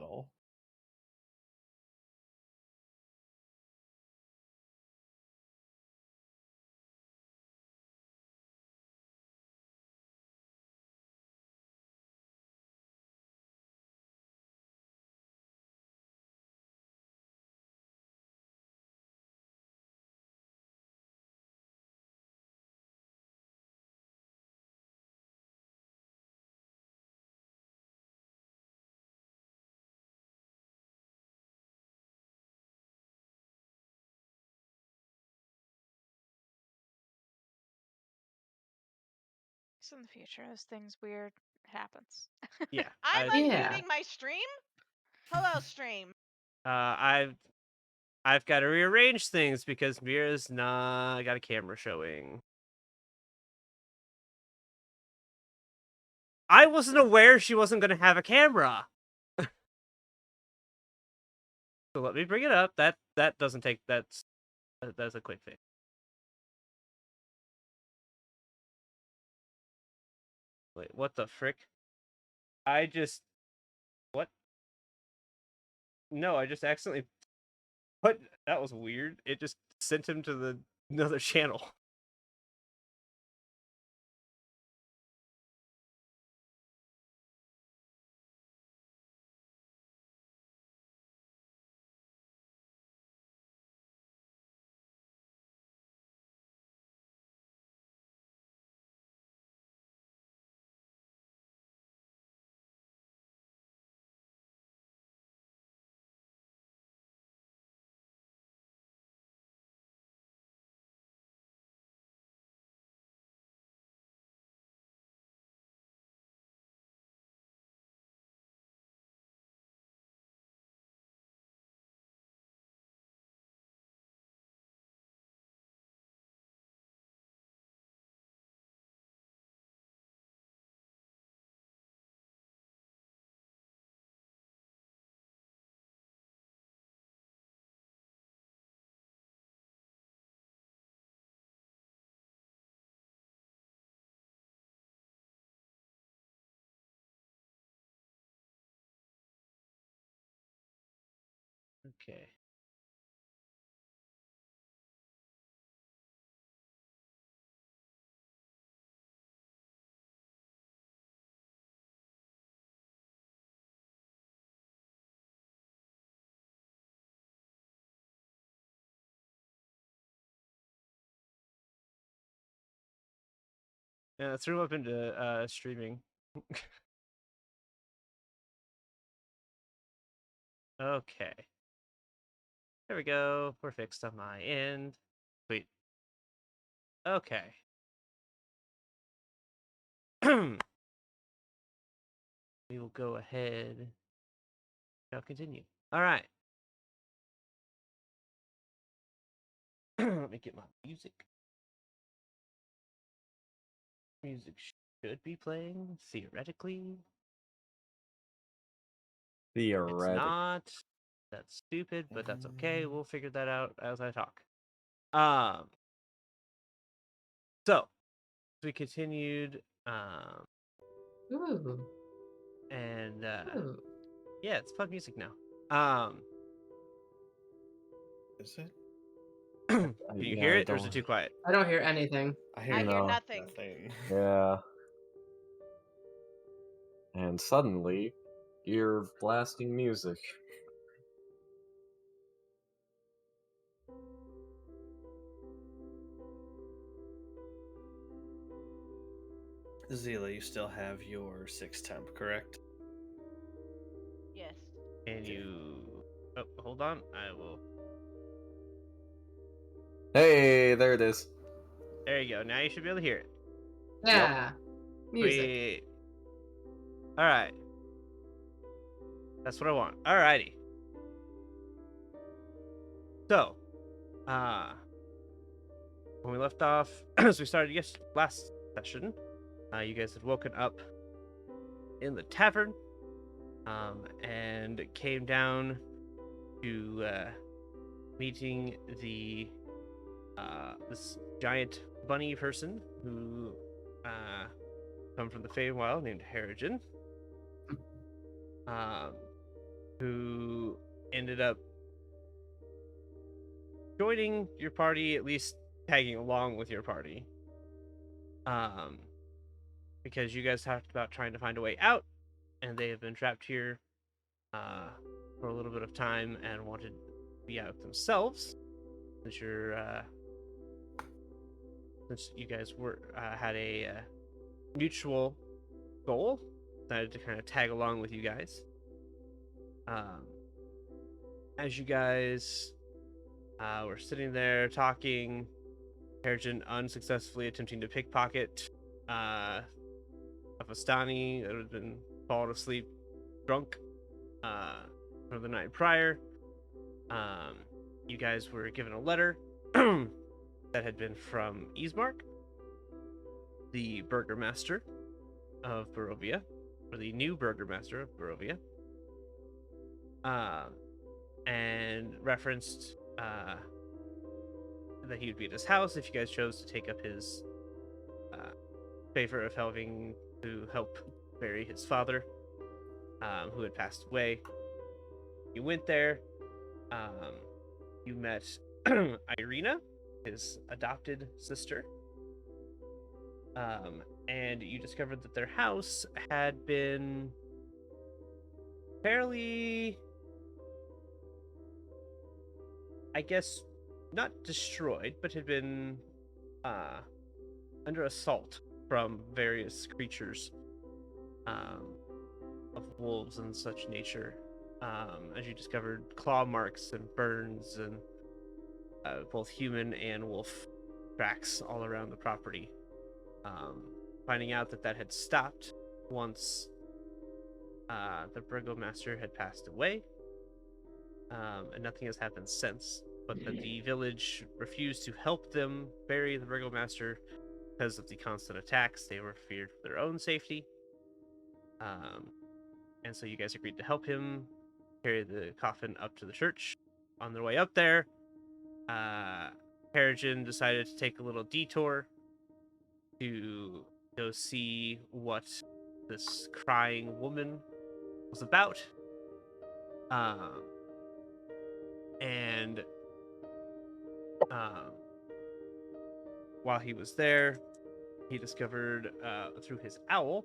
bottle. So in the future, as things weird happens. Yeah, I'm Yeah. unmuting my stream. Hello, stream. I've got to rearrange things because Mira's not got a camera showing. I wasn't aware she wasn't going to have a camera. So let me bring it up. That doesn't take that's a quick fix. Wait, what the frick? I just what? No, I just accidentally what? That was weird. It just sent him to the another channel. Okay. Yeah, threw him up into streaming. Okay. There we go. We're fixed on my end. Sweet. Okay. We will go ahead. I'll continue. All right. Let me get my music. Music should be playing, theoretically. It's Theoretic. not. That's stupid, but that's okay. We'll figure that out as I talk. Um. So, we continued. Ooh. And Ooh. yeah, it's fun music now. Is it? Can you hear I it, or is it don't. too quiet? I don't hear anything. I I hear hear nothing. nothing. Yeah. And suddenly, you're blasting music. Zila, you still have your 6 temp, correct? Yes. Can you? Oh, hold on. I will. Hey, there it is. There you go. Now you should be able to hear it. Yeah. Music. Sweet. All right. That's what I want. Alrighty. So, when we left off, as we started last session, you guys had woken up in the tavern, and came down to meeting this giant bunny person who come from the Feywild named Harrigan. who ended up joining your party, at least tagging along with your party. Because you guys talked about trying to find a way out, and they have been trapped here for a little bit of time and wanted to be out themselves. Since you guys had a mutual goal, decided to kind of tag along with you guys. As you guys were sitting there talking, Perigin unsuccessfully attempting to pickpocket a Fastani that had been fallen asleep drunk from the night prior. You guys were given a letter that had been from Ismark, the burgomaster of Barovia, or the new burgomaster of Barovia, and referenced that he would be at his house if you guys chose to take up his favor of helping to help bury his father, who had passed away. You went there. You met Irina, his adopted sister, and you discovered that their house had been fairly, I guess, not destroyed, but had been under assault from various creatures of wolves and such nature. As you discovered claw marks and burns and both human and wolf tracks all around the property. Finding out that had stopped once the burgomaster had passed away, and nothing has happened since, but that the village refused to help them bury the burgomaster because of the constant attacks. They were feared for their own safety. And so you guys agreed to help him carry the coffin up to the church. On their way up there, Perigin decided to take a little detour to go see what this crying woman was about. And while he was there, he discovered through his owl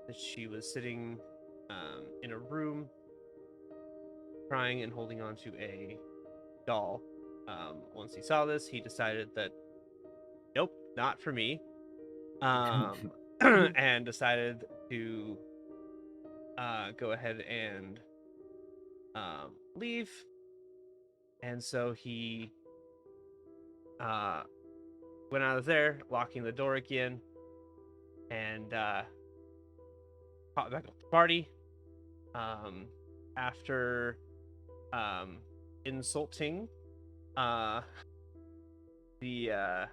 that she was sitting in a room crying and holding on to a doll. Once he saw this, he decided that, nope, not for me. And decided to go ahead and leave. And so he went out of there, locking the door again, and popped back up the party. After insulting the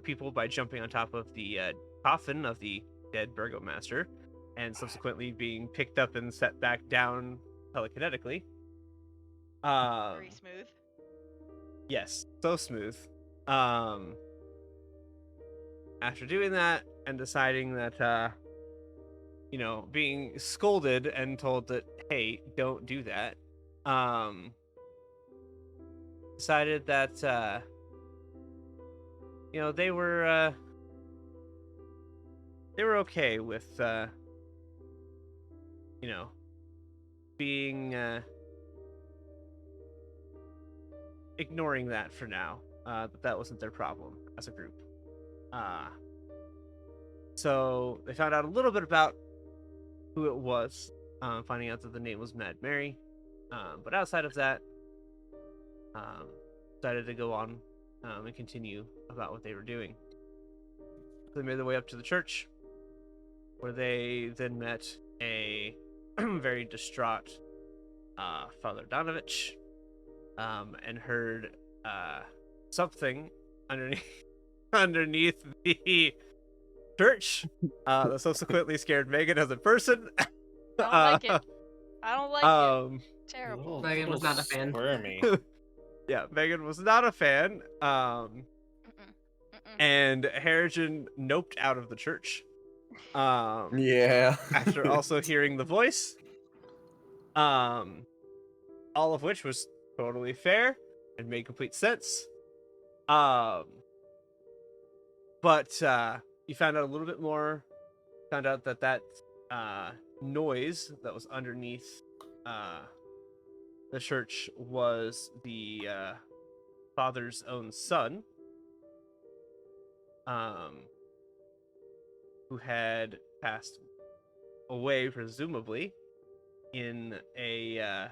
people by jumping on top of the coffin of the dead burgomaster, and subsequently being picked up and set back down telekinetically. Very smooth. Yes, so smooth. After doing that and deciding that, being scolded and told that, hey, don't do that, decided that, they were okay with, being, ignoring that for now, that wasn't their problem as a group. So they found out a little bit about who it was, finding out that the name was Mad Mary. But outside of that, decided to go on and continue about what they were doing. They made their way up to the church, where they then met a very distraught Father Donovich, and heard something underneath the church that subsequently scared Megan as a person. I don't like it. I don't like it. Terrible. Megan was not a fan. Squirmy. Yeah, Megan was not a fan. and Harrigan noped out of the church. Yeah. After also hearing the voice, all of which was totally fair and made complete sense. But you found out a little bit more. Found out that noise that was underneath the church was the father's own son, who had passed away, presumably, in a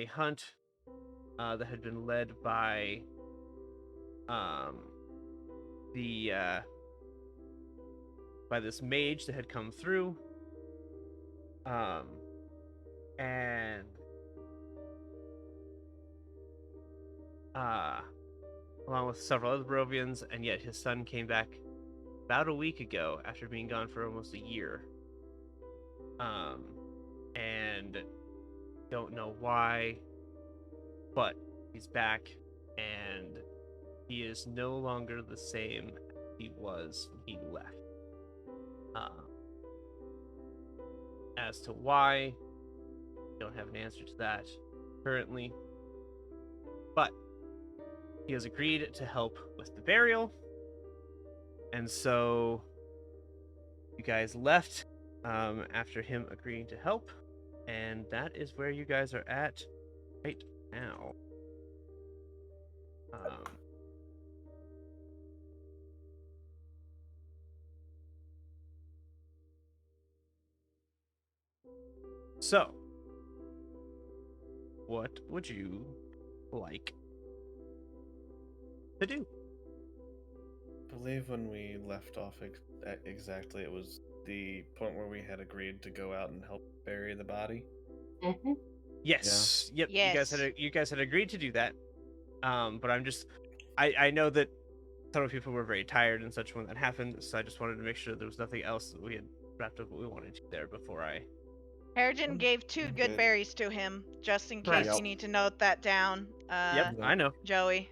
hunt that had been led by by this mage that had come through, and along with several other Barovians, and yet his son came back about a week ago after being gone for almost a year. And don't know why, but he's back, and he is no longer the same he was when he left. As to why, don't have an answer to that currently, but he has agreed to help with the burial, and so you guys left after him agreeing to help, and that is where you guys are at right now. So, what would you like to do? I believe when we left off exactly, it was the point where we had agreed to go out and help bury the body. Mm-hmm. Yes. Yep. Yes. You guys had agreed to do that. But I know that some people were very tired and such when that happened, so I just wanted to make sure there was nothing else that we had wrapped up what we wanted to there before I. Harrigan gave 2 good good. berries to him, just in Right. case you need to note that down. Yep, I know. Joey.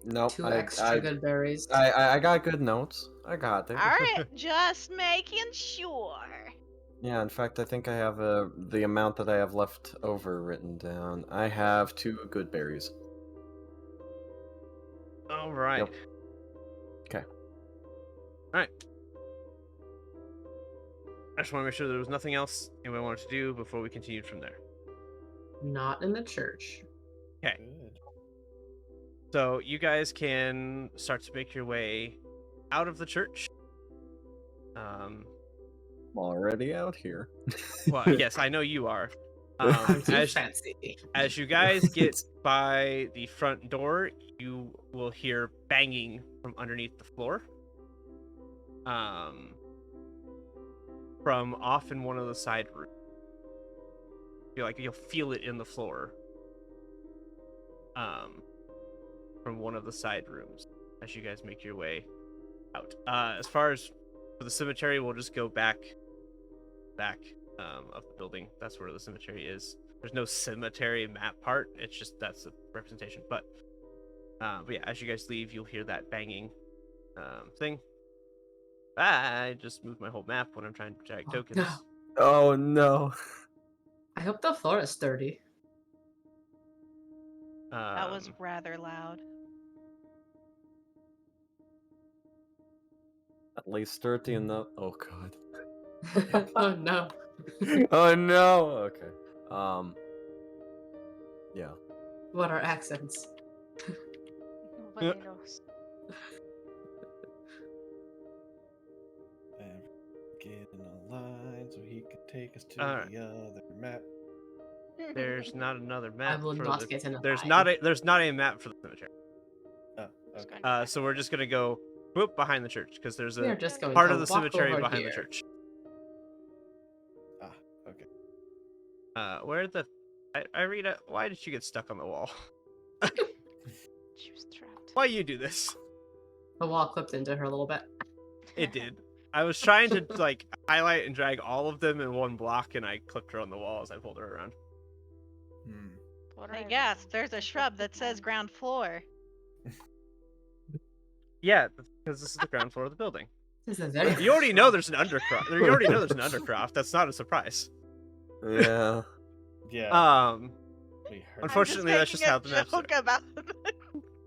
Nope. 2 extra good berries. I got good notes. I got it. Alright, just making sure. Yeah, in fact, I think I have the amount that I have left over written down. I have 2 good berries. All right. Yep. Okay. All right. I just want to make sure there was nothing else anybody wanted to do before we continued from there. Not in the church. Okay. Good. So you guys can start to make your way out of the church. I'm already out here. Well, yes, I know you are. I'm too As fancy. you guys get by the front door, you will hear banging from underneath the floor. From off in one of the side rooms. You'll feel it in the floor. From one of the side rooms as you guys make your way out. As far as for the cemetery, we'll just go back of the building. That's where the cemetery is. There's no cemetery map part. It's just that's a representation. But yeah, as you guys leave, you'll hear that banging thing. I just moved my whole map when I'm trying to drag tokens. No. Oh no. I hope the floor is sturdy. That was rather loud. At least sturdy enough. Oh god. Oh no. Oh no. Okay. Yeah. What are accents? Nobody knows. And get in a line so he could take us to Alright. the other map. There's not another map. I will for not the- get in a There's line. there's not a map for the cemetery. Oh, Just okay. going back. So we're just gonna go whoop behind the church because there's We are a just going part to of the walk cemetery over behind here. the church. Ah, okay. Where the Irina, why did you get stuck on the wall? She was trapped. Why you do this? The wall clipped into her a little bit. It did. I was trying to like highlight and drag all of them in one block, and I clipped her on the wall as I pulled her around. Hmm. What Hey, are yes, there's a shrub that says ground floor. Yeah, because this is the ground floor of the building. This is a very You already know there's an undercroft. You already know there's an undercroft. That's not a surprise. Yeah. Yeah, Um, we heard. Unfortunately, I'm that's just just how making the a maps are. joke about.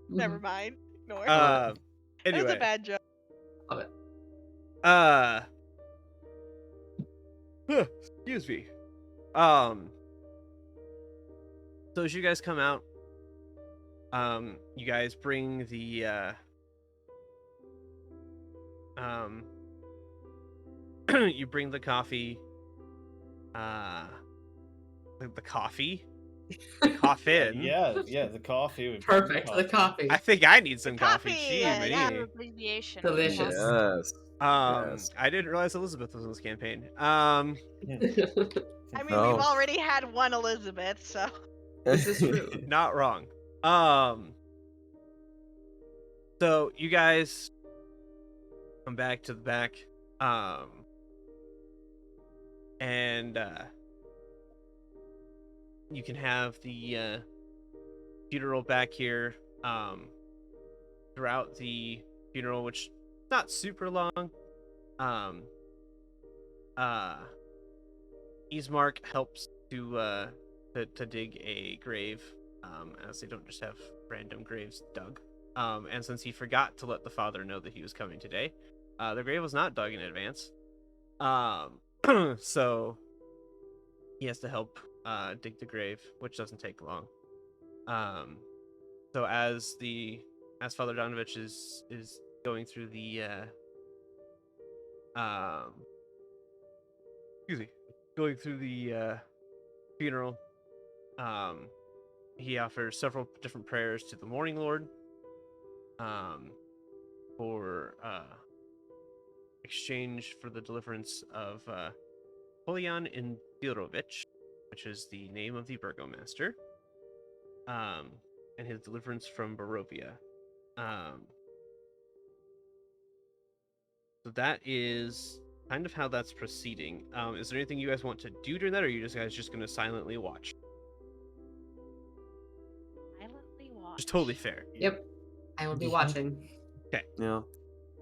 Never Mhm. mind. Ignore. Uh, It was a anyway, bad joke. Love it. uh, excuse me. So as you guys come out, you guys bring the you bring the coffee, the coffee, coffin. Yeah, the coffee. We bring Perfect. The coffee. I think I need The some coffee. coffee. Gee, Yeah, Yeah. that me. abbreviation. Delicious. Yes. Yes. I didn't realize Elizabeth was in this campaign. I mean, we've No. already had one Elizabeth, so. This is true. Not wrong. So you guys come back to the back, and you can have the funeral back here. Throughout the funeral, which is not super long, Ismark helps to dig a grave, as they don't just have random graves dug. And since he forgot to let the father know that he was coming today, the grave was not dug in advance. So he has to help dig the grave, which doesn't take long. So as Father Donovich is going through the going through the funeral, he offers several different prayers to the Morning Lord, for exchange for the deliverance of Polion Indirovich, which is the name of the burgomaster, and his deliverance from Barovia. So that is kind of how that's proceeding. Is there anything you guys want to do during that, or are you guys just going to silently watch? Silently watch. Just totally fair. Yep. I will be watching. Yeah.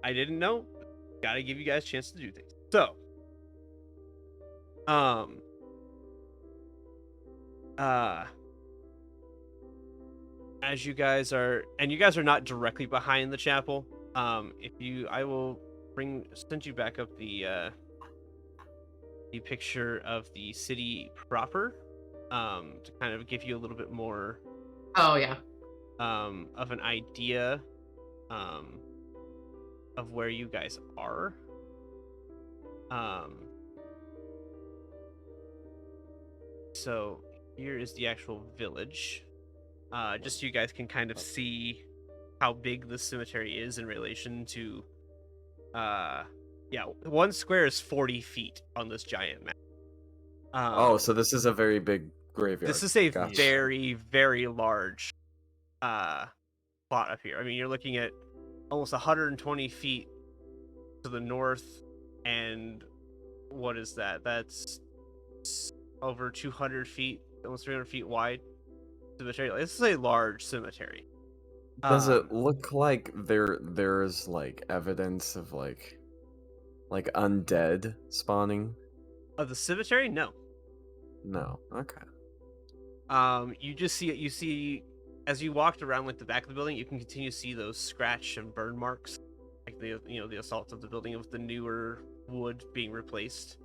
I didn't know. Gotta give you guys a chance to do things. So, as you guys are not directly behind the chapel. I will send you back up the picture of the city proper, to kind of give you a little bit more Oh yeah. of an idea of where you guys are. So here is the actual village. Just so you guys can kind of see how big the cemetery is in relation to, one square is 40 feet on this giant map. So this is a very big graveyard. This is a Gotcha. very, very large plot up here. I mean, you're looking at almost 120 feet to the north, and what is that? That's over 200 feet, almost 300 feet wide cemetery. This is a large cemetery. Does it look like there's like evidence of like undead spawning? Of the cemetery? No. No. Okay. You just see it. You see, as you walked around like the back of the building, you can continue to see those scratch and burn marks, like the assault of the building with the newer wood being replaced.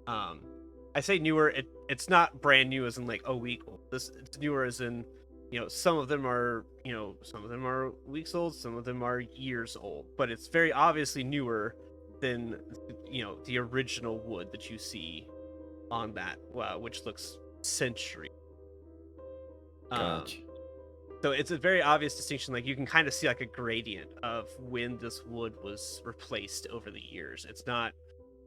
I say newer. It's not brand new as in like a week old. It's newer as in, some of them are weeks old, some of them are years old, but it's very obviously newer than the original wood that you see on that, which looks century. Gotcha. So it's a very obvious distinction. Like you can kind of see like a gradient of when this wood was replaced over the years. It's not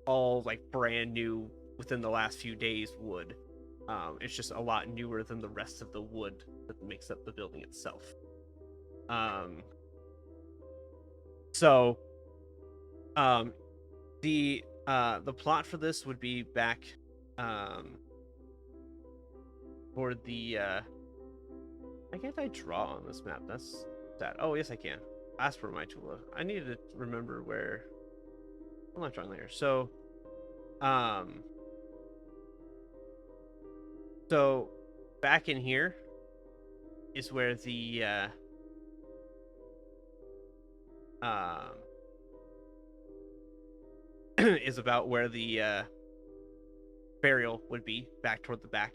all like brand new within the last few days wood. It's just a lot newer than the rest of the wood that makes up the building itself. The plot for this would be back for the why can't I draw on this map? That's sad. Oh yes I can. Ask for my Tula. I need to remember where. I'm not drawing later. So, so back in here is where the is about where the burial would be, back toward the back.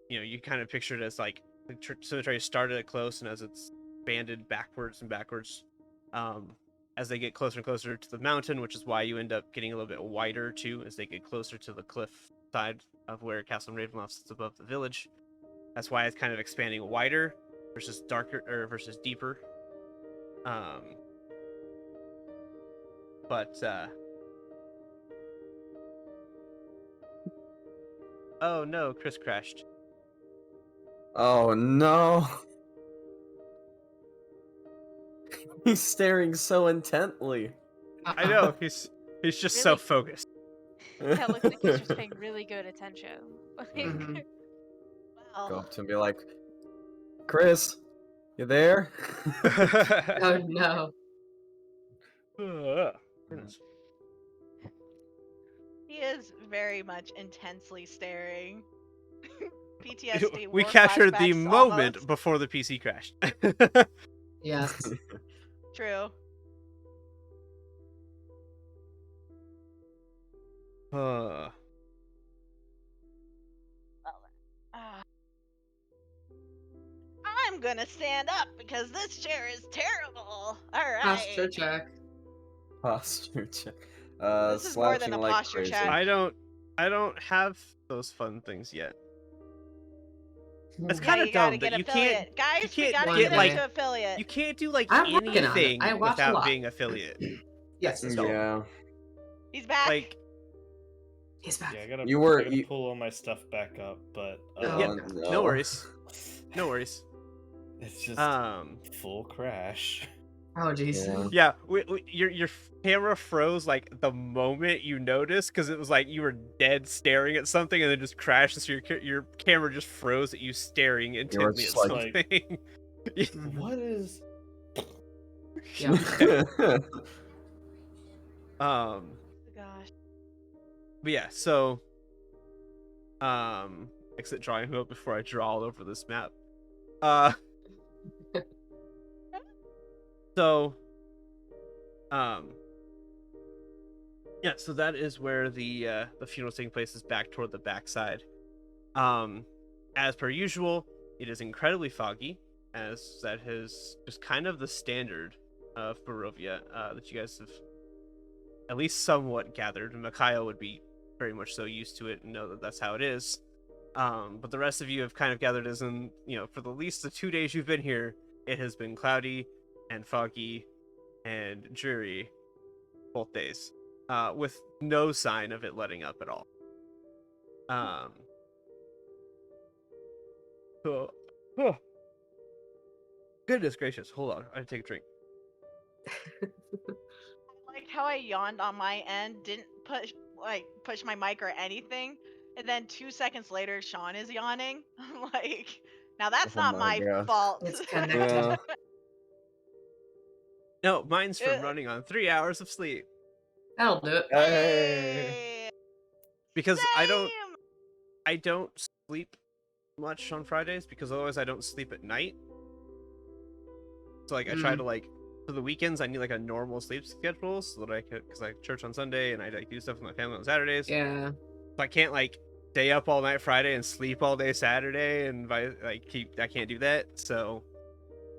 You kind of picture it as like the cemetery started at close, and as it's banded backwards and backwards, as they get closer and closer to the mountain, which is why you end up getting a little bit wider too, as they get closer to the cliff side of where Castle Ravenloft sits above the village. That's why it's kind of expanding wider versus darker or versus deeper. But oh no, Chris crashed. Oh no. He's staring so intently. I know, he's just so Really? focused. Yeah, it looks like he's just paying really good attention. Mhm. Go Well, up to him and be like, Chris, you there? Oh no. Goodness. he is very much intensely staring. PTSD. We war captured the flashbacks moment almost. before the PC crashed. Yes. True. Uh, I'm gonna stand up because this chair is terrible. All Posture right. check. Posture check. This is more than Slouching a like posture crazy. check. I don't have those fun things yet. It's Yeah, kind of you gotta dumb get that you affiliate. Guys, we can't gotta get, get like- into affiliate. you can't do like I'm working on it. anything I watch a without lot. being affiliate. Yes, it's dumb. Yeah. He's back. Like He's back. Yeah, I gotta, You were- I gotta you- pull all my stuff back up, but Oh, yeah, God. no worries. No worries. It's just full crash. Oh jeez. Yeah. Yeah, your camera froze like the moment you noticed, because it was like you were dead staring at something and then just crashed, so your camera just froze at you staring intently at just like- something. Mhm. What is? Yeah. Gosh. But yeah, so exit drawing mode before I draw all over this map. So yeah, so that is where the funeral's taking place, is back toward the backside. As per usual, it is incredibly foggy, as that is just kind of the standard of Barovia that you guys have at least somewhat gathered. And Micaiah would be very much so used to it and know that that's how it is. But the rest of you have kind of gathered as in, for the least the 2 days you've been here, it has been cloudy and foggy and dreary both days, with no sign of it letting up at all. Goodness gracious, hold on, I have to take a drink. Like how I yawned on my end, didn't push my mic or anything, and then 2 seconds later, Sean is yawning. I'm like, now that's Oh not my my gosh. fault. It's connected. Yeah. No, mine's from Uh, running on 3 hours of sleep. That'll do it. Hey. Because I Same! don't sleep much on Fridays, because otherwise I don't sleep at night. So like I try to for the weekends I need like a normal sleep schedule so that I could, because I church on Sunday and I like do stuff with my family on Saturdays. Yeah. So I can't like stay up all night Friday and sleep all day Saturday, and I can't do that. So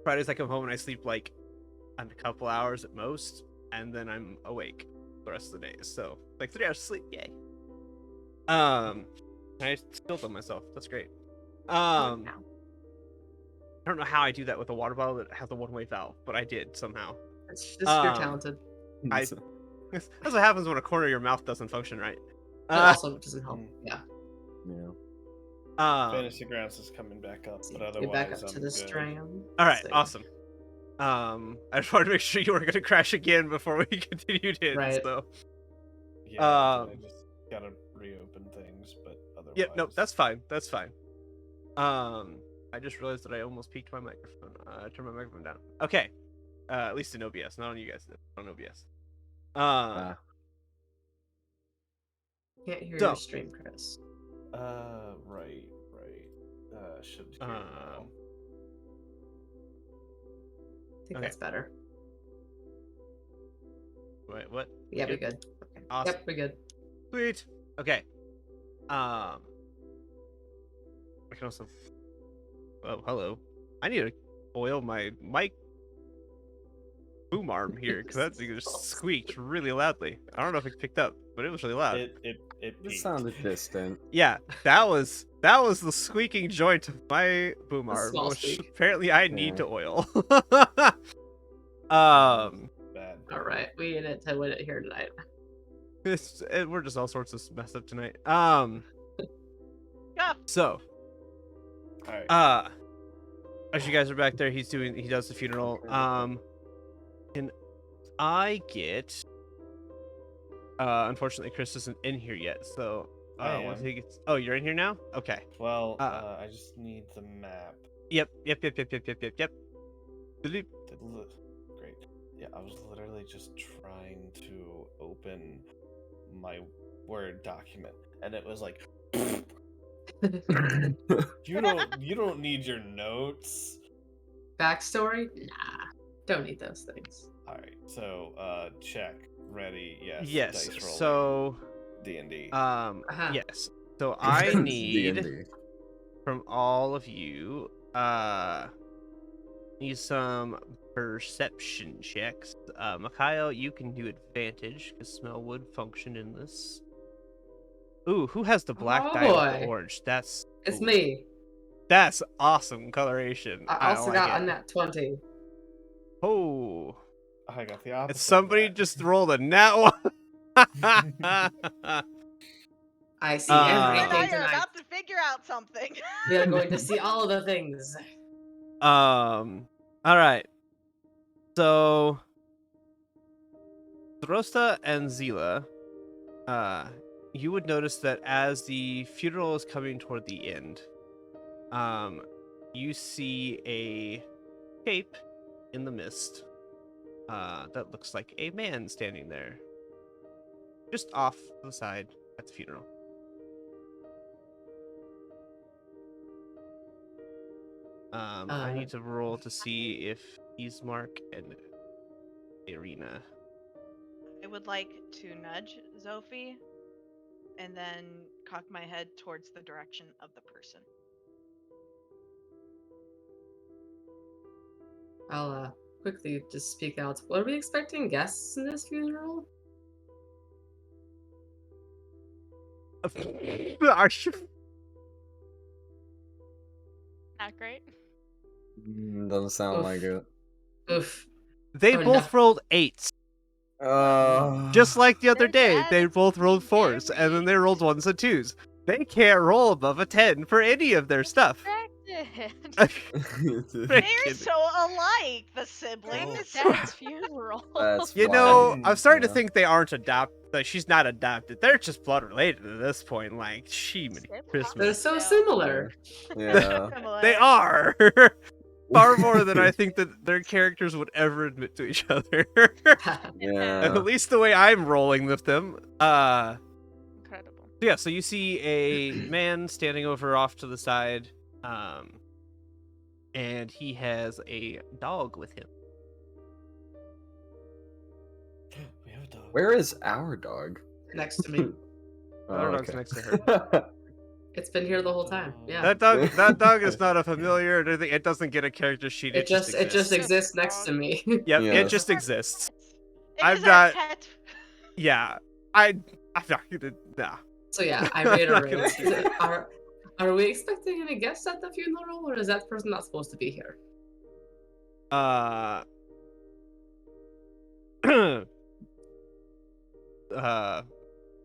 Fridays I come home and I sleep like a couple hours at most, and then I'm awake the rest of the days. So like 3 hours of sleep, yay. I still done myself. That's great. I don't know how I do that with a water bottle that has a one-way valve, but I did somehow. It's just you're Um, talented. That's what happens when a corner of your mouth doesn't function right. It also doesn't help. Yeah. Yeah. Fantasy Grounds is coming back up, but Get otherwise back up I'm to the good. strand. All right, So- awesome. I just wanted to make sure you were going to crash again before we continued in. Right. So, Yeah, I just gotta reopen things, but otherwise. yeah, no, that's fine. That's fine. I just realized that I almost peaked my microphone. Turn my microphone down. Okay. At least in OBS, not on you guys. On OBS. Ah. Can't hear So- your stream, Chris. Right. Should hear now. I think Okay. that's better. Wait, what? Yeah, we Good? good. Okay. Awesome. Yep, we good. Sweet. Okay. I can also. Oh, hello. I need to oil my mic boom arm here because that thing just squeaked really loudly. I don't know if it picked up, but it was really loud. It It peaked. sounded distant. Yeah, that was the squeaking joint of my boom A arm, small which squeak. apparently I need Yeah. to oil. Bad. All right, we need it to win it here tonight. We're just all sorts of messed up tonight. Yeah. So, All right. as you guys are back there, he does the funeral. Can I get? Unfortunately, Chris isn't in here yet, so I once am. he gets. Oh, you're in here now. Okay. Well, I just need the map. Yep. Bloop. Great. Yeah, I was literally just trying to open my Word document, and it was like, you don't need your notes. Backstory? Nah, don't need those things. All right, so check, ready, yes. Yes. Dice rolling, So, D&D. yes. So I need D&D. from all of you, need some perception checks. Mikhail, you can do advantage because smell would function in this. Ooh, who has the black Oh, dye with the boy. orange? That's It's ooh, me. That's awesome coloration. I also like got it. a nat 20. Oh, I got the opposite. it's somebody just rolled a nat one. I see You Uh, and everything I are tonight. about to figure out something. We are going to see all the things. All right. So, Throsta and Zila, you would notice that as the funeral is coming toward the end, you see a shape in the mist that looks like a man standing there, just off to the side at the funeral. I need to roll to see if he's Mark and Irina. I would like to nudge Zophie and then cock my head towards the direction of the person. I'll quickly just speak out. What are we expecting guests in this funeral? Are you- Not great. Doesn't sound Oof. like it. Oof. They Oh, both no. rolled 8s. Just like the other There's day, they attitude both rolled 4s, and then they rolled 1s and 2s. They can't roll above a 10 for any of their stuff. Distracted. They're so alike, the siblings. Dad's funeral. That's You why. know, I'm starting to Yeah. think they aren't adopted. Like, she's not adopted. They're just blood related at this point. Like, she They're Christmas. so Yeah. similar. Yeah. Similar. They are far more than I think that their characters would ever admit to each other. Yeah. At least the way I'm rolling with them. Incredible. Yeah, so you see a man standing over off to the side, and he has a dog with him. We have a dog. Where is our dog? Next to me. Our dog's okay. next to her. It's been here the whole time. Yeah. That dog is not a familiar or anything. It doesn't get a character sheet. It just exists. exists next to me. Yep, Yeah. it just exists. It I'm is not- our pet. Yeah, I'm not gonna. Nah. So yeah, I I'm not reiterate. gonna Are we expecting any guests at the funeral, or is that person not supposed to be here?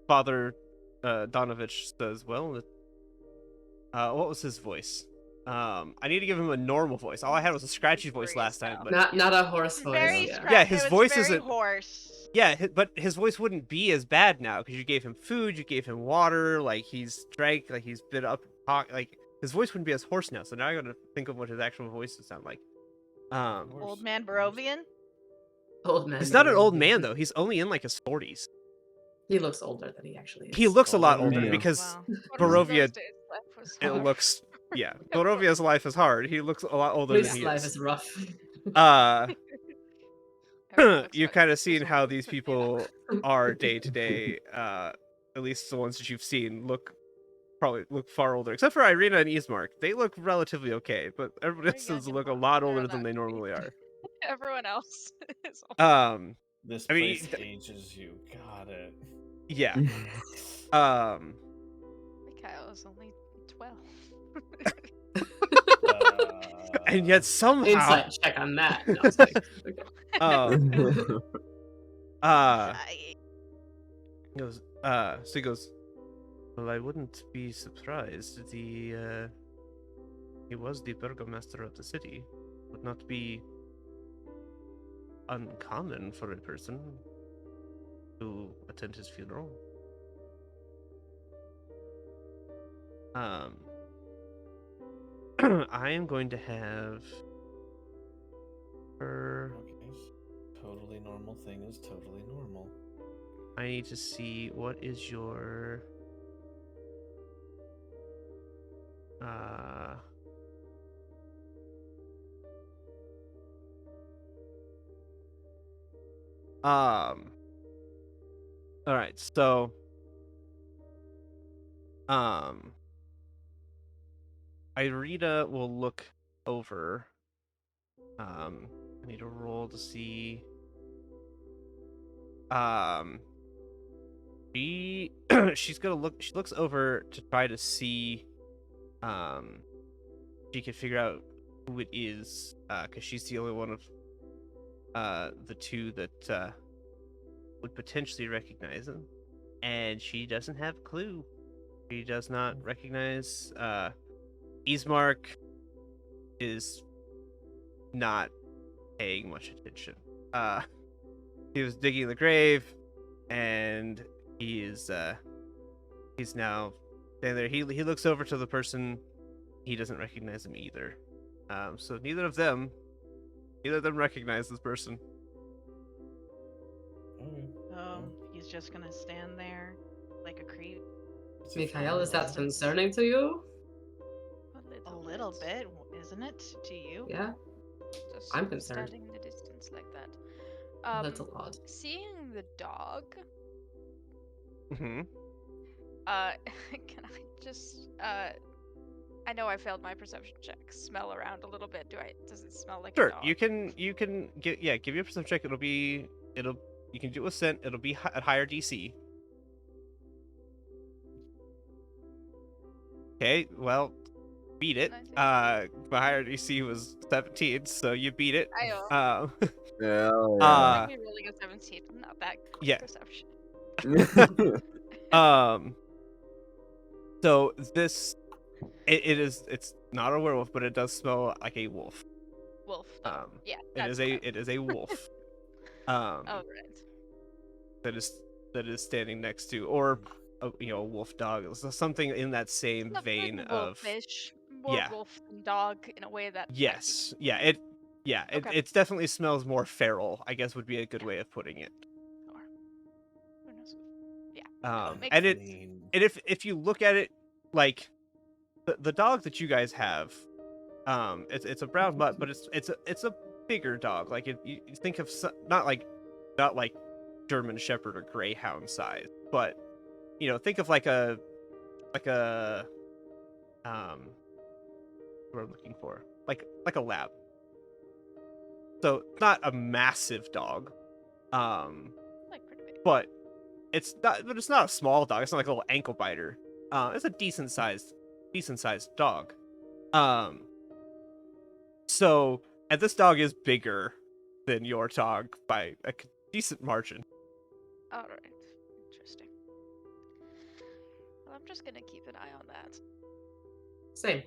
Father Donovich says, well, what was his voice? I need to give him a normal voice. All I had was a scratchy voice last time, but Not a horse voice. Very Yeah. scratchy. Yeah, his It was voice very isn't- hoarse. yeah, but his voice wouldn't be as bad now because you gave him food, you gave him water, like he's drank, like he's been up, like his voice wouldn't be as hoarse now. So now I gotta think of what his actual voice would sound like. Old man Barovian. Old man. He's not an old Barovia. man though. He's only in like his 40s. He looks older than he actually is. He looks a lot Older than older me. because Wow. What was Barovia, those days? Life was it hard. looks, yeah, Barovia's life is hard. He looks a lot older than His he life is. is rough. Everyone looks You've like kind of Susan seen how Woods, these but yeah. people are day to day. At least the ones that you've seen probably look far older, except for Irina and Ismark. They look relatively okay, but everyone They're else young does and look a hot. lot They're older allowed than they to be. normally are. Everyone else is old. This I mean, place ages you. Got it. yeah. Mikhail is only 12. And yet somehow, Insight check on that. No, I'm kidding. Okay. he goes, so he goes, well, I wouldn't be surprised. He was the burgomaster of the city. Would not be uncommon for a person to attend his funeral. I am going to have her. Okay. Totally normal thing is totally normal. I need to see what is your all right, so Irina will look over. I need to roll to see. She's gonna look. She looks over to try to see. She can figure out who it is, because she's the only one of the two that would potentially recognize him, and she doesn't have a clue. She does not recognize. Ismark is not paying much attention. He was digging the grave, and he's now standing there. He looks over to the person. He doesn't recognize him either. So neither of them recognize this person. Okay. Oh, he's just gonna stand there like a creep. It's a Mikhail, is that funeral. concerning to you? A little bit, isn't it? To you? Yeah, Just I'm concerned. standing in the distance like that. A little odd. Seeing the dog, Mm-hmm. can I just I know I failed my perception check. Smell around a little bit. Does it smell like a Sure, dog? you can give you a perception check. You can do a scent. It'll be at higher DC. Okay, well, beat it. 19. My higher DC was 17, so you beat it. Ayo. Hell Let me rolling a 17. Not that good yeah. perception. yeah. So it's not a werewolf, but it does smell like a wolf. Wolf. Though. Yeah. It that's is fine. it is a wolf. Oh right. That is standing next to, or a wolf dog, so something in that same Not vein like of wolfish, more yeah. wolf than dog in a way that might be- Yes, Okay. it definitely smells more feral, I guess would be a good way of putting it. Or, who knows? Yeah. And Clean. if you look at it, like the dog that you guys have, it's a brown mutt, but it's a bigger dog. Like you think of not like German Shepherd or Greyhound size, but think of like a what I'm looking for, like a lab. So not a massive dog, Like pretty big. but it's not a small dog. It's not like a little ankle biter. It's a decent sized dog. So, and this dog is bigger than your dog by a decent margin. All right. Interesting. Well, I'm just gonna keep an eye on that. Same.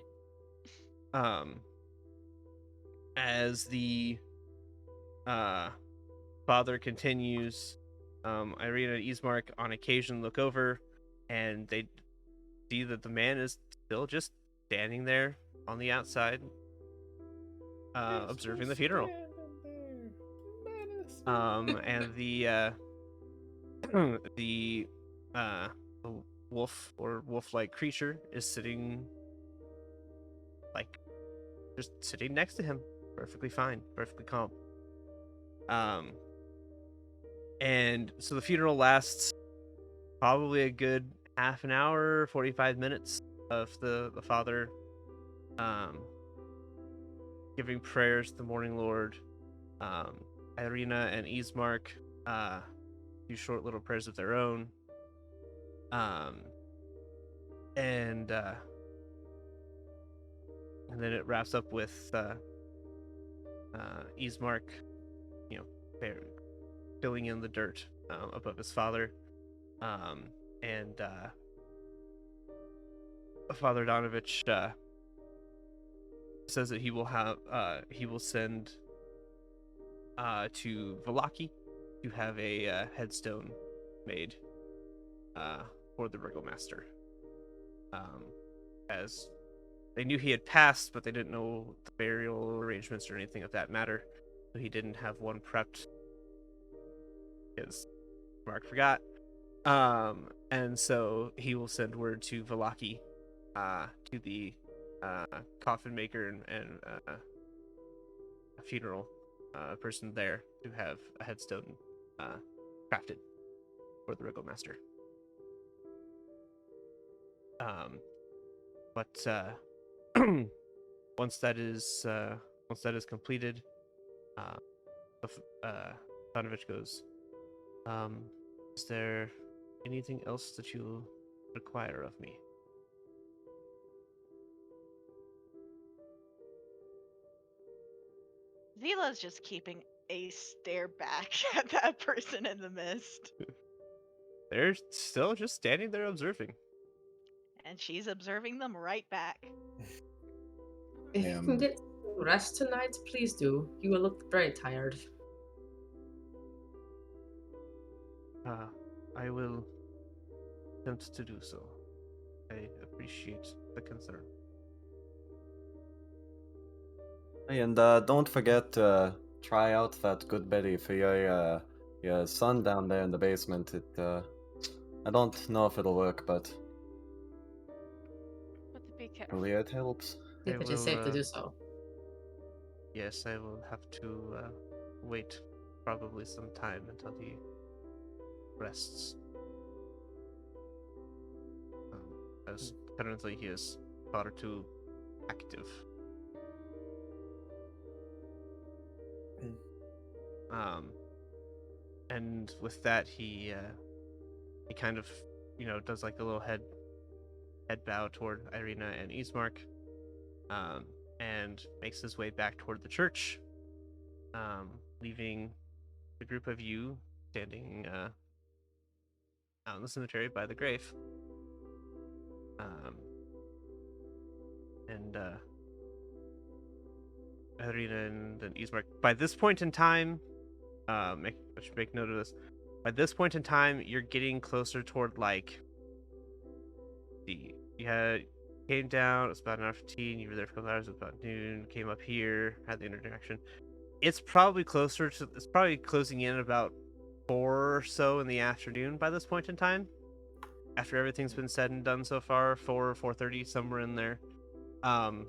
As the father continues, Irina and Ismark on occasion look over, and they see that the man is still just standing there on the outside, observing the funeral. And the uh wolf or wolf-like creature is sitting, like, just sitting next to him, perfectly fine, perfectly calm. And so the funeral lasts probably a good half an hour, 45 minutes of the father giving prayers to the morning lord. Irina and Ismark do short little prayers of their own. And then it wraps up with Ismark, you know, filling in the dirt above his father. And Father Donovich says that he will send to Valaki to have a headstone made for the burgomaster. As they knew he had passed, but they didn't know the burial arrangements or anything of that matter, so he didn't have one prepped because Mark forgot. And so he will send word to Valaki, to the coffin maker and a funeral person there to have a headstone crafted for the burgomaster. But once that is completed, Donovich goes, is there anything else that you require of me? Zila's just keeping a stare back at that person in the mist. They're still just standing there observing. And she's observing them right back. If you can get some rest tonight, please do. You will look very tired. I will attempt to do so. I appreciate the concern. And don't forget to try out that good Betty for your son down there in the basement. I don't know if it'll work, but Be careful. hopefully it helps. If it is safe to do so. Yes, I will have to wait probably some time until he rests. As currently he is far too active. And with that, he kind of, does like a little head bow toward Irina and Ismark, and makes his way back toward the church, leaving the group of you standing out in the cemetery by the grave. And Irina and Ismark, by this point in time, I should make note of this. By this point in time, you're getting closer toward, like, came down, it's about 9:15, you were there for a couple hours, it was about noon, came up here, had the interaction. It's probably closing in about 4 or so in the afternoon by this point in time. After everything's been said and done so far, 4:30, somewhere in there.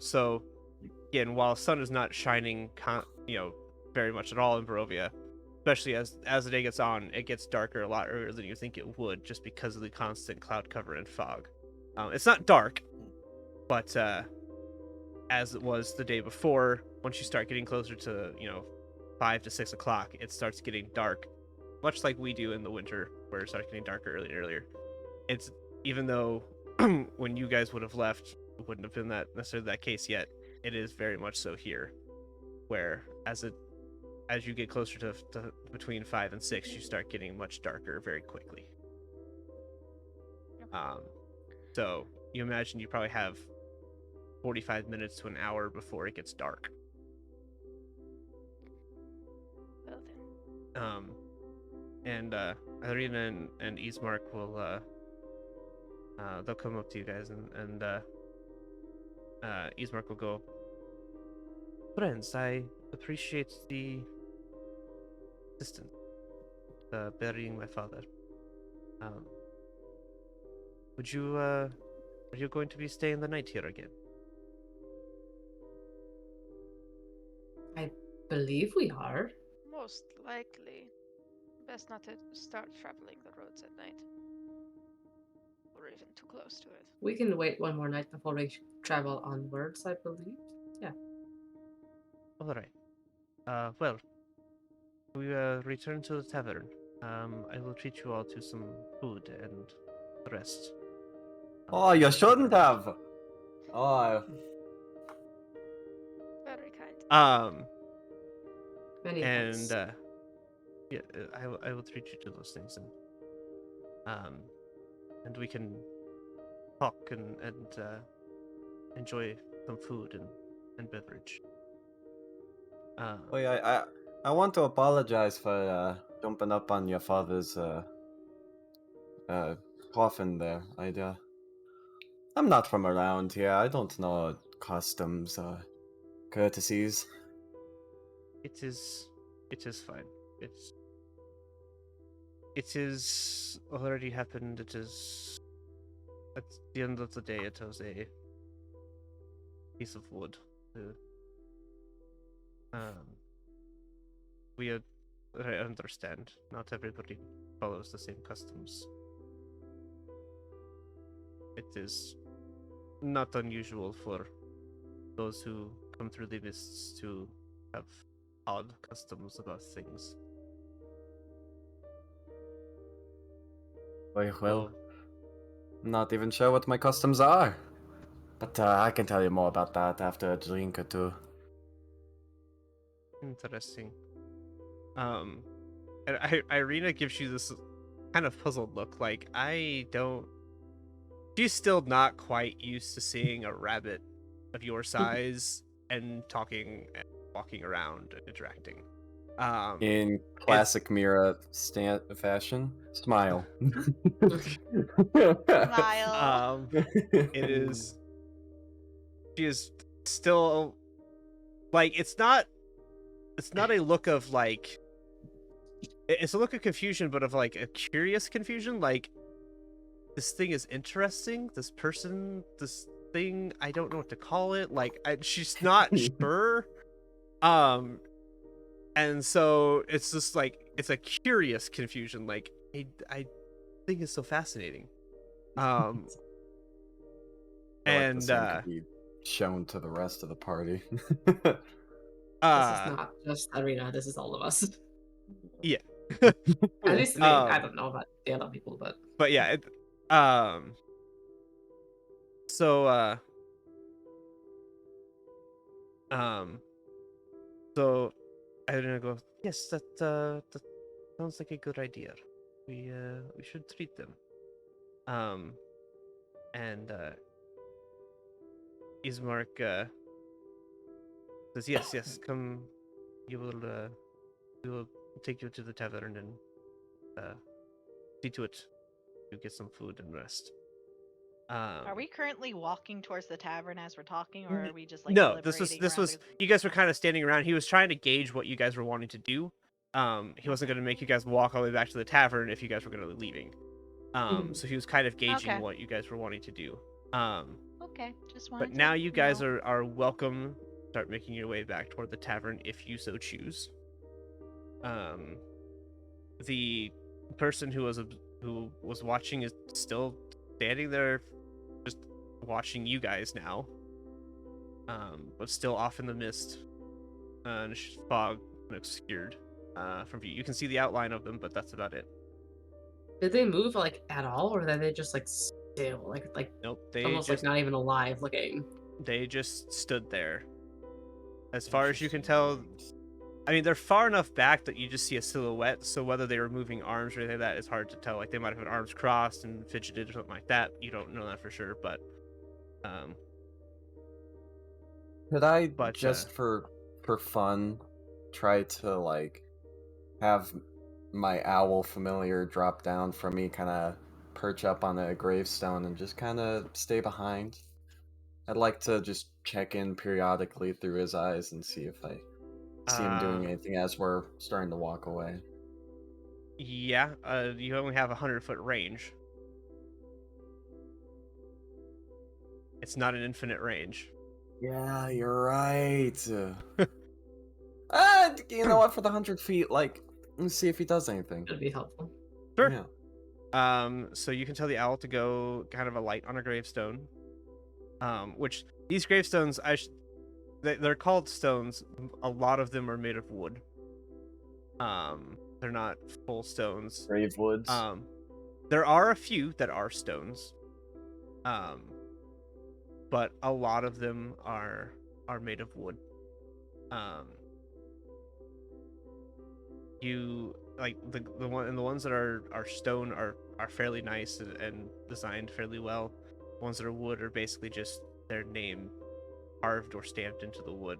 So again, while sun is not shining, very much at all in Barovia, especially as the day gets on, it gets darker a lot earlier than you think it would, just because of the constant cloud cover and fog. It's not dark, but as it was the day before, once you start getting closer to 5 to 6 o'clock, it starts getting dark, much like we do in the winter, where it starts getting darker earlier and earlier. It's, even though when you guys would have left, it wouldn't have been necessarily that case yet. It is very much so here, where as you get closer to between 5 and 6, you start getting much darker very quickly. So you imagine you probably have 45 minutes to an hour before it gets dark. And Irina and Ismark will they'll come up to you guys, and Ismark will go, friends, I appreciate the assistance burying my father. Um, would you are you going to be staying the night here again? I believe we are. Most likely. Best not to start traveling the roads at night. Or even too close to it. We can wait one more night before we travel onwards, I believe. Yeah. All right. Well, we return to the tavern. I will treat you all to some food and rest. Oh, you shouldn't have. Oh, Very kind. Many And thanks. yeah, I will treat you to those things, and we can talk and enjoy some food and beverage. oh yeah, I want to apologize for jumping up on your father's coffin there. I'm not from around here. I don't know customs or courtesies. It is fine. It is already happened. It is at the end of the day. It was a piece of wood. We I understand. Not everybody follows the same customs. It is not unusual for those who come through the mists to have odd customs about things. Well, So, not even sure what my customs are. But I can tell you more about that after a drink or two. interesting. And Irina gives you this kind of puzzled look, like she's still not quite used to seeing a rabbit of your size and talking and walking around and interacting. In classic Mira fashion, smile. Smile. It is. She is still like it's not a look of like it's a look of confusion, but of like a curious confusion, like this thing is interesting, this thing, I don't know what to call it, like she's not sure. And so it's just like it's a curious confusion, like I think it's so fascinating. I feel like the And same could be shown to the rest of the party. This is not just Arena, this is all of us. Yeah. At least me. I don't know about the other people, but yeah, so so I don't know, go, yes, that sounds like a good idea. We should treat them. And Ismark says, yes, come, we will take you to the tavern and see to it you get some food and rest. Are we currently walking towards the tavern as we're talking, or are we just like no, deliberating this around was you guys were kind of standing around. He was trying to gauge what you guys were wanting to do. He wasn't going to make you guys walk all the way back to the tavern if you guys were going to be leaving. So he was kind of gauging Okay. what you guys were wanting to do. Okay, just wanted But now to you guys know. are welcome. Start making your way back toward the tavern if you so choose. The person who was watching is still standing there, just watching you guys now. But still off in the mist, and fog obscured from view. You can see the outline of them, but that's about it. did they move like at all, or are they just like still, like Nope, they almost just like not even alive looking? they just stood there. As far as you can tell, I mean, they're far enough back that you just see a silhouette, so whether they were moving arms or anything like that is hard to tell. Like, they might have had arms crossed and fidgeted or something like that. You don't know that for sure, but... Could I, just for fun, try to, like, have my owl familiar drop down from me, kind of perch up on a gravestone and just kind of stay behind? I'd like to just check in periodically through his eyes and see if I see him doing anything as we're starting to walk away. Yeah, you only have 100-foot range. It's not an infinite range. Yeah, you're right. You know what? For the 100 feet, like, let's see if he does anything. That'd be helpful. Sure. Yeah. So you can tell the owl to go kind of a light on a gravestone. Which these gravestones, they're called stones. A lot of them are made of wood. They're not full stones. Grave woods. There are a few that are stones. But a lot of them are made of wood. You like the ones that are stone are fairly nice and designed fairly well. The ones that are wood are basically just their name carved or stamped into the wood.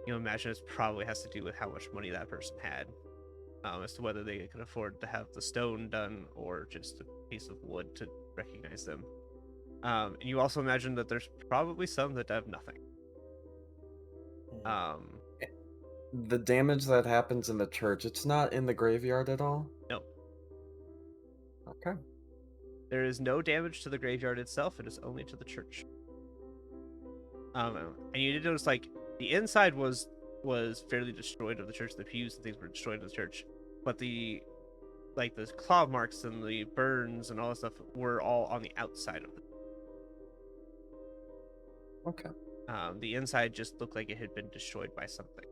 You know, imagine it probably has to do with how much money that person had, as to whether they can afford to have the stone done or just a piece of wood to recognize them. And you also imagine that there's probably some that have nothing. The damage that happens in the church, it's not in the graveyard at all? No. Okay. There is no damage to the graveyard itself, it is only to the church. And you did notice, like, the inside was fairly destroyed of the church. The pews and things were destroyed of the church. But the claw marks and the burns and all that stuff were all on the outside of it. Okay. The inside just looked like it had been destroyed by something.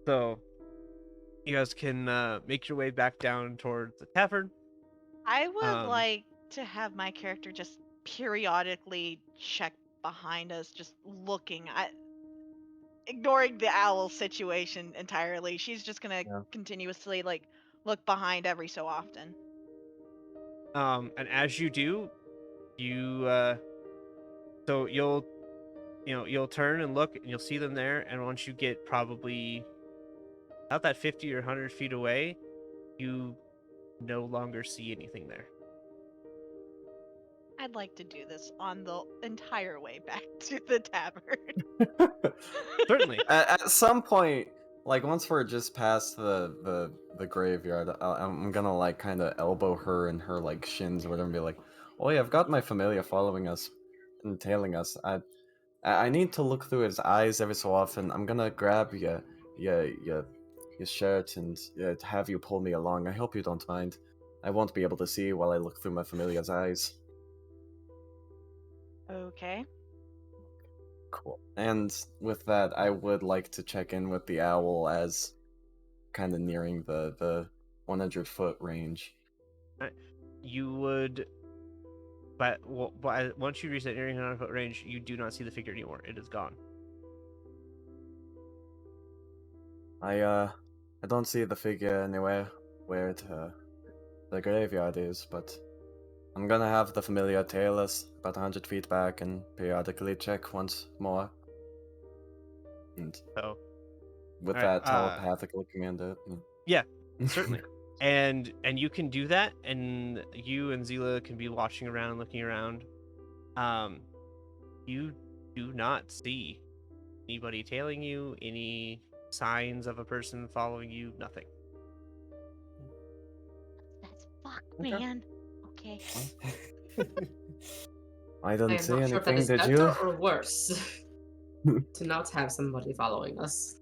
So you guys can make your way back down towards the tavern. I would like to have my character just periodically check behind us, just looking at, ignoring the owl situation entirely. She's just gonna continuously like look behind every so often. And as you do, you so you'll turn and look and you'll see them there, and once you get probably about that 50 or 100 feet away, you no longer see anything there. I'd like to do this on the entire way back to the tavern. Certainly. At some point, like once we're just past the graveyard, I'm gonna like kind of elbow her in her like shins or whatever and be like, "Oh yeah, I've got my familiar following us and tailing us. I need to look through his eyes every so often. I'm gonna grab your shirt and have you pull me along. I hope you don't mind. I won't be able to see while I look through my familiar's eyes." Okay. Cool. And with that, I would like to check in with the owl as kind of nearing the 100-foot range. You would, but once you reach that nearing 100-foot range, you do not see the figure anymore. It is gone. I don't see the figure anywhere where the graveyard is, but I'm gonna have the familiar tail us about 100 feet back and periodically check once more. And with that telepathical command, yeah, certainly. and you can do that, and you and Zila can be watching around, looking around. You do not see anybody tailing you, any signs of a person following you, nothing. That's fucked, man. Okay. I don't see anything. Sure that is did better you? or worse to not have somebody following us?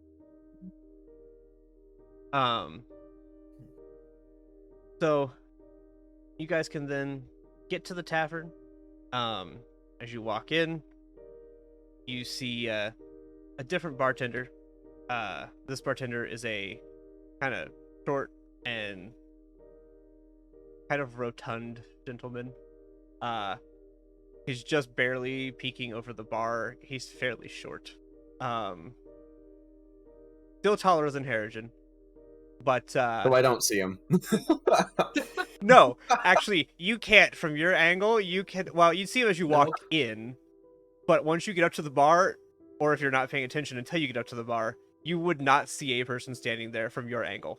So you guys can then get to the tavern. As you walk in, you see a different bartender. This bartender is a kind of short and kind of rotund gentleman. He's just barely peeking over the bar. He's fairly short. Still taller than Harrigan, but so I don't see him. No, actually, you can't from your angle. You can. Well, you see him as you walk in, but once you get up to the bar, or if you're not paying attention until you get up to the bar, you would not see a person standing there from your angle.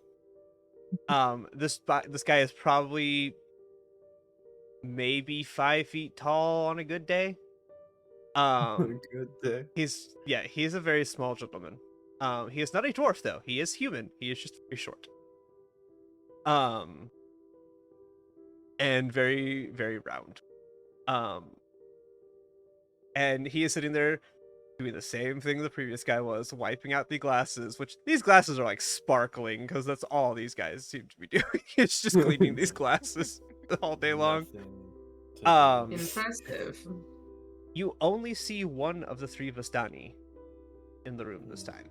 This guy is probably maybe 5 feet tall on a good day. Good day. He's a very small gentleman. He is not a dwarf though. He is human. He is just very short. And very, very round. And he is sitting there doing the same thing the previous guy was, wiping out the glasses, which these glasses are like sparkling because that's all these guys seem to be doing. It's just cleaning these glasses all day long. Impressive. You only see one of the three Vistani in the room this time.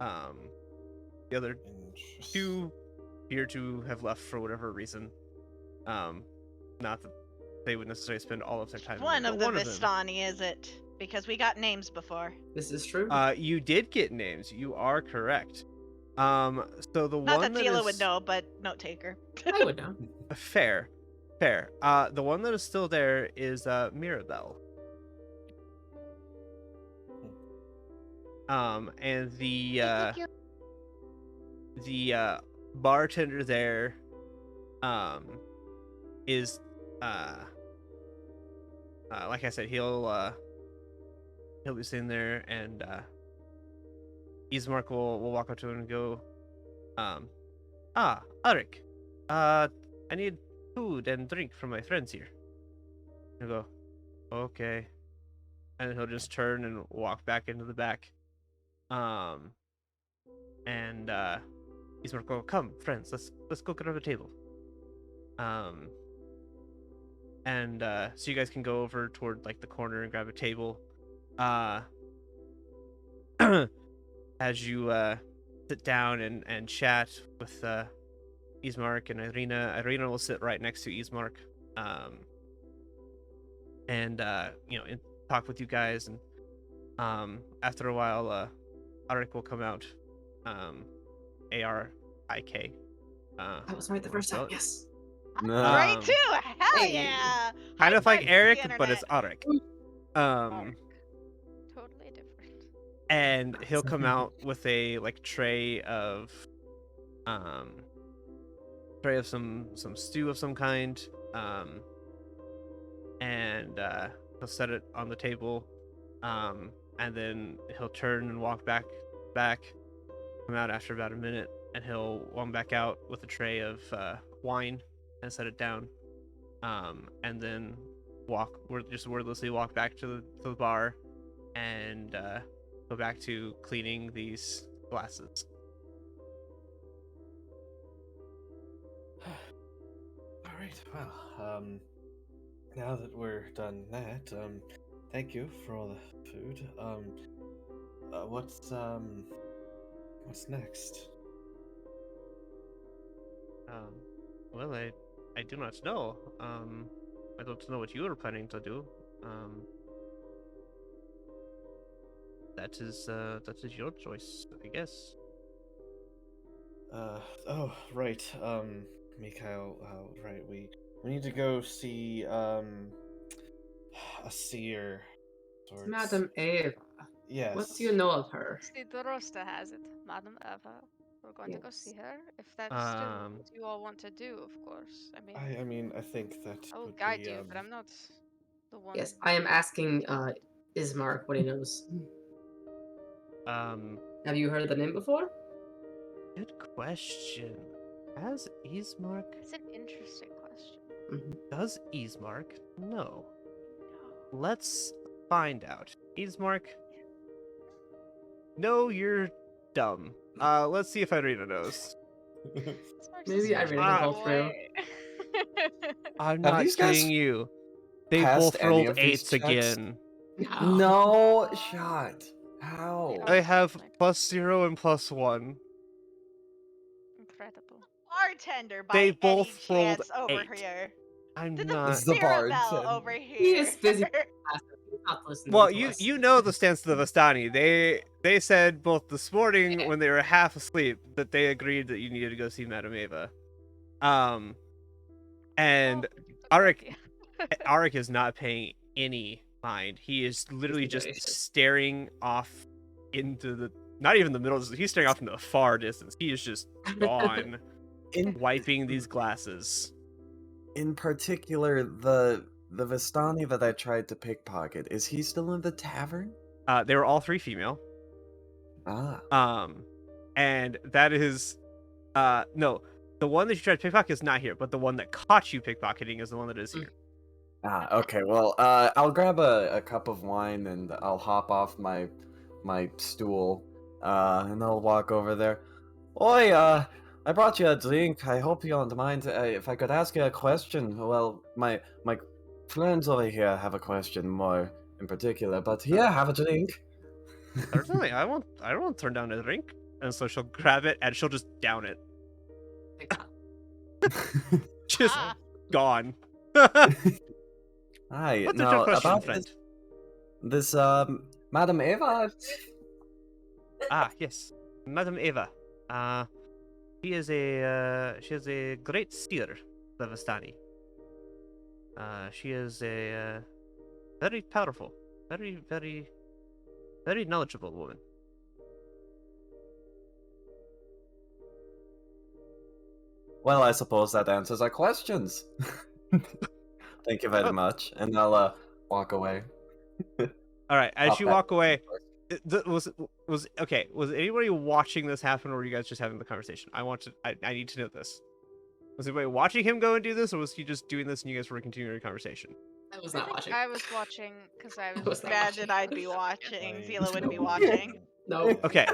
The other two appear to have left for whatever reason. Not that they would necessarily spend all of their time. One of the Vistani, is it? Because we got names before. This is true. You did get names. You are correct. So the Not one that Tila would know, but note taker. I would know. Fair. The one that is still there is Mirabelle. And the bartender there is like I said, he'll be sitting there, and Ismark will walk up to him and go, Arik, I need food and drink from my friends here. He'll go, okay. And then he'll just turn and walk back into the back. And Ismark will go, come, friends, let's go grab a table. And so you guys can go over toward like the corner and grab a table. As you sit down and chat with Ismark and Irina. Irina will sit right next to Ismark, and talk with you guys. And after a while, Arik will come out. Arik. I was right the first time. Yes. Right too. Hell hey. Yeah. Kind of like Eric, but internet. it's Arik. Totally different. And he'll come out with a like tray of some stew of some kind, and he'll set it on the table, and then he'll turn and walk back, come out after about a minute, and he'll walk back out with a tray of wine and set it down, and then wordlessly walk back to the bar, and go back to cleaning these glasses. All right. Well, now that we're done that, thank you for all the food. What's next? Well, I do not know. I don't know what you are planning to do. That is your choice, I guess. Oh, right. Mikhail, right. We need to go see a seer. It's Madame Eva. Yes. What do you know of her? See, the roster has it, Madame Eva. We're going to go see her. If that's still what you all want to do, of course. I mean, I think that I will would guide be, you, but I'm not the one. Yes, I am asking Ismark what he knows. Have you heard the name before? Good question. Has Ismark? It's an interesting question. Mm-hmm. Does Ismark know? Let's find out. Ismark? No, you're dumb. Let's see if Irina knows. Maybe Irina will go through. I'm not saying you. They both rolled 8s again. No shot. How? I have +0 and +1. Incredible. Bartender by They any both rolled chance over 8. here. I'm Did not. It's the Mirabelle bartender. over here. He is busy. Not listening Well, to us. you know the stance of the Vistani. They said both this morning when they were half asleep that they agreed that you needed to go see Madame Eva. And Arik is not paying any mind. He is literally just staring off into the, not even the middle, he's staring off into the far distance. He is just gone, wiping these glasses. In particular, the the Vistani that I tried to pickpocket, is he still in the tavern? They were all 3 female. Ah. And that is, no, the one that you tried to pickpocket is not here, but the one that caught you pickpocketing is the one that is here. Okay. Well, I'll grab a cup of wine and I'll hop off my stool, and I'll walk over there. Oi, I brought you a drink. I hope you don't mind if I could ask you a question. Well, my friends over here have a question more in particular, but yeah, have a drink. Certainly, I won't turn down a drink. And so she'll grab it and she'll just down it. Just gone. Hi. What's Now your question, about friend? this Madam Eva. Yes, Madam Eva. She is a great seer, the Vistani. She is a very powerful, very knowledgeable woman. Well, I suppose that answers our questions. Thank you very much, and I'll walk away. All right, as you walk away, was anybody watching this happen, or were you guys just having the conversation? I need to know this. Was anybody watching him go and do this, or was he just doing this and you guys were continuing your conversation? I was not watching. I was watching because I was Imagine I'd be watching. Zila would be watching. No. Okay.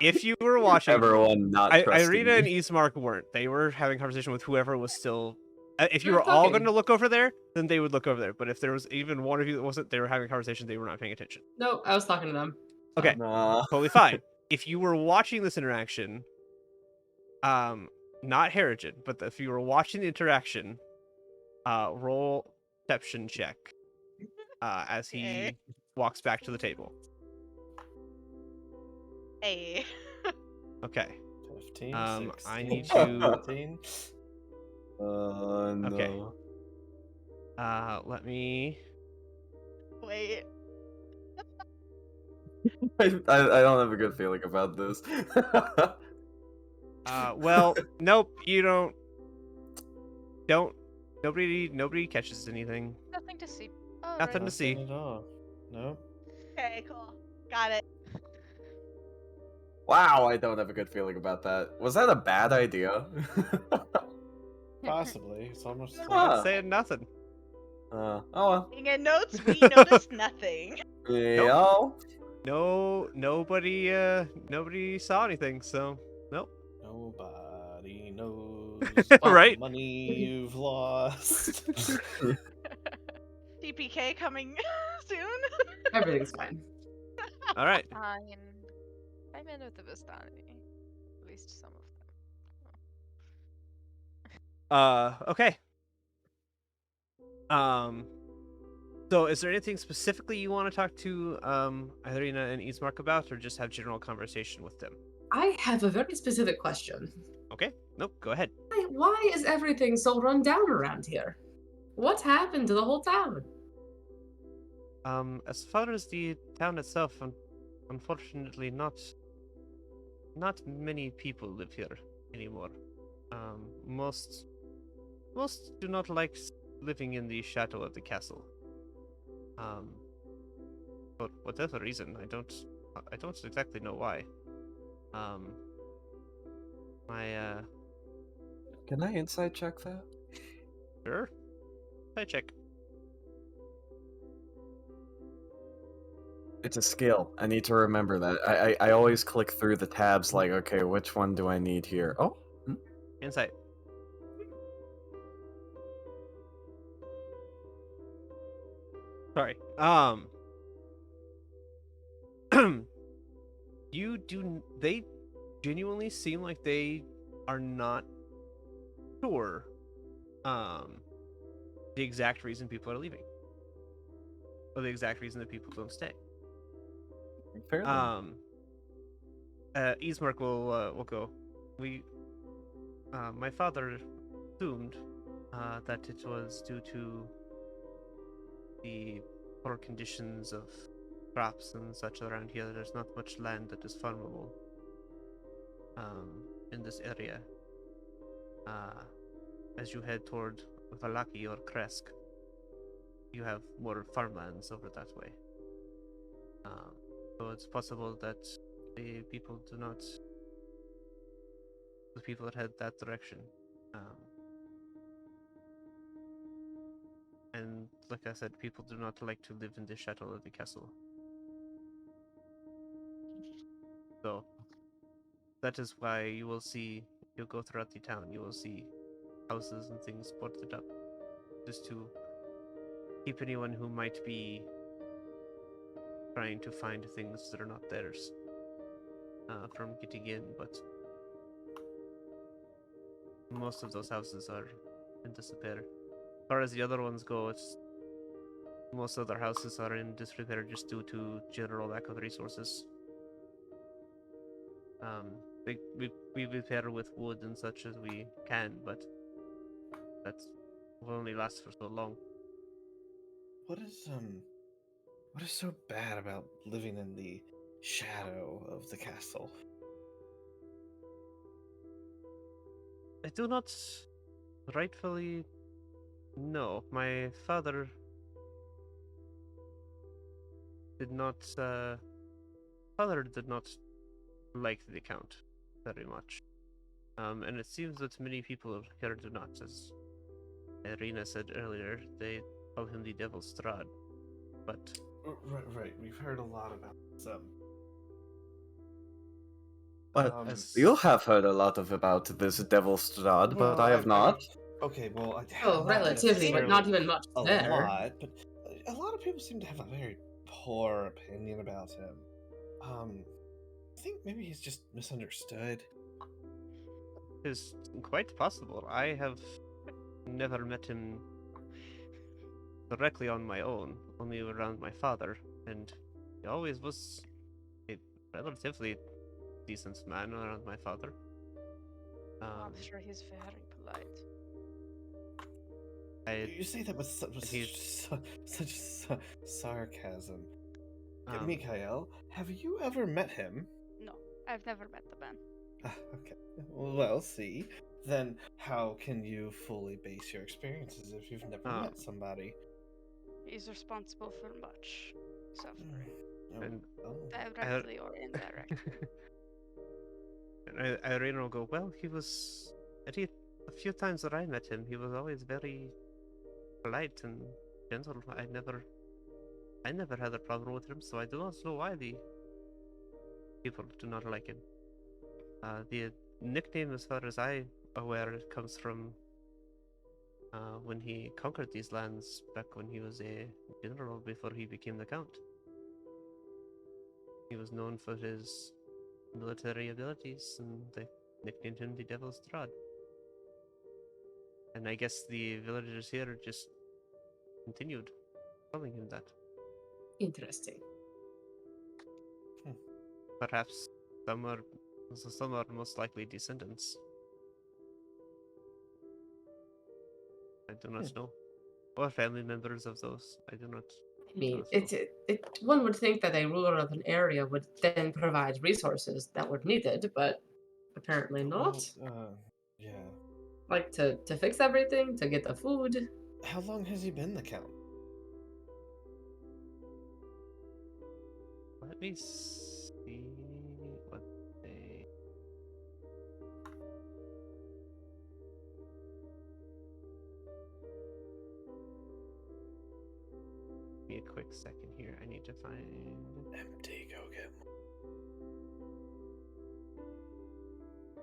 If you were watching, everyone not trusting Irina me. and Ismark weren't. They were having a conversation with whoever was still. If you They're were all talking. going to look over there, then they would look over there. But if there was even one of you that wasn't, they were having a conversation. They were not paying attention. No, I was talking to them. So. Okay, Nah. totally fine. If you were watching this interaction, not Harrigan, but if you were watching the interaction, roll perception check, as he walks back to the table. Hey. Okay. 15, I need 16, to. 17. No. Okay. Let me. Wait. I don't have a good feeling about this. Well, nope. You don't. Nobody catches anything. Nothing to see. Nothing to see. Nothing at all. No. Okay, cool. Got it. Wow, I don't have a good feeling about that. Was that a bad idea? Possibly. It's almost I'm like not saying nothing. Oh well. Looking at notes, we noticed nothing. Yeah. No, nobody saw anything. So nope. nobody knows Right? what money you've lost. TPK coming soon. Everything's fine. All right. I'm in with the Vistani. At least some of them. Okay. So is there anything specifically you want to talk to Irina and Ismark about, or just have general conversation with them? I have a very specific question. Okay. Nope. Go ahead. Why is everything so run down around here? What happened to the whole town? As far as the town itself, unfortunately, not many people live here anymore. Most do not like living in the shadow of the castle. For whatever reason, I don't exactly know why. Can I insight check that? Sure. I check. It's a skill. I need to remember that. I always click through the tabs like, okay, which one do I need here? Oh. Insight. Sorry. They genuinely seem like they are not sure the exact reason people are leaving, or the exact reason that people don't stay. Fair then. Ismark will go. My father assumed that it was due to the poor conditions of crops and such around here. There's not much land that is farmable in this area. As you head toward Valaki or Kresk, you have more farmlands over that way. So it's possible that the people that head that direction. And like I said, people do not like to live in the shadow of the castle. So that is why you will see, you'll go throughout the town, you will see houses and things boarded up, just to keep anyone who might be trying to find things that are not theirs from getting in. But most of those houses are in disrepair. As far as the other ones go, most other houses are in disrepair just due to general lack of resources. We repair with wood and such as we can, but that will only last for so long. What is so bad about living in the shadow of the castle? I do not rightfully know. My father did not like the Count very much. And it seems that many people here do not. As Irina said earlier, they call him the Devil Strahd. But right, we've heard a lot about some. Well, you have heard a lot about this Devil Strahd, Well, but I have not. Okay, well, Oh, relatively, but not even much a there. lot. But a lot of people seem to have a very poor opinion about him. I think maybe he's just misunderstood. It's quite possible. I have never met him directly on my own, only around my father, and he always was a relatively decent man around my father. I'm sure he's very polite. You say that with such sarcasm. Mikhail, have you ever met him? No, I've never met the man. Okay. Well, see, then how can you fully base your experiences if you've never met somebody? He's responsible for much suffering, and directly or indirectly. And Irina will go, well, a few times that I met him, he was always very polite and gentle. I never had a problem with him, so I do not know why the people do not like him. The nickname, as far as I'm aware, it comes from when he conquered these lands back when he was a general before he became the Count. He was known for his military abilities, and they nicknamed him the Devil Strahd. And I guess the villagers here just continued calling him that. Interesting. Perhaps some are most likely descendants. I do not know. Or family members of those. I do not. I mean, one would think that a ruler of an area would then provide resources that were needed, but apparently not. Yeah. Like to fix everything, to get the food. How long has he been the Count? Let me see what they... Give me a quick second here. I need to find... Empty, go get more.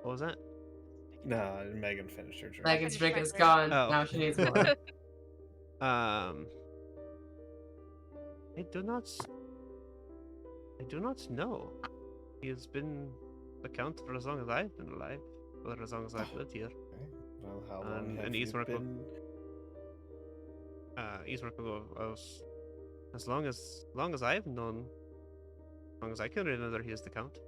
What was that? No, Megan finished her drink. Megan's drink is gone. Oh. Now she needs more. I do not know. He has been the Count for as long as I've been alive, or as long as I've lived here. Okay. Well, how long have you been? Eastmark will go as long as I've known, as long as I can remember, he is the Count.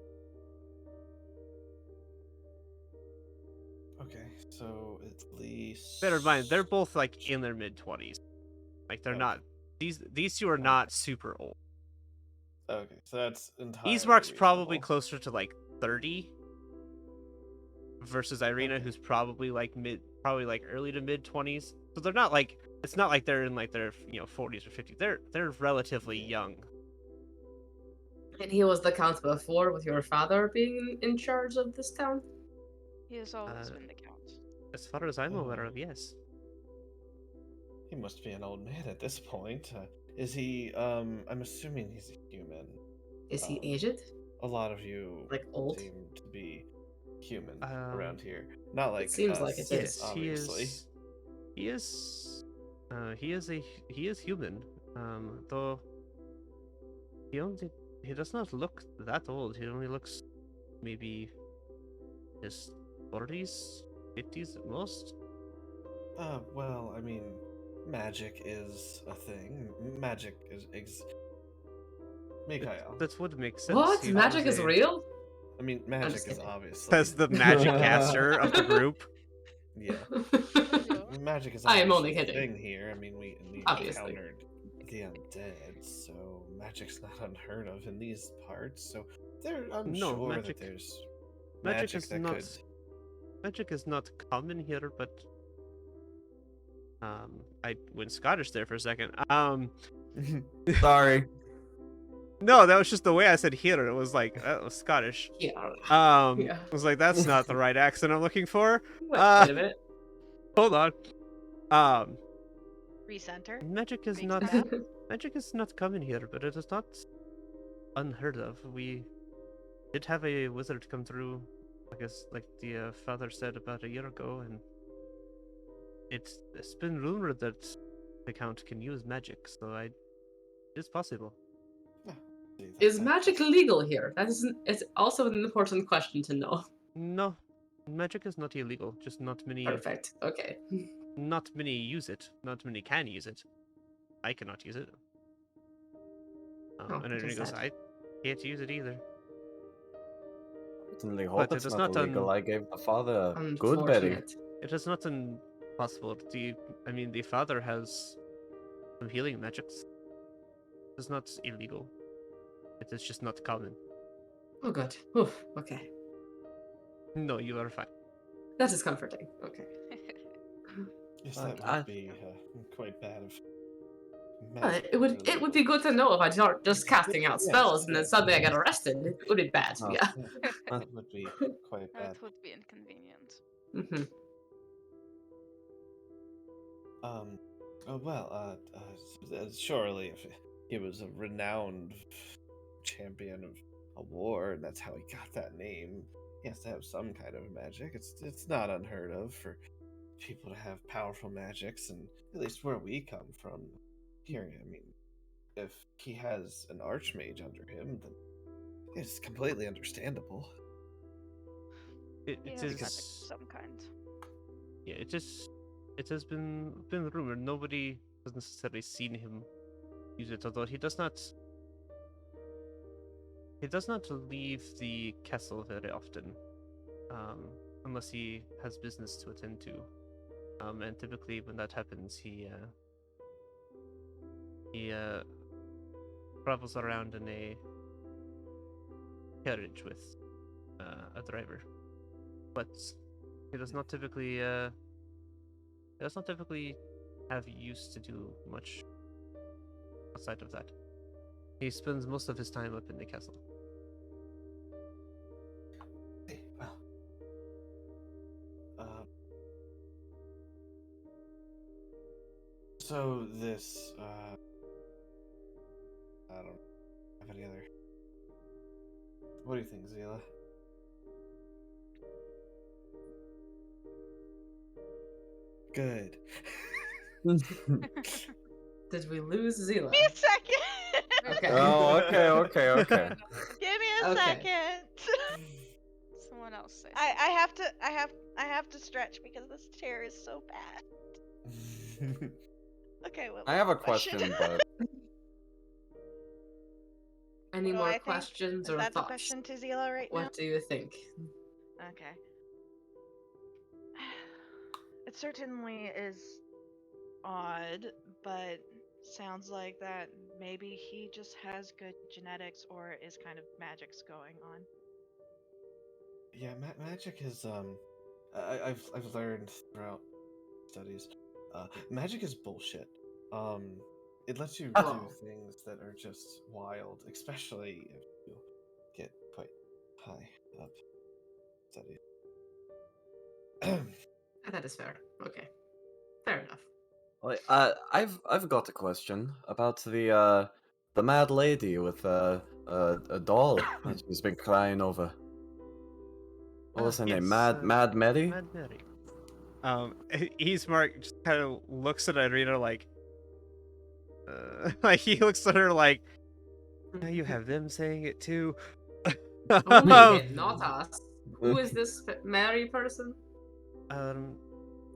Okay, so at least. Bear in mind, they're both like in their mid-20s. Like they're not. These two are not super old. Okay, so that's entirely. Eastmark's probably reasonable. closer to like 30, versus Irina, who's probably like early to mid-20s. So they're not like. it's not like they're in like their 40s or 50s. They're relatively young. And he was the count before, with your father being in charge of this town? He has always been the count. As far as I'm aware of, yes. He must be an old man at this point. Is he, I'm assuming he's a human. Is he aged? A lot of you like old? seem to be human around here. Not like it seems us, like it Yes, is. obviously. He is human. Though he does not look that old. He only looks maybe his 40s, 50s at most. Well, I mean, magic is a thing. Magic is Mikhail. That would make sense. What? He Magic was is a- real? I mean, just magic is kidding. obviously. Says the magic caster of the group. Yeah. Magic is I am obviously only a kidding. thing here. I mean, we Obviously. encountered the undead, so magic's not unheard of in these parts. So I'm No, sure magic- that there's Magic is that not could. magic is not common here, but I went Scottish there for a second. Sorry. No, that was just the way I said here. It was like that was Scottish. Yeah. I Yeah. was like, that's not the right accent I'm looking for. Wait a minute. Hold on. Recenter. Magic is Makes not sense. magic is not common here, but it is not unheard of. We did have a wizard come through, I guess, like the father said about a year ago, and it's been rumored that the count can use magic, so it's possible. Is magic legal here? It's also an important question to know. No, magic is not illegal. Just not many. Perfect. Okay. Not many use it. Not many can use it. I cannot use it. And then he goes, I can't use it either. And they hope But it it's is not not illegal. I gave the father a good Betty. Unfortunate. It is not impossible. The father has some healing magics. It is not illegal. It is just not common. Oh, good. Oof, okay. No, you are fine. That is comforting. Okay. Yes, But that would be quite bad if. It would be good to know if I start just casting out Yes, spells and then yes. suddenly I get arrested. It would be bad. Oh. Yeah. That would be quite bad. That would be inconvenient. hmm Surely if he was a renowned champion of a war, and that's how he got that name, he has to have some kind of magic. It's not unheard of for people to have powerful magics, and at least where we come from here, I mean, if he has an archmage under him, then it's completely understandable. It He is. has magic of some kind. Yeah, it has been rumored. Nobody has necessarily seen him use it, although he does not leave the castle very often, unless he has business to attend to. And typically when that happens, he travels around in a carriage with a driver, but he does not typically have use to do much outside of that. He spends most of his time up in the castle. Hey, well, so this, I don't have any other. What do you think, Zila? Good. Did we lose Zila? Give me a second. Okay. Oh, okay. Give me a Okay. second. Someone else say. I have to stretch because this chair is so bad. Okay, what I was have the a question, but Any What do more I think? questions Is or that the thoughts? question to Zila right now? What do you think? Okay. It certainly is odd, but sounds like that maybe he just has good genetics or is kind of magic's going on. Yeah, magic is I've learned throughout studies. magic is bullshit. It lets you Oh. do things that are just wild, especially if you get quite high up studies. That is fair. Okay, fair enough. Wait, I've got a question about the mad lady with a doll that she's been crying over. What was her name? Mad Mary? Mad Mary. Eastmark just kind of looks at Irina like, like he looks at her like, now you have them saying it too. Only him, not us. Who is this Mary person?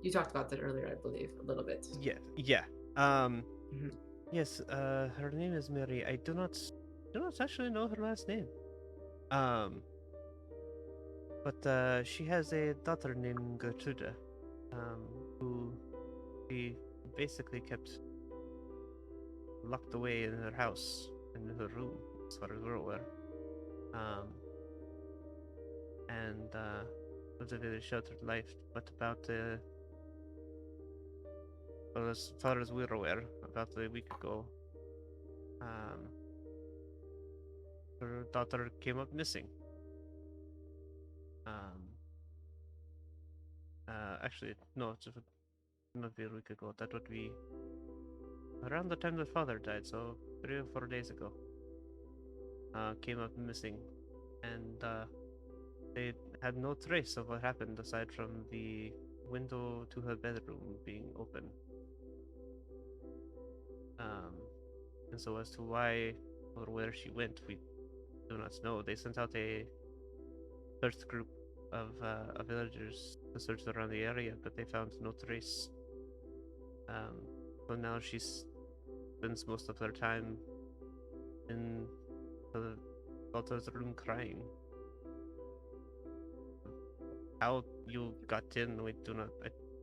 You talked about that earlier, I believe, a little bit. Yeah. Yes. Her name is Mary. I do not actually know her last name. But she has a daughter named Gertrude, who she basically kept locked away in her house, in her room, as far as we're aware. And lived a very sheltered life, but well, as far as we're aware, about a week ago, her daughter came up missing. Actually, no, it's not be a week ago. That would be around the time that father died, so 3 or 4 days ago. Came up missing, and they had no trace of what happened aside from the window to her bedroom being open. And so as to why or where she went, we do not know. They sent out a search group of villagers to search around the area, but they found no trace. So now she spends most of her time in the daughter's room crying. How you got in, I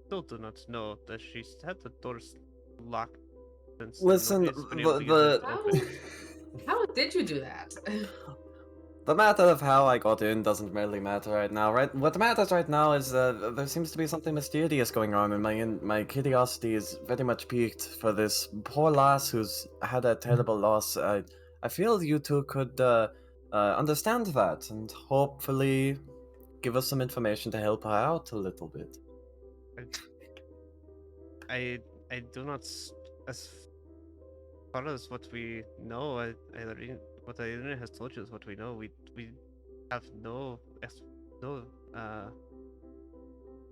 still do not know. That she's had the doors locked since. Listen, How did you do that? The matter of how I got in doesn't really matter right now, right? What matters right now is there seems to be something mysterious going on, and my curiosity is very much piqued for this poor lass who's had a terrible loss. I feel you two could understand that and hopefully give us some information to help her out a little bit. I do not, as far as what we know, what Irina has told you is what we know. We have no.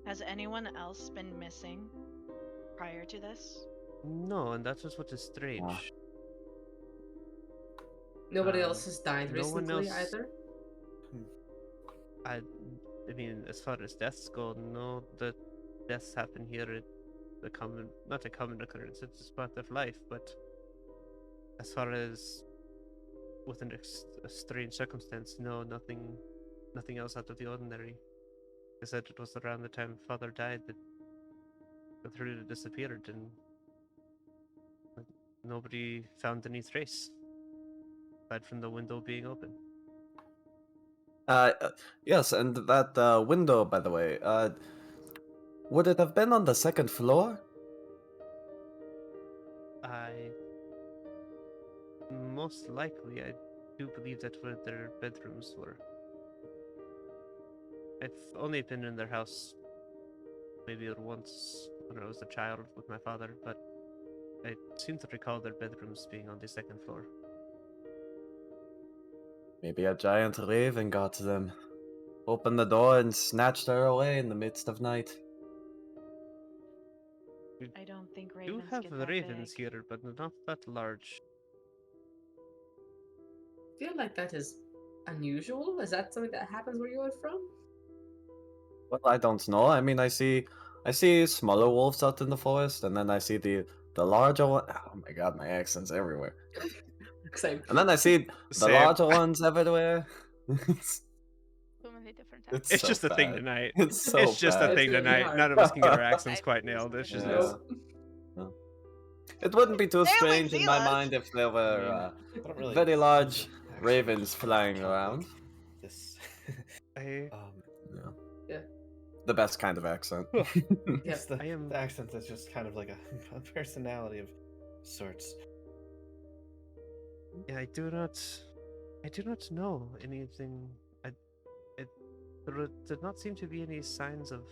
Has anyone else been missing prior to this? No, and that is what is strange. Nobody else has died recently either? I mean, as far as deaths go, no, the deaths happen here. Not a common occurrence. It's part of life, but as far as within a strange circumstance, no, nothing else out of the ordinary. I said it was around the time father died that Gertrude disappeared, and nobody found any trace aside from the window being open. Yes, and that window, by the way, would it have been on the second floor? Most likely, I do believe that where their bedrooms were. I've only been in their house maybe once when I was a child with my father, but I seem to recall their bedrooms being on the second floor. Maybe a giant raven got to them, opened the door and snatched her away in the midst of night. I don't think ravens do have get that ravens big. here, but not that large. I feel like that is unusual. Is that something that happens where you are from? Well, I don't know. I mean, I see smaller wolves out in the forest, and then I see the larger one. Oh my god, my accent's everywhere. Same. And then I see the larger ones everywhere. So many different It's so just a thing bad. tonight. It's so It's just bad. a thing It's really tonight. hard. None of us can get our accents quite nailed. It's just Yeah. No. It wouldn't be too There we strange in see my us. mind if there were I don't really very large actually ravens talk flying about around. this. Yeah. Yeah. the best kind of accent. Yes, I am. the accent is just kind of like a personality of sorts. Yeah, I do not know anything. There did not seem to be any signs of.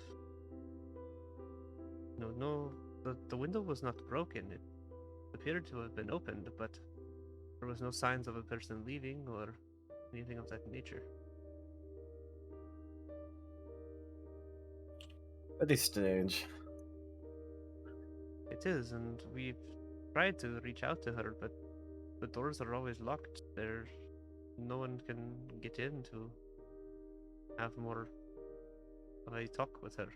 No. The window was not broken. It appeared to have been opened, but there was no signs of a person leaving or anything of that nature. Pretty strange. It is, and we've tried to reach out to her, but the doors are always locked. No one can get in to have more of a talk with her.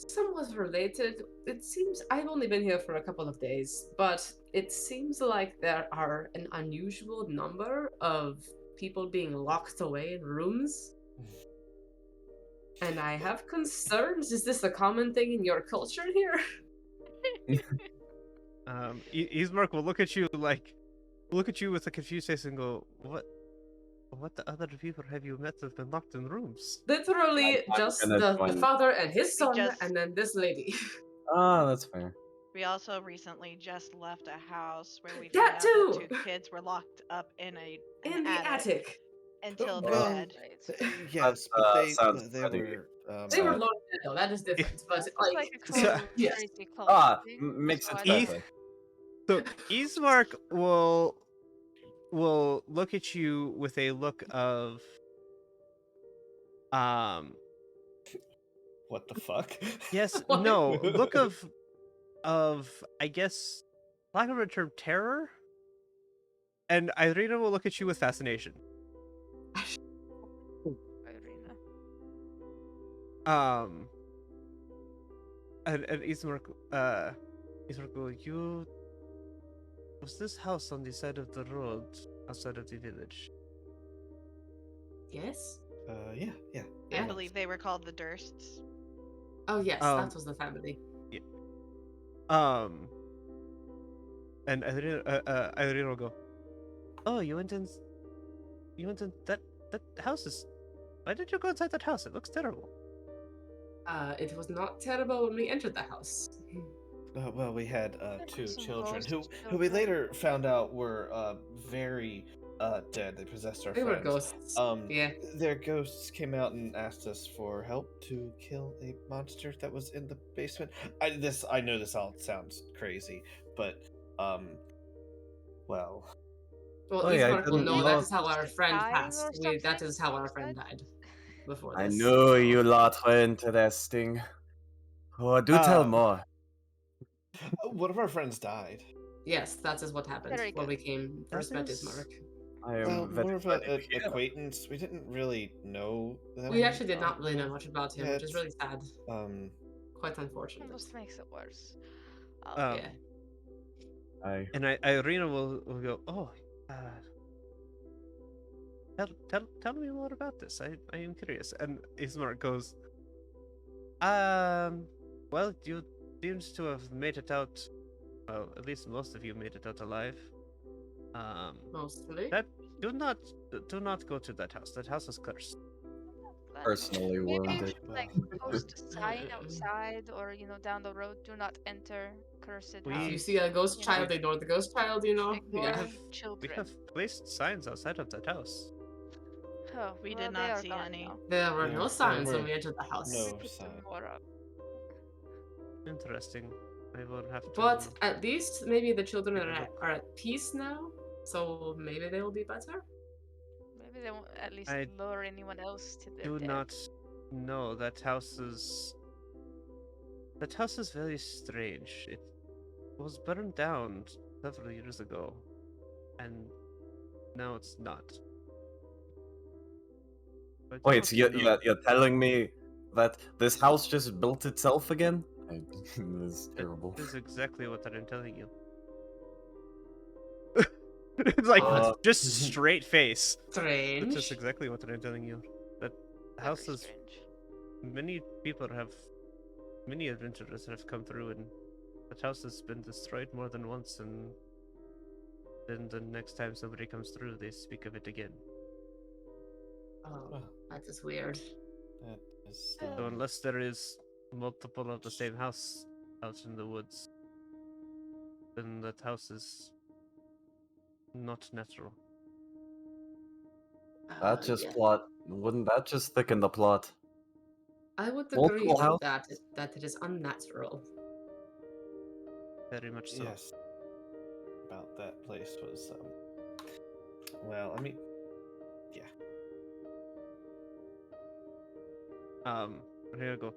Somewhat related. It seems I've only been here for a couple of days, but it seems like there are an unusual number of people being locked away in rooms. And I have concerns. Is this a common thing in your culture here? Ismark will look at you with a confused face and go, What the other people have you met that have been locked in rooms? Literally, I'm just gonna the join. father and his son, just- and then this lady. Oh, that's fair. We also recently just left a house where we That found out too! that 2 kids were locked up in In the attic. until they're Well, dead. yes, but sounds they pretty were They were Uh, long dead though, that is different. But It's like, like a So- yes. crazy cult thing, makes so it I Eth- don't- better. So Ismark will look at you with a look of what the fuck? yes, What? no, look of I guess lack of a term, terror. And Irina will look at you with fascination. Irina. And Ismark will, was this house on the side of the road outside of the village? Yes? Yeah. I Yeah. believe they were called the Dursts. Oh yes, that was the family. And Irina will go, oh, you went in that house is. Why did you go inside that house? It looks terrible. It was not terrible when we entered the house. Well, we had two Some children ghost who we children. later found out were very dead. They possessed our They were friends. ghosts. Yeah. Their ghosts came out and asked us for help to kill a monster that was in the basement. I know this all sounds crazy, but well, Well, Oh, yeah, I Ismark will didn't know know- that is how our Just friend dying passed. or That something? is how our Is friend that- died before I this. knew you lot were interesting. Oh, do tell more. one of our friends died. Yes, that is what happened Very when good. we came first met That is- Ismark. I am Well, very more of glad to an hear. acquaintance. We didn't really know them. We actually did not really know much about him, which is really sad. Quite unfortunate. Almost makes it worse. Yeah. And Irina will go, oh, tell me more about this. I am curious. And Ismark goes, well, you seems to have made it out. Well, at least most of you made it out alive. Mostly. Do not go to that house. That house is cursed. Personally Maybe you wounded. should like post a sign outside or down the road, do not enter cursed If you house. see a ghost You child, know, ignore the ghost child, you know? ignore Yeah. We children. have placed signs outside of that house. Oh, We well, did they not are see gone any. now. There were Yeah, no there signs when were we entered the house. no Put some sign. more up. Interesting. I will have to. But at least maybe the children Take a are look. are at peace now, so maybe they will be better. Maybe they won't at least I lure anyone else to their do death. not know. That house is very strange. It was burned down several years ago, and now it's not. I do Wait, not so know. you're telling me that this house just built itself again? This is terrible. That is exactly what I'm telling you. It's like just straight face. Strange. That's just exactly what I'm telling you. That house Very is. strange. Many adventurers have come through, and that house has been destroyed more than once, and then the next time somebody comes through, they speak of it again. Oh, that is weird. That is. So unless there is multiple of the same house out in the woods, then that house is not natural. That just Yeah. plot. Wouldn't that just thicken the plot? I would agree Multiple with house? that it is unnatural. Very much so. Yes. About that place was. Well, I mean, yeah. Here I go.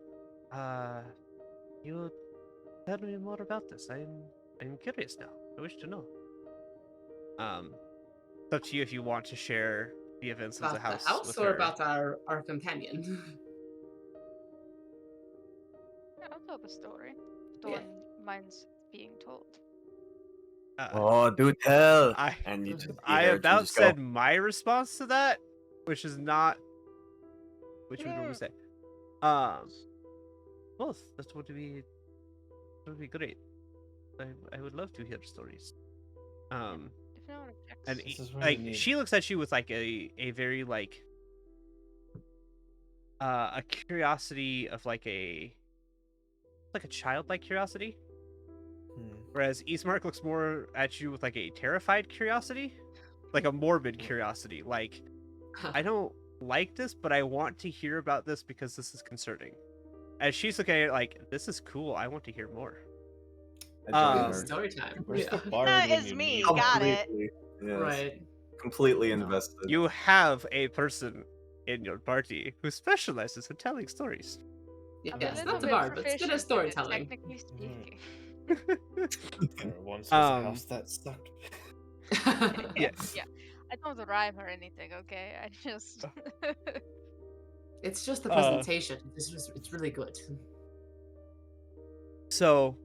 You tell me more about this. I'm curious now. I wish to know. It's up to you if you want to share the events of About the house, the house with or her. about our companion? Yeah, I'll tell the story. The Yeah. one mine's being told. Oh, do tell! I And you just see I her about just go, said my response to that, which is not what you would normally say. Well, that would be great. I would love to hear stories. If no one objects. And This is where we need- she looks at you with like a very like a curiosity of like a childlike curiosity. Whereas Eastmark looks more at you with like a terrified curiosity, like a morbid curiosity. Like, I don't like this, but I want to hear about this because this is concerning. As she's looking at it like, this is cool. I want to hear more. Story time. Where's the Yeah. bard That when is you me. need Got him? it. Yes. Right. Completely No. invested. You have a person in your party who specializes in telling stories. Yeah, I'm yes, a not little the bit bard, but it's good at proficient in it, storytelling. technically speaking. There once was a house that sucked. Yes. Yeah. I don't rhyme or anything, okay? I just It's just the presentation. It's really good. So,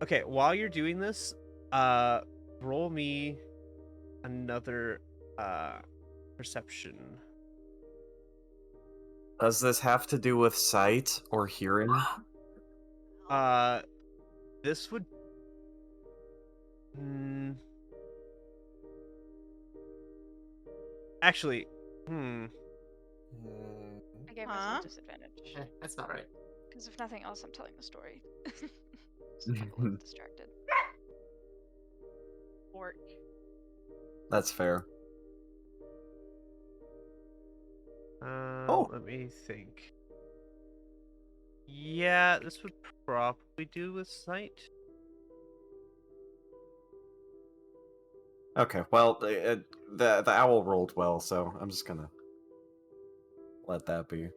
okay, while you're doing this, roll me another perception. Does this have to do with sight or hearing? This would actually, I gave myself disadvantage. Okay, that's not right. Because if nothing else, I'm telling the story. So I'm a little distracted. Or That's fair. Let me think. Yeah, this would probably do with sight. Okay, well, the owl rolled well, so I'm just gonna let that be.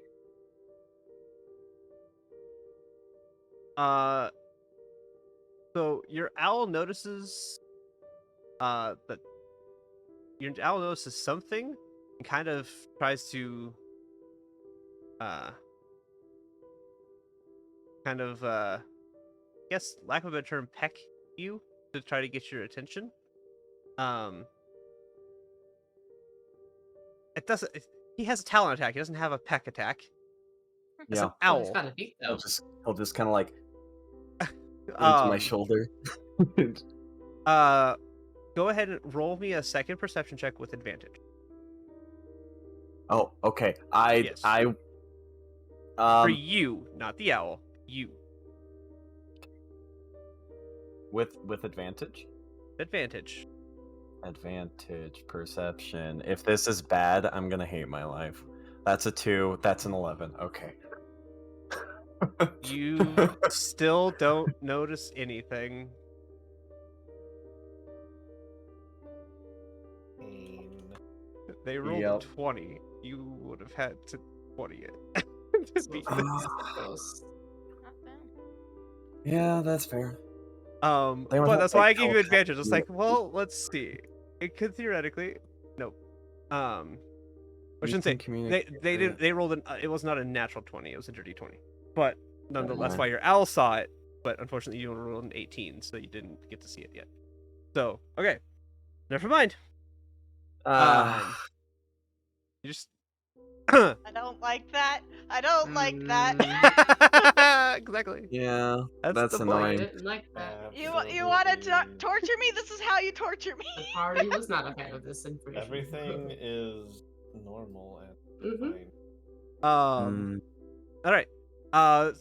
So your owl notices that your owl notices something and kind of tries to I guess lack of a better term, peck you to try to get your attention. It doesn't. He has a talon attack. He doesn't have a peck attack. It's an Oh, he's owl. got a beak though. I'll just kind of like into my shoulder. Go ahead and roll me a second perception check with advantage. Oh, okay. Yes. For you, not the owl. You. With advantage? Advantage. Advantage, perception. If this is bad, I'm gonna hate my life. That's a 2, that's an 11. Okay. You still don't notice anything. They rolled a 20. You would have had to 20 it. Yeah, that's fair. But that's why I gave you advantage. It's like, well, let's see. It could theoretically, nope. I shouldn't say they didn't. They rolled it was not a natural 20. It was a dirty 20. But nonetheless, why your owl saw it. But unfortunately, you rolled an 18, so you didn't get to see it yet. So okay, never mind. You just I don't like that. I don't like that. Exactly. Yeah, that's the annoying. point. Didn't like that. You want to Absolutely. torture me? This is how you torture me. The party was not a fan of this information. Everything is normal and Mhm. fine. All right.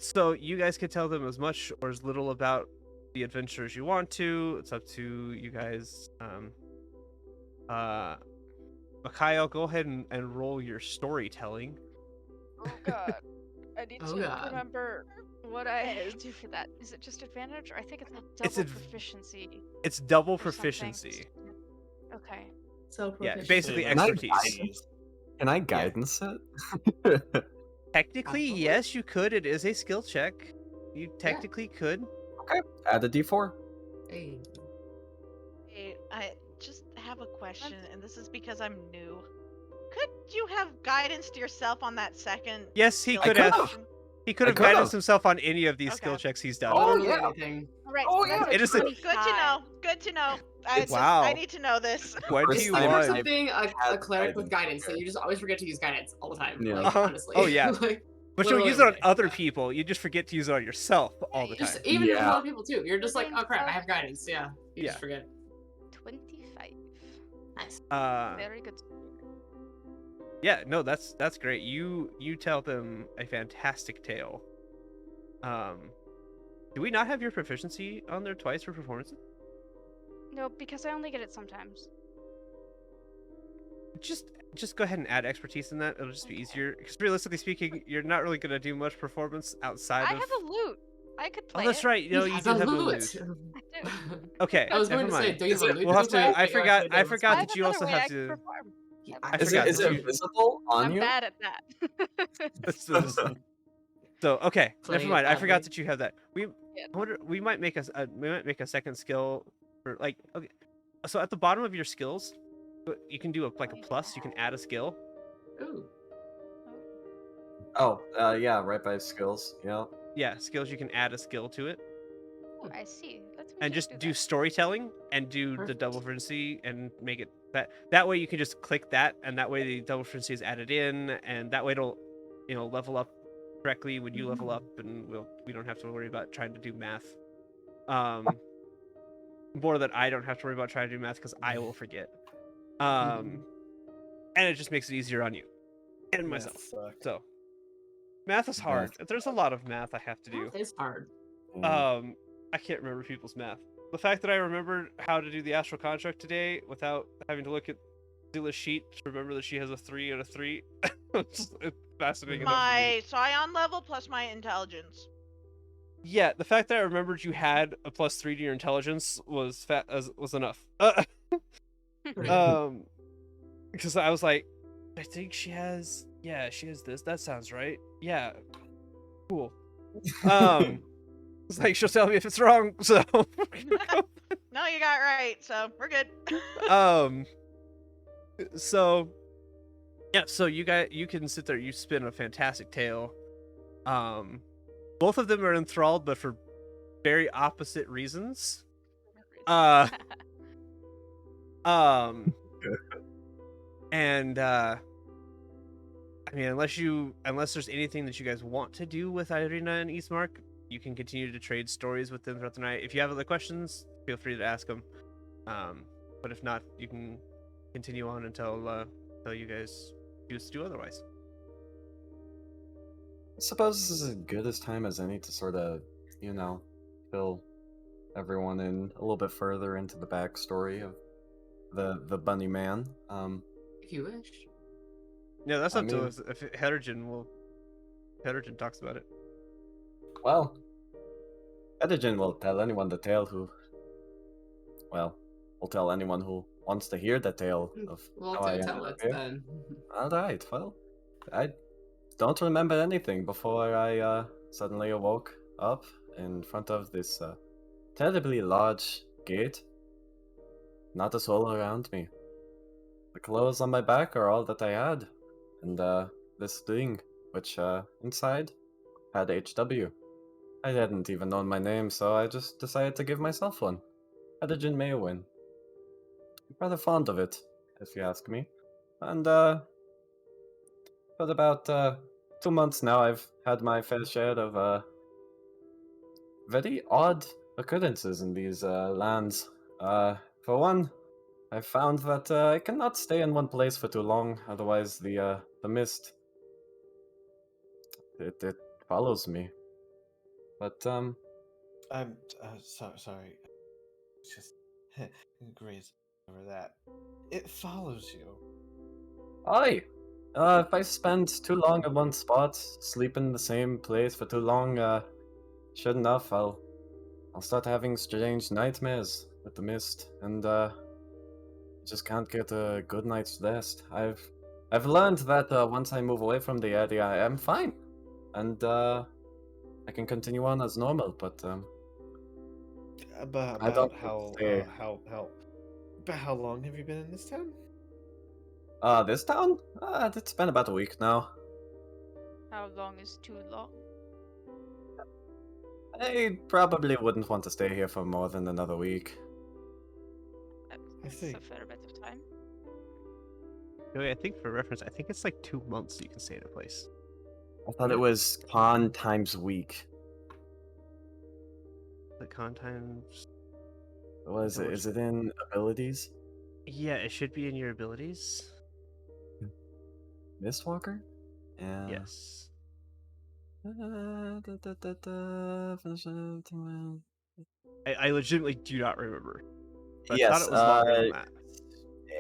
So you guys can tell them as much or as little about the adventure as you want to. It's up to you guys. Mikhail, go ahead and roll your storytelling. Oh god. I need Oh, to God. remember what I do for that. Is it just advantage, or I think it's a It's double proficiency? It's double or something. proficiency. Okay. So Yeah, proficient. basically Can expertise. Can I guidance it? Technically, Possibly. yes, you could. It is a skill check. You technically could. Okay, add a d4. Hey. Hey, I just have a question, and this is because I'm new. Could you have guidance to yourself on that second? Yes, he skill could could've. have. option? He could I have guided could've. himself on any of these skill Okay. checks he's done. Oh, Literally yeah. anything. All right. Oh, so yeah, that's a It is a- 25. Good to know. Good to know. I Wow. need to know this. What do First you time Secrets want? of being a had cleric with guidance guidance here. that you just always forget to use guidance all the time. Yeah. Like, honestly. Oh, yeah. Like, But you'll literally use it on every day. other Yeah. people. You just forget to use it on yourself all the time. Just even with Yeah. other people too. You're just like, oh crap, I have guidance. Yeah. You Yeah. just forget. 25. Nice. Very good. Yeah, no, that's great. You tell them a fantastic tale. Do we not have your proficiency on there twice for performances? No, because I only get it sometimes. Just go ahead and add expertise in that. It'll just be easier. Because realistically speaking, you're not really gonna do much performance outside I of. have a lute. I could play Oh, that's it. right. No, He you has do a have a lute. lute. I do. Okay, I was never going to say, mind. do you have a lute? We'll have to. play? I forgot. I I forgot have that you another also way have I can to. perform. I Is forgot it that you. visible on I'm you? bad at that. So okay, Play never mind. I forgot badly. that you have that. I wonder. We might make a second skill for like. Okay, so at the bottom of your skills, you can do a plus. You can add a skill. Ooh. Oh, yeah, right by skills. Yeah. Yeah, skills. You can add a skill to it, Oh, I see. Let me and just do that. storytelling and do the Perfect. double proficiency and make it that. That way you can just click that, and that way the double proficiency is added in, and that way it'll, level up correctly when you level up, and we don't have to worry about trying to do math. More that I don't have to worry about trying to do math because I will forget. And it just makes it easier on you and myself. So math is hard. There's a lot of math I have to do. Math is hard. I can't remember people's math. The fact that I remembered how to do the astral contract today without having to look at Zilla's sheet to remember that she has a 3 and a 3. It's fascinating enough for me. My scion level plus my intelligence. Yeah, the fact that I remembered you had a +3 to your intelligence was enough. Because I was like, I think she has this. That sounds right. Yeah, cool. It's like she'll tell me if it's wrong. So No, you got it right. So we're good. So yeah, so you can sit there. You spin a fantastic tale. Both of them are enthralled, but for very opposite reasons. And I mean, unless there's anything that you guys want to do with Irina and Eastmark, you can continue to trade stories with them throughout the night. If you have other questions, feel free to ask them. But if not, you can continue on until you guys choose to do otherwise. I suppose this is as good a time as any to sort of, fill everyone in a little bit further into the backstory of the bunny man. If you wish. Yeah, that's up to us. If Hedrigen talks about it. Well, Hedrigen will tell anyone the tale will tell anyone who wants to hear the tale of Well, how I ended tell up it here. then. Alright, well, I don't remember anything before I suddenly awoke up in front of this terribly large gate. Not a soul around me. The clothes on my back are all that I had, and this ring, which inside had HW. I hadn't even known my name, so I just decided to give myself one. Hedrigen Maywin. I'm rather fond of it, if you ask me. And, but for about 2 months now, I've had my fair share of very odd occurrences in these lands. For one, I found that I cannot stay in one place for too long, otherwise the mist it follows me. But I'm sorry. Just graze over that. It follows you. aye, if I spend too long in one spot, sleep in the same place for too long, sure enough, I'll start having strange nightmares with the mist, and just can't get a good night's rest. I've learned that once I move away from the area, I'm fine, and I can continue on as normal. But I About don't want to stay. about how long have you been in this town? This town? It's been about a week now. How long is too long? I probably wouldn't want to stay here for more than another week. That's a fair bit of time. I think for reference, I think it's like 2 months you can stay in a place. I thought it was con times week. The con times. What is it? Is it in abilities? Yeah, it should be in your abilities. Mistwalker? Yeah. Yes. I legitimately do not remember. But Yes, I thought it was longer than that.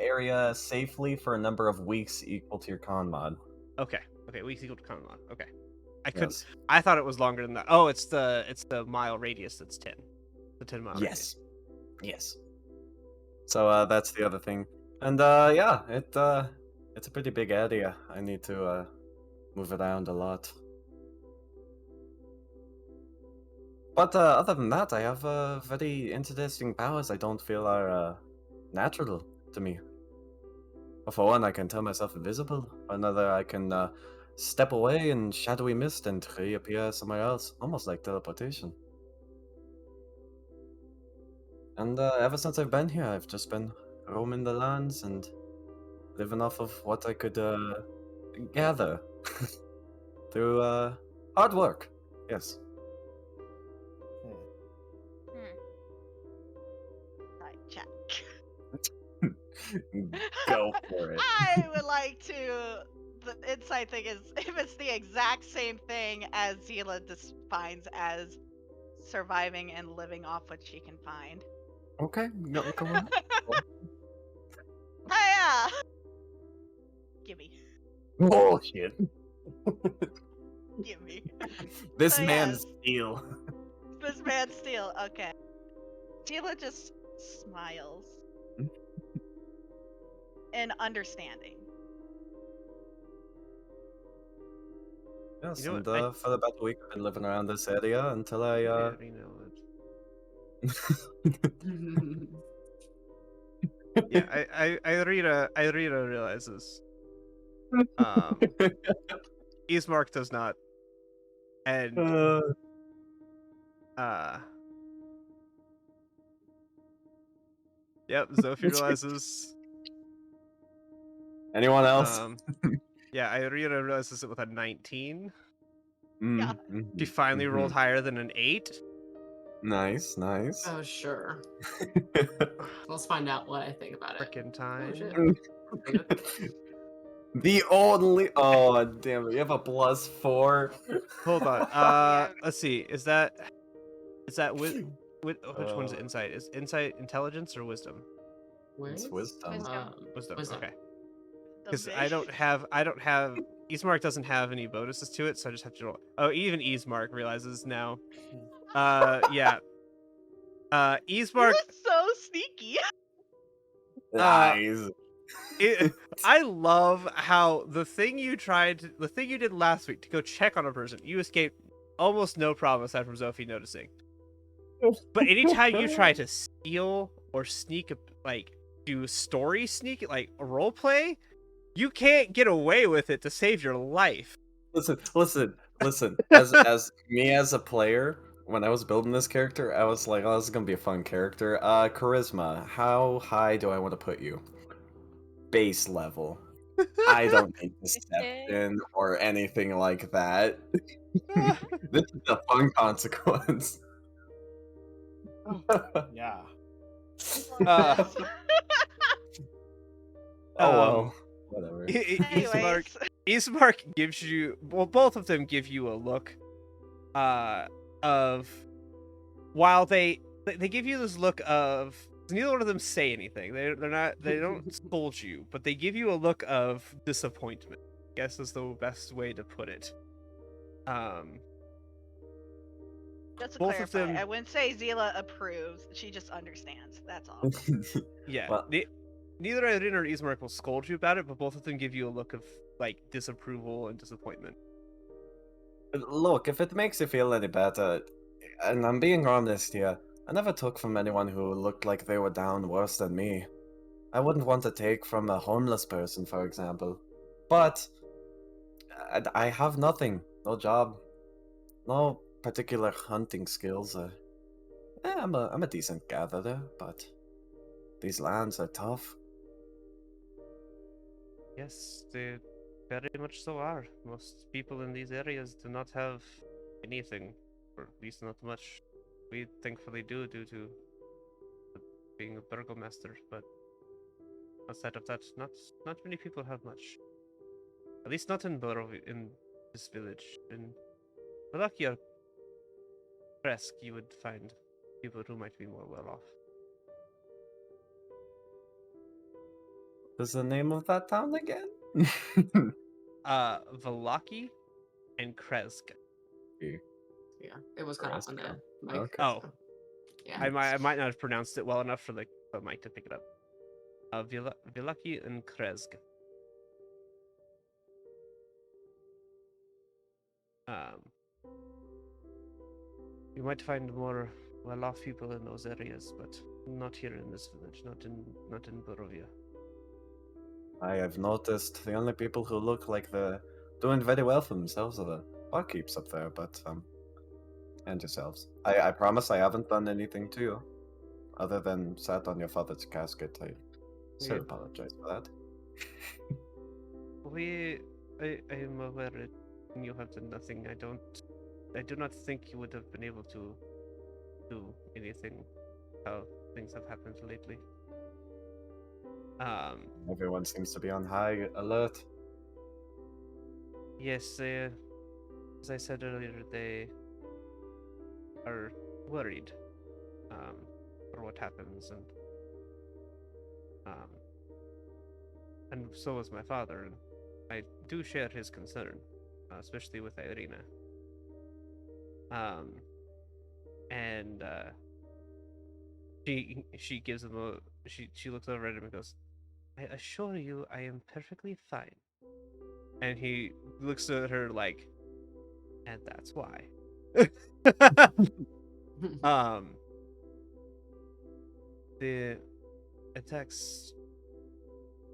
Area safely for a number of weeks equal to your con mod. Okay, weeks equal to con mod. Okay. Yes. I thought it was longer than that. Oh, it's the mile radius that's 10. The 10-mile radius. Yes. So that's the other thing. And yeah, it's a pretty big area. I need to move around a lot. But other than that, I have very interesting powers I don't feel are natural to me. For one, I can turn myself invisible. For another, I can step away in shadowy mist and reappear somewhere else, almost like teleportation. And ever since I've been here, I've just been roaming the lands and living off of what I could gather through hard work. Yes. Right, check. Go for it. I would like to. The insight thing is if it's the exact same thing as Zila defines as surviving and living off what she can find. Okay, go on. Hiya! Gimme. Bullshit. Gimme. This So, man's yes. steel. This man's steel. Okay. Zila just smiles. In understanding. Yes, You know and what, for about a week I've been living around this area until I Yeah, Irina realizes. Ismark does not. And yep, Zophi realizes. Anyone else? Yeah, Irina realizes it with a 19. Yeah. She finally rolled higher than an 8. Nice. Oh, sure. Let's find out what I think about it. Frickin' time. Oh, shit. The only. Oh, damn it. You have a +4. Hold on. Let's see. Is that with which one's insight? Is insight intelligence or wisdom? It's wisdom. Wisdom. Wisdom. Okay. Because I don't have. Ismark doesn't have any bonuses to it, so I just have to roll. Oh, even Ismark realizes now. Yeah. Ismark. You're so sneaky. Nice. I love how the thing you did last week to go check on a person, you escaped almost no problem aside from Zophi noticing. But anytime you try to steal or sneak, do story sneak, like role play, you can't get away with it to save your life. Listen. As me as a player, when I was building this character, I was like, oh, this is gonna be a fun character. Charisma. How high do I want to put you? Base level. I don't need deception or anything like that. This is a fun consequence. Yeah. Oh well, whatever. Anyways. Ismark gives you, well, both of them give you a look of, while they give you this look of, neither one of them say anything. They don't scold you, but they give you a look of disappointment, I guess is the best way to put it. Just to both clarify, of them, I wouldn't say Zila approves. She just understands. That's all. Yeah. Well, neither Irina or Ismark will scold you about it, but both of them give you a look of like disapproval and disappointment. look, if it makes you feel any better, and I'm being honest here, I never took from anyone who looked like they were down worse than me. I wouldn't want to take from a homeless person, for example. But I have nothing. No job. No particular hunting skills. I'm a decent gatherer, but these lands are tough. Yes, they very much so are. Most people in these areas do not have anything, or at least not much. We thankfully do, due to being a burgomaster, but outside of that, not many people have much. At least not in Barovia, in this village. In Wallachia or Kresk, you would find people who might be more well off. What's the name of that town again? Valaki and Kresk. Yeah, it was kind of on the mic. Okay. Oh, yeah. I might not have pronounced it well enough for the mic to pick it up. Valaki and Kresk. You might find more well-off people in those areas, but not here in this village. Not in Barovia. I have noticed the only people who look like they're doing very well for themselves are the barkeeps up there, but and yourselves. I promise I haven't done anything to you, other than sat on your father's casket. I still apologize for that. I am aware that you have done nothing. I do not think you would have been able to do anything. How things have happened lately. Everyone seems to be on high alert. Yes, as I said earlier, they are worried for what happens, and so is my father, and I do share his concern, especially with Irina. And she gives him she looks over at him and goes, "I assure you, I am perfectly fine." And he looks at her like, "And that's why." The attacks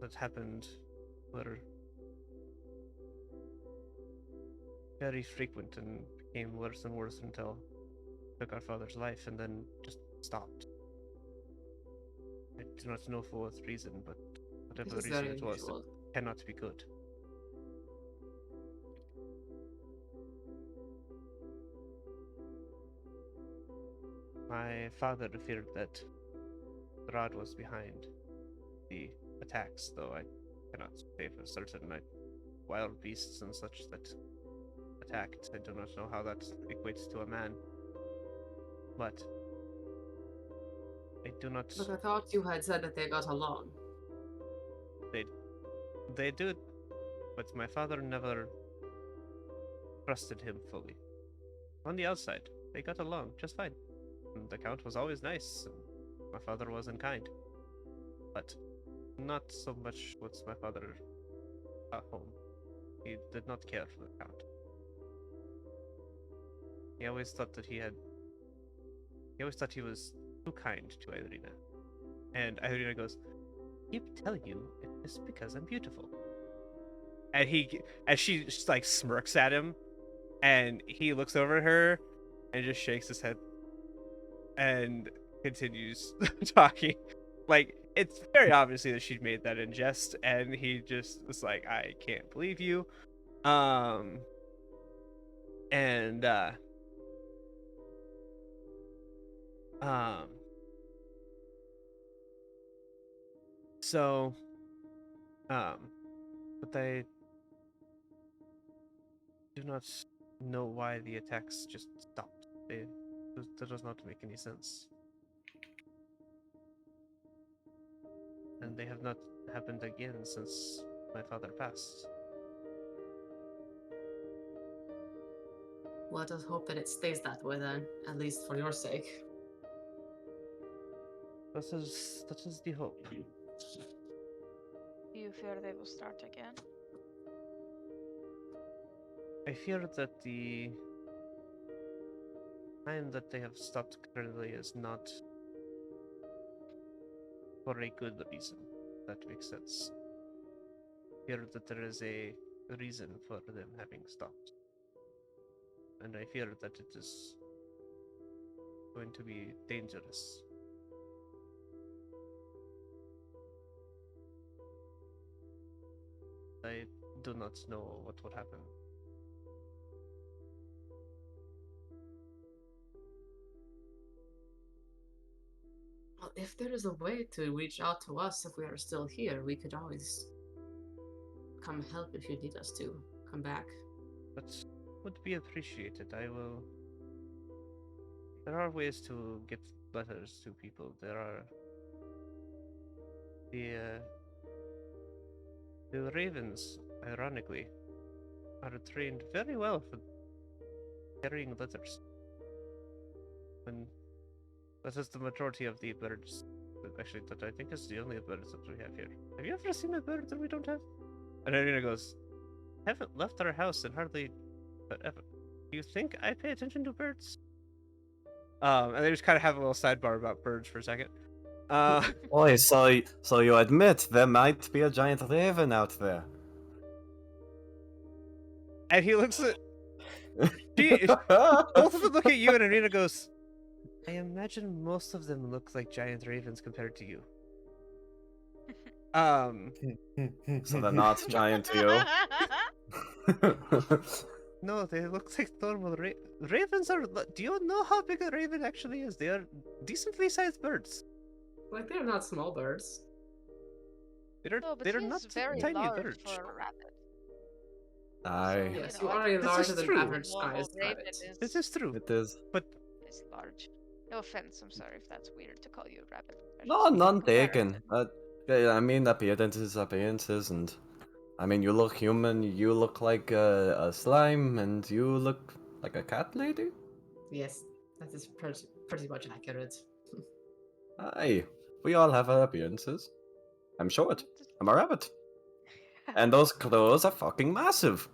that happened were very frequent and became worse and worse until took our father's life and then just stopped. I do not know for what reason, but whatever This is reason very it was, unusual. it cannot be good. My father feared that Strahd was behind the attacks, though I cannot say for certain. Wild beasts and such that attacked, I do not know how that equates to a man. But I do not. But I thought you had said that they got along. They did, but my father never trusted him fully. On the outside, they got along just fine. And the Count was always nice, and my father was unkind. But not so much with my father at home. He did not care for the Count. He always thought he was too kind to Irina. And Irina goes, "Keep telling you it's because I'm beautiful." And she just like smirks at him, and he looks over at her and just shakes his head and continues talking. Like, it's very obviously that she made that in jest, and he just was like, I can't believe you. And so but I do not know why the attacks just stopped. That does not make any sense. And they have not happened again since my father passed. Let us hope that it stays that way then, at least for your sake. That is the hope. Do you fear they will start again? I fear that the time that they have stopped currently is not for a good reason. That makes sense. I fear that there is a reason for them having stopped. And I fear that it is going to be dangerous. I do not know what will happen. Well, if there is a way to reach out to us if we are still here, we could always come help if you need us to. Come back. That would be appreciated. I will. There are ways to get letters to people. There are the ravens, ironically, are trained very well for carrying letters. And that is the majority of the birds. Actually, that I think is the only birds that we have here. Have you ever seen a bird that we don't have? And Irina goes, haven't left our house in hardly ever. Do you think I pay attention to birds? And they just kind of have a little sidebar about birds for a second. Oi, so you admit there might be a giant raven out there? And he looks at both of them look at you, and Irina goes, I imagine most of them look like giant ravens compared to you. So they're not giant to you? No, they look like normal ravens are. Do you know how big a raven actually is? They are decently sized birds. Like, they're not small birds. They're No, but they're he not is very tiny large birds. for a rabbit. Aye. Yes, You you know, are a this larger is than true. average Normal sized raven rabbit. This is true. It is. But is large. No offense, I'm sorry if that's weird to call you a rabbit. I No, just made a none taken. comparison. Yeah, I mean, appearances, and I mean, you look human, you look like a slime, and you look like a cat lady? Yes, that is pretty much accurate. Aye, we all have our appearances. I'm short. I'm a rabbit. And those clothes are fucking massive.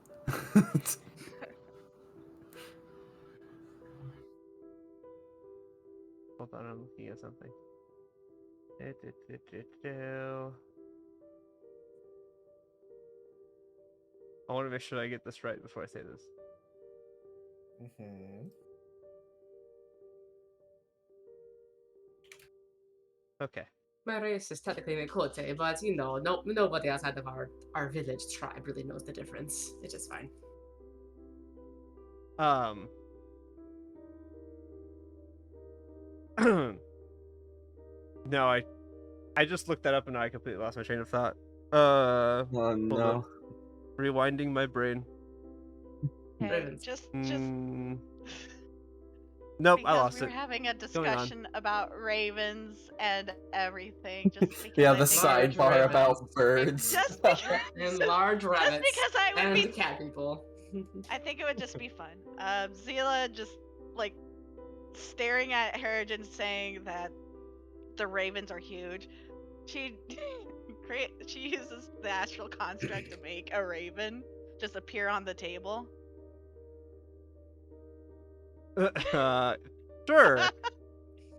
hold on, I'm looking at something. I want to make sure I get this right before I say this. Okay. My race is technically Mikote, but you know, nobody outside of our village tribe really knows the difference. It's just fine. No, I just looked that up and I completely lost my train of thought. Oh hold no. on. Rewinding my brain. Hey, Ravens. just Nope, I because lost we were it. having a Going on. discussion about ravens and everything. Just because Yeah, I the think Large sidebar ravens. about birds. Just because, And large rabbits. because I would and be, cat people. I think it would just be fun. Zila just like staring at Herod and saying that the ravens are huge. She uses the astral construct to make a raven just appear on the table. Sure.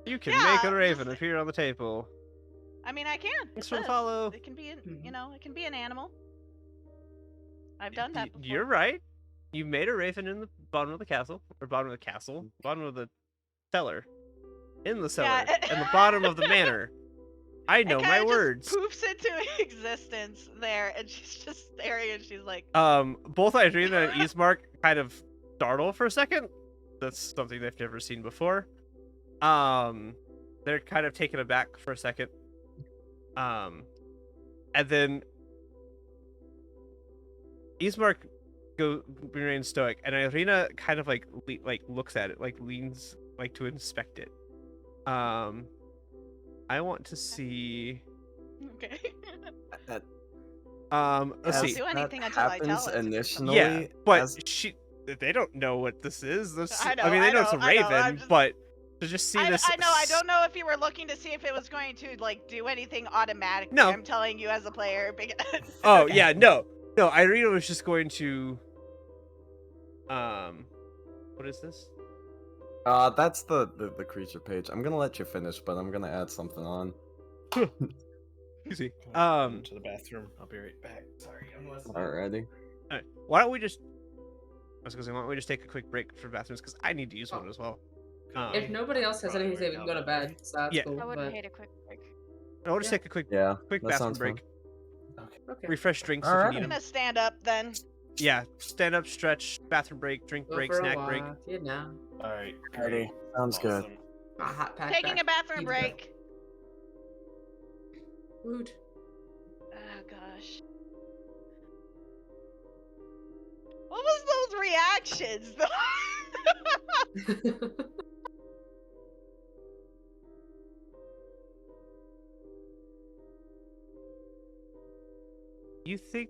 You can make Yeah, a raven just- appear on the table. I mean, I can. Thanks It for the does. follow. It can be, Mhm. you know, it can be an animal. I've done that before. You're right. You made a raven in the bottom of the castle, bottom of the cellar, in the cellar, Yeah. and the bottom of the manor. I know my words. Poofs into existence there, and she's just staring, and she's like, Both Irina and Ismark kind of startle for a second. That's something they've never seen before. They're kind of taken aback for a second. And then Ismark remains stoic, and Irina kind of like looks at it, like leans like to inspect it. I want to see. Okay. Let's see. Do anything until I tell it. Initially, Yeah, but they don't know what this is. I know. I mean, they know it's a raven, but to just see this. I know. I don't know if you were looking to see if it was going to like do anything automatically. No. I'm telling you as a player. Oh Okay. yeah, no. Irina was just going to. What is this? That's the creature page. I'm gonna let you finish, but I'm gonna add something on. Easy. To the bathroom. I'll be right back. Sorry, I'm listening. Alrighty. All right. Why don't we just? I was gonna say, why don't we just take a quick break for bathrooms because I need to use one as well. If nobody else has anything to say, we can go to bed. So that's cool. I wouldn't but... hate a quick break. I'll just take a quick that bathroom break. Okay. Refresh drinks All if right. you need I'm them. gonna stand up then. Yeah, stand up, stretch, bathroom break, drink Go break, for a snack break. walk, You know. All right. Alrighty. Sounds good. Awesome. My hot pack Taking back. a bathroom You break. Rude. Oh gosh. What was those reactions? You think?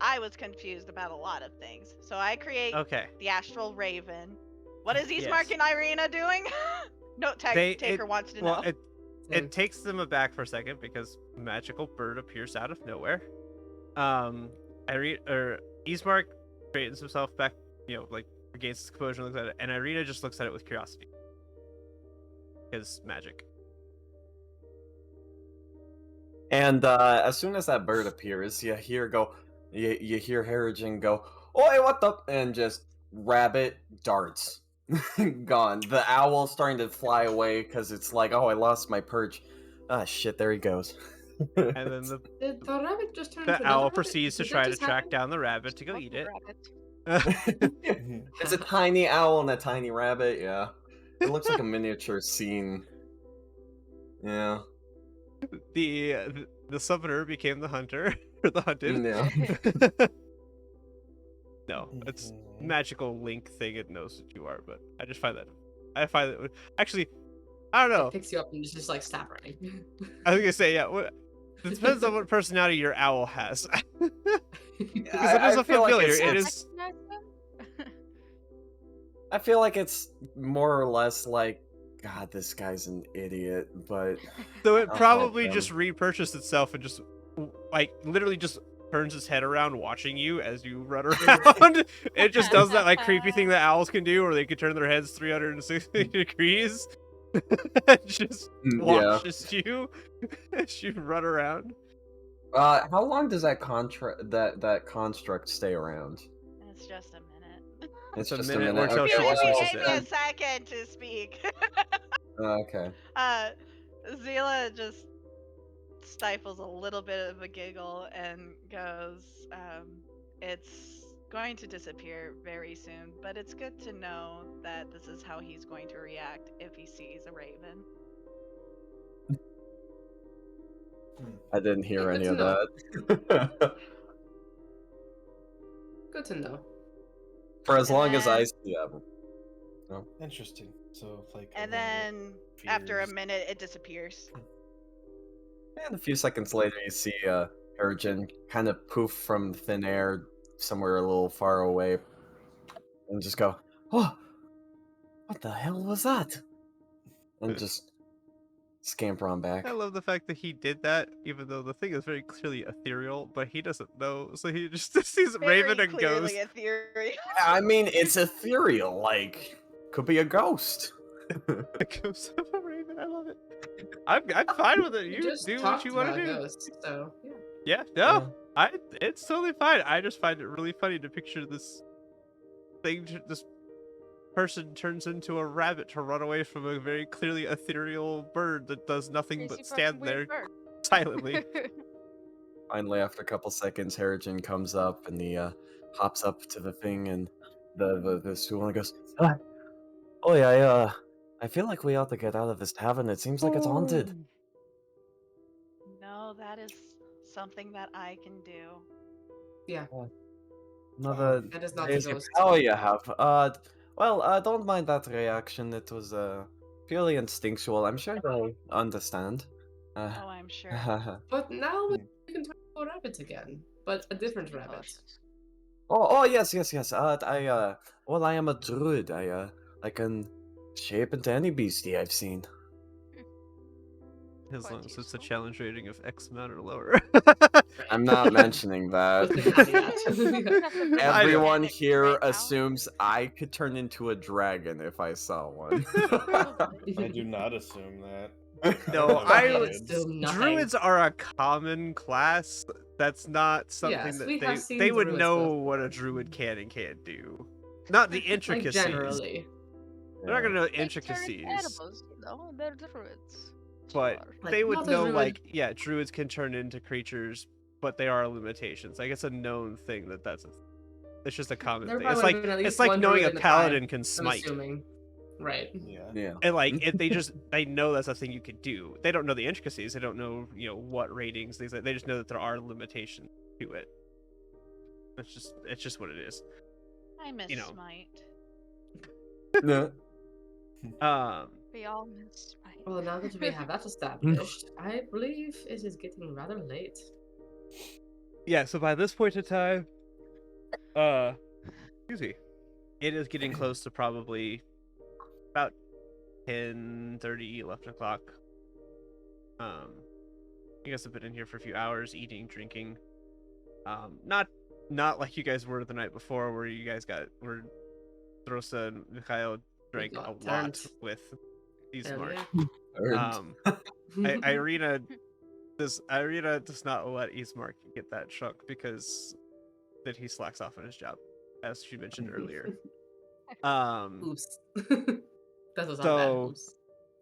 I was confused about a lot of things. So I create the Astral Raven. What is Eastmark and Irina doing? Note taker wants to know. It takes them aback for a second because magical bird appears out of nowhere. Eastmark straightens himself back, like regains his composure, and looks at it, and Irina just looks at it with curiosity. Because magic. And as soon as that bird appears, you hear Harrigan go, "Oi, what the?" And just rabbit darts. Gone. The owl starting to fly away because it's like, oh, I lost my perch. Ah, shit, there he goes. And then the rabbit just turned the owl proceeds to try to track down the rabbit to go eat it. It's a tiny owl and a tiny rabbit, yeah. It looks like a miniature scene. Yeah. The summoner became the hunter, or the hunted. Yeah. No, it's magical link thing. It knows what you are, but I find that actually, I don't know. It picks you up and just like stop running. I was gonna say, yeah. It depends on what personality your owl has. Because it is a familiar. It is. I feel like it's more or less like, God, this guy's an idiot, but... So it probably just repurchased itself and just, like, literally just turns its head around watching you as you run around. It just does that, like, creepy thing that owls can do, or they can turn their heads 360 degrees. And just watches you as you run around. How long does that construct stay around? It's just a minute. It's a just minute. a minute. Until Okay. she Give me a second to speak. Okay. Zila just stifles a little bit of a giggle and goes, it's going to disappear very soon, but it's good to know that this is how he's going to react if he sees a raven. I didn't hear any of that. Good to know. For as long as I see them. Oh. Interesting. So, like. And then, after a minute, it disappears. And a few seconds later, you see Harrigan kind of poof from thin air somewhere a little far away. And just go, "Oh, what the hell was that?" And just scamper on back. I love the fact that he did that, even though the thing is very clearly ethereal, but he doesn't know, so he just sees Raven and goes. Ethereal. I mean, it's ethereal, like, could be a ghost. A ghost of a Raven, I love it. I'm fine with it. You just do what you want to do. Ghosts, so yeah. No, it's totally fine. I just find it really funny to picture this thing, this person turns into a rabbit to run away from a very clearly ethereal bird that does nothing but stand there silently. Finally, after a couple seconds, Harrigan comes up and he hops up to the thing, and the stool, and goes, "Oh yeah, I feel like we ought to get out of this tavern. It seems like it's haunted." No, that is something that I can do. Yeah. Another that is not crazy a ghost. power you have. Well, don't mind that reaction. It was purely instinctual. I'm sure they understand. Oh, I'm sure. But now you can turn into a rabbit again, but a different rabbit. Oh, yes. Well, I am a druid. I can shape into any beastie I've seen. As long as it's a challenge rating of X amount or lower. I'm not mentioning that. Everyone here assumes I could turn into a dragon if I saw one. I do not assume that. No, druids are a common class. That's not something that they would know what a druid can and can't do. Not the intricacies. Like generally. They're not gonna know intricacies. Animals, they're druids. But they would know, like, yeah, druids can turn into creatures, but there are limitations. Like, it's a known thing it's just a common thing. It's like knowing a paladin can smite. Right. Yeah. And like, they know that's a thing you could do. They don't know the intricacies. They don't know, what ratings. They just know that there are limitations to it. It's just what it is. I miss smite. No. We all miss smite. Well, now that we have that established, I believe it is getting rather late. Yeah, so by this point in time, excuse me, it is getting close to probably about 10:30, 11 o'clock. You guys have been in here for a few hours, eating, drinking. Not like you guys were the night before, where you guys were Drosa and Mikhail drank a lot with Ismark. Yeah. Irina does not let Ismark get that drunk because then he slacks off on his job, as she mentioned earlier. Oops. That was our bad. Oops.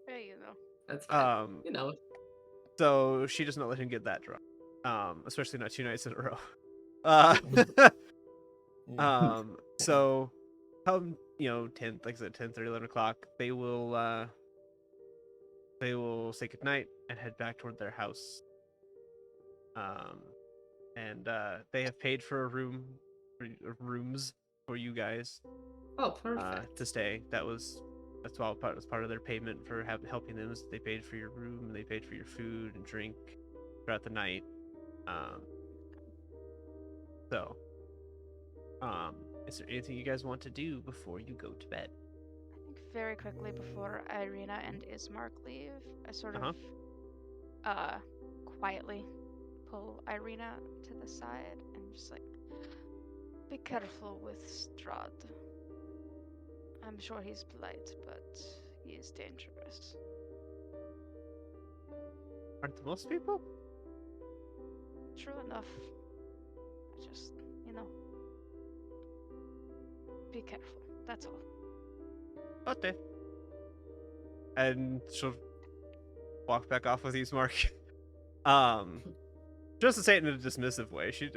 There you go. That's fine. You know. So she does not let him get that drunk. Especially not 2 nights in a row. So come, 10, like I said, 10:30, 11 o'clock, they will say goodnight and head back toward their house. And they have paid for rooms for you guys. Oh, perfect. To stay. That's all part of their payment for helping them. Is they paid for your room, and they paid for your food and drink throughout the night. Is there anything you guys want to do before you go to bed? I think very quickly before Irina and Ismark leave, I sort of quietly pull Irina to the side and just like, be careful with Strahd. I'm sure he's polite, but he is dangerous. Aren't most people? True enough. I just, be careful. That's all. Okay. And she'll walk back off with Ismark. Just to say it in a dismissive way. She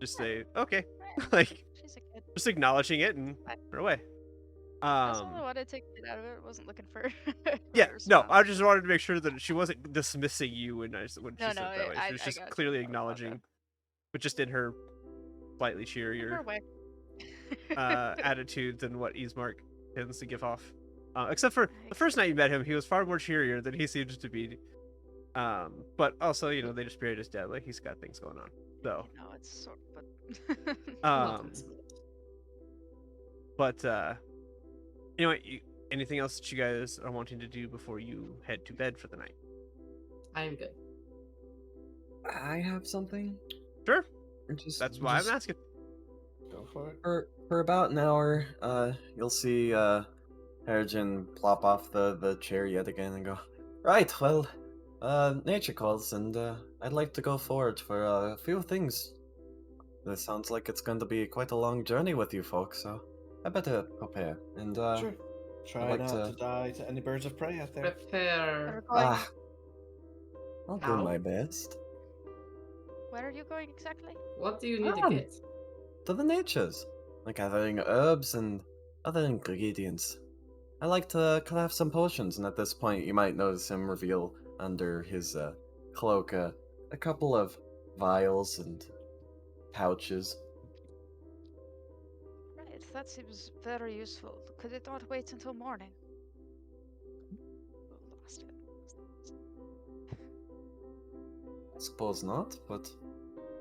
just say, okay. Like, she's a kid. Just acknowledging it and her away. I just only wanted to get out of it. Wasn't looking for. Yeah, no, I just wanted to make sure that she wasn't dismissing you when she said that way. She was just clearly acknowledging, but just in her slightly cheerier attitude than what Ismark tends to give off. Except for the first night you met him, he was far more cheerier than he seems to be. But also, they just buried his dad. Like, he's got things going on. So. It's sort of, but anyway, anything else that you guys are wanting to do before you head to bed for the night? I am good. I have something. Sure. That's why I'm asking. Go for it. For about an hour, you'll see Harrigan plop off the chair yet again and go, right, well, nature calls, and I'd like to go forward for a few things. This sounds like it's going to be quite a long journey with you folks, so I better prepare. And sure. Try not to die to any birds of prey out there. Prepare. I'll do my best. Where are you going exactly? What do you need to get? To the natures, like gathering herbs and other ingredients. I like to craft some potions, and at this point you might notice him reveal under his cloak a couple of vials and pouches. Right, that seems very useful. Could it not wait until morning? Lost it. I suppose not, but...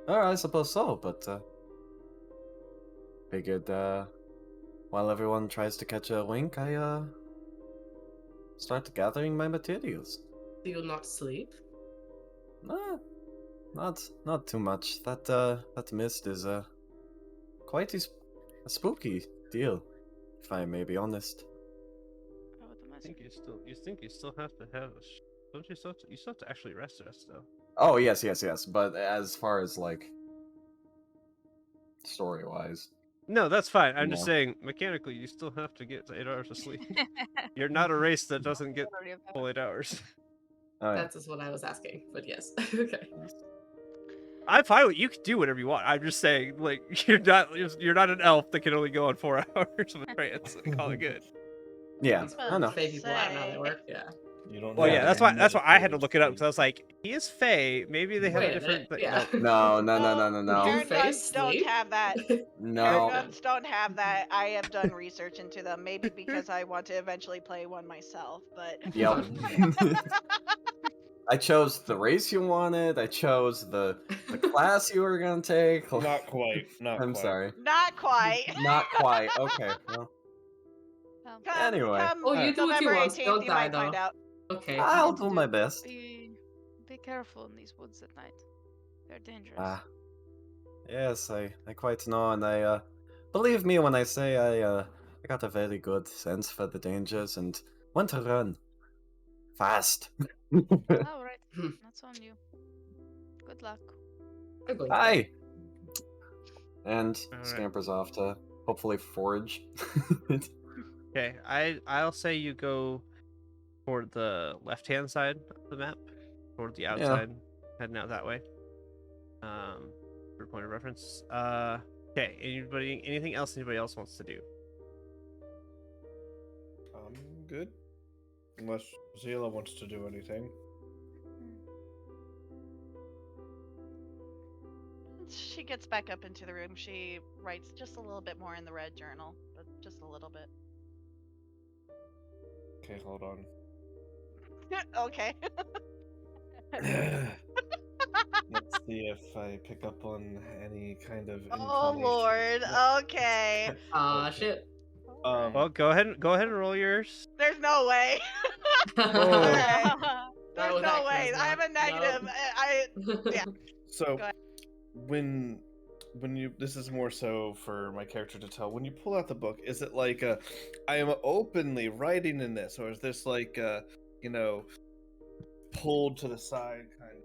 Or I suppose so, but figured while everyone tries to catch a wink, I start gathering my materials. Do you not sleep? Not too much. That mist is quite a spooky deal, if I may be honest. I think you still have to have. Don't you still have to actually rest though? Oh yes. But as far as like story-wise, no, that's fine. I'm just saying mechanically, you still have to get 8 hours of sleep. You're not a race that doesn't get full 8 hours. Oh, yeah. That's what I was asking, but yes. Okay. I'm fine with you can do whatever you want. I'm just saying, like, you're not an elf that can only go on 4 hours of trance and call it good. Yeah, I know. Fae people have how they work. Yeah. You don't. Well, yeah, that's why I had to look it up because I was like, he is Fae. Maybe they have a different thing. Yeah. No. Paraguns don't have that. No. Paraguns don't have that. I have done research into them, maybe because I want to eventually play one myself, but... Yep. I chose the race you wanted. I chose the class you were gonna take. Not quite. Not I'm quite. sorry. Not quite. Not quite. Okay. Well. Anyway. Oh, you do what you November want. 18th, Don't you die might find though. out. Okay. I'll do my best. Be careful in these woods at night. They're dangerous. Yes, I quite know, and I believe me when I say I got a very good sense for the dangers and when to run fast. All right, that's on you. Good luck. Hi. And All scampers off to hopefully forage. Okay, I'll say you go toward the left-hand side of the map, toward the outside, heading out that way. For point of reference. Okay. Anything else anybody else wants to do? I'm good. Unless Zila wants to do anything. She gets back up into the room. She writes just a little bit more in the red journal, but just a little bit. Okay, hold on. Okay. Let's see if I pick up on any kind of Oh Lord. Okay. Shit. Well, go ahead and roll yours. There's no way. Oh. Okay. There's No, no that way. goes I have a negative. Nope. Yeah. So, Go ahead. when you, this is more so for my character to tell. When you pull out the book, is it like I am openly writing in this, or is this like pulled to the side kind of?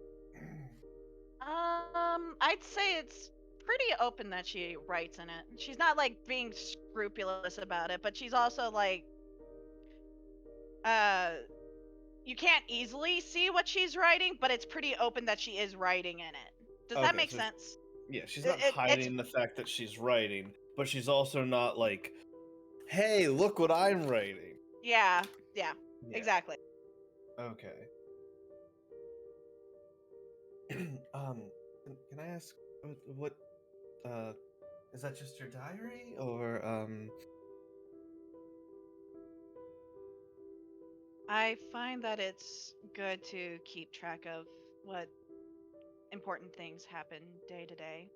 I'd say it's pretty open that she writes in it. She's not like being scrupulous about it, but she's also like, you can't easily see what she's writing, but it's pretty open that she is writing in it. Does that make sense? Yeah, she's not hiding the fact that she's writing, but she's also not like, hey, look what I'm writing. Yeah, exactly. Okay. Can I ask what is that just your diary or I find that it's good to keep track of what important things happen day to day.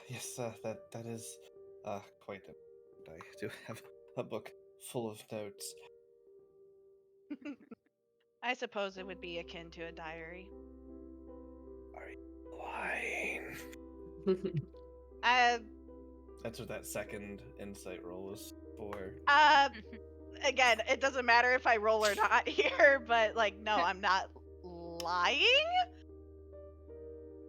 Yes, that is quite a. I do have a book full of notes. I suppose it would be akin to a diary. Are you lying? That's what that second insight roll was for. Again, it doesn't matter if I roll or not here, but like, no, I'm not lying.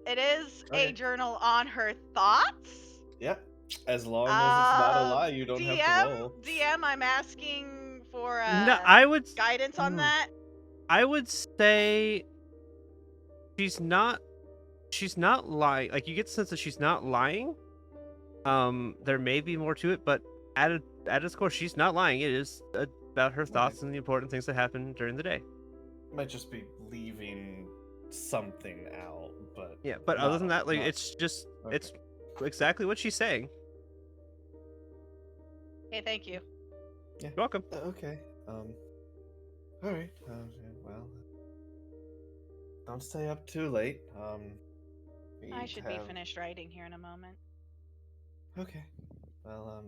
It is a journal on her thoughts. Yep. As long as it's not a lie, you don't have to roll. DM, I'm asking for No, I would guidance on that. I would say she's not lying. Like, you get the sense that she's not lying. There may be more to it, but at its core, she's not lying. It is about her thoughts and the important things that happen during the day. Might just be leaving something out, but yeah. But other than that, like, it's just it's exactly what she's saying. Okay, thank you. Yeah. You're welcome. Okay. All right. Well, don't stay up too late. I should be finished writing here in a moment. Okay. Well,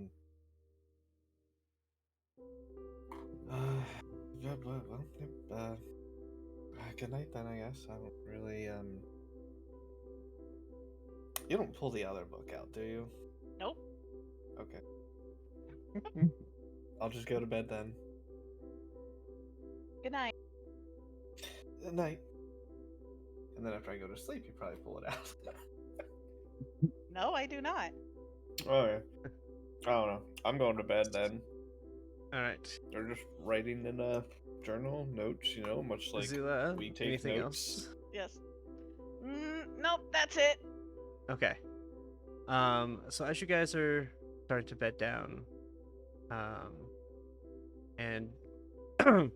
good night then, I guess. I don't really, You don't pull the other book out, do you? Nope. Okay. I'll just go to bed then. Good night. Good night. And then after I go to sleep, you probably pull it out. No, I do not. Okay. I don't know. I'm going to bed then. Alright. Or just writing in a journal, notes, much like Zila, we take anything notes. else? Yes. Nope, that's it. Okay. So as you guys are starting to bed down, and by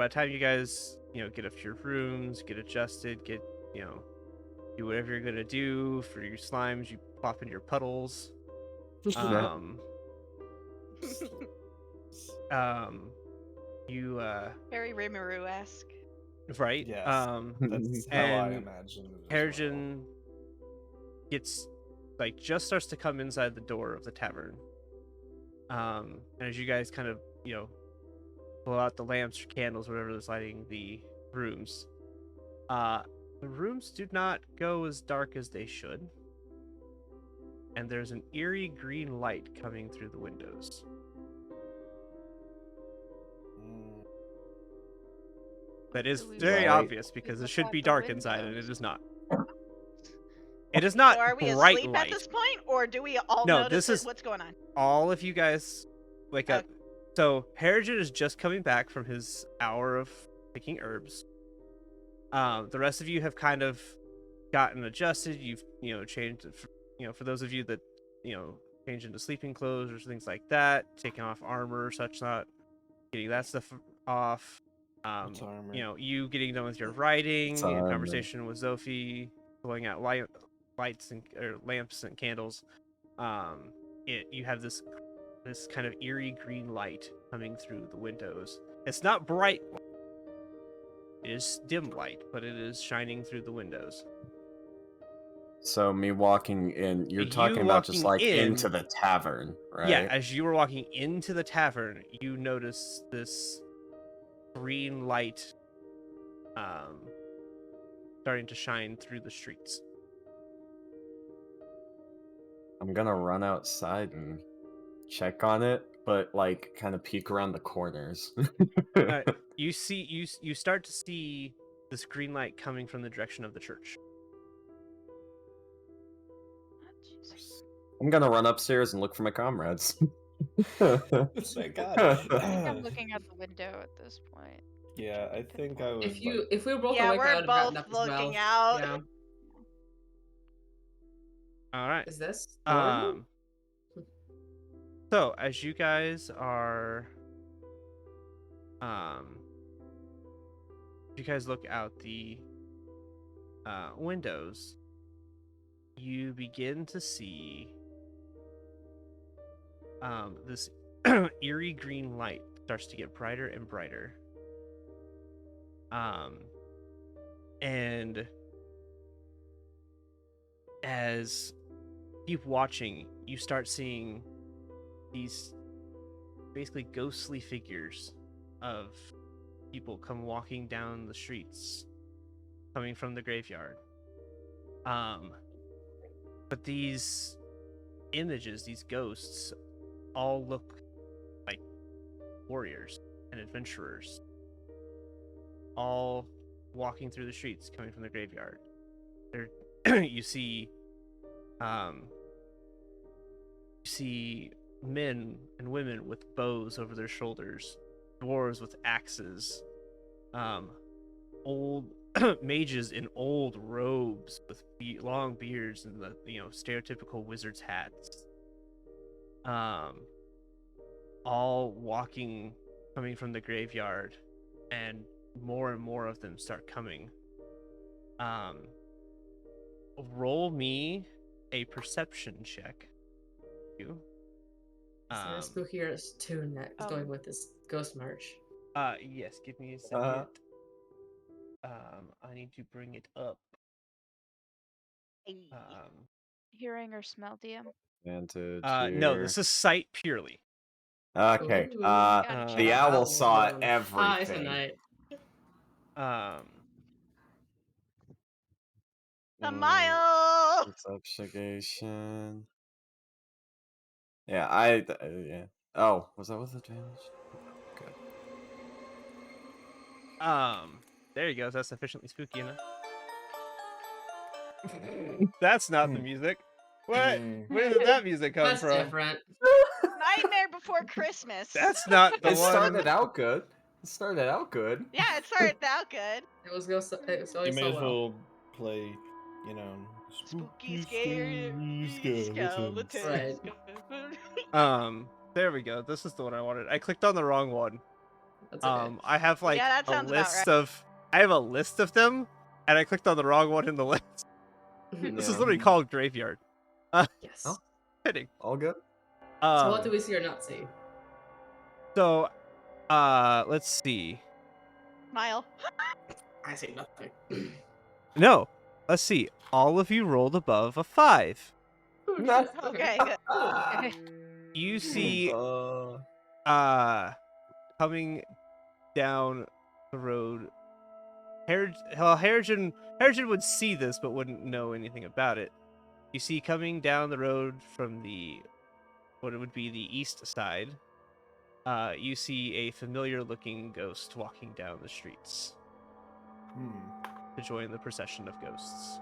the time you guys, get up to your rooms, get adjusted, do whatever you're gonna do for your slimes, you pop in your puddles. You Very Rimuru-esque. Right. Yes, that's how I imagined it as Harrigan gets like just starts to come inside the door of the tavern. And as you guys kind of, blow out the lamps or candles, whatever is lighting the rooms, the rooms do not go as dark as they should. And there's an eerie green light coming through the windows. That is very obvious because it should be dark inside, and it is not. It is not So are we bright asleep light. at this point, or do we all notice what's going on? All of you guys wake up. So Harrigan is just coming back from his hour of picking herbs. The rest of you have kind of gotten adjusted. You've changed. For those of you that change into sleeping clothes or things like that, taking off armor, such not getting that stuff off. You getting done with your writing, in conversation with Zophie, blowing out lights and lamps and candles. You have this kind of eerie green light coming through the windows. It's not bright light. It is dim light, but it is shining through the windows. So me walking in, you're talking about just like into the tavern, right? Yeah, as you were walking into the tavern, you notice this green light starting to shine through the streets. I'm gonna run outside and check on it, but like kind of peek around the corners. You start to see this green light coming from the direction of the church. I'm gonna run upstairs and look for my comrades. Thank God. I think I'm looking out the window at this point. Yeah, I think I would. If we were both yeah, awake, I we're would have gotten both up as looking well. out. Yeah. All right. Is this normal? So as you guys are you guys look out the windows, you begin to see this eerie green light starts to get brighter and brighter. And as you keep watching, you start seeing these basically ghostly figures of people come walking down the streets coming from the graveyard. But these images, these ghosts, all look like warriors and adventurers, all walking through the streets coming from the graveyard. You see men and women with bows over their shoulders, dwarves with axes, old mages in old robes with long beards and the stereotypical wizard's hats, all walking, coming from the graveyard, and more of them start coming. Roll me a perception check. You. Is there a spookier tune that is going with this ghost march? Yes, give me a second. I need to bring it up. Hearing or smell, DM? No, this is sight purely. Okay. The owl saw everything. A mile. Subjugation. Yeah, yeah. Oh, was that with the damage? Good. There you go. That's sufficiently spooky enough. That's not the music. What? Where did that music come from? That's different. Nightmare Before Christmas. That's not the one. It started out good. Yeah, it started out good. It was going so You may as well. well play, spooky scary skeletons. Right. There we go. This is the one I wanted. I clicked on the wrong one. That's okay. I have like that a sounds list about right. of. I have a list of them, and I clicked on the wrong one in the list. This is literally called Graveyard. Yes. Oh, Kidding. all good. So what do we see or not see? So, let's see. Mile. I see nothing. No. Let's see. All of you rolled above a 5. Okay, good. Okay. You see Uh, coming down the road. Harrigan would see this but wouldn't know anything about it. You see coming down the road from what it would be the east side. You see a familiar-looking ghost walking down the streets to join the procession of ghosts.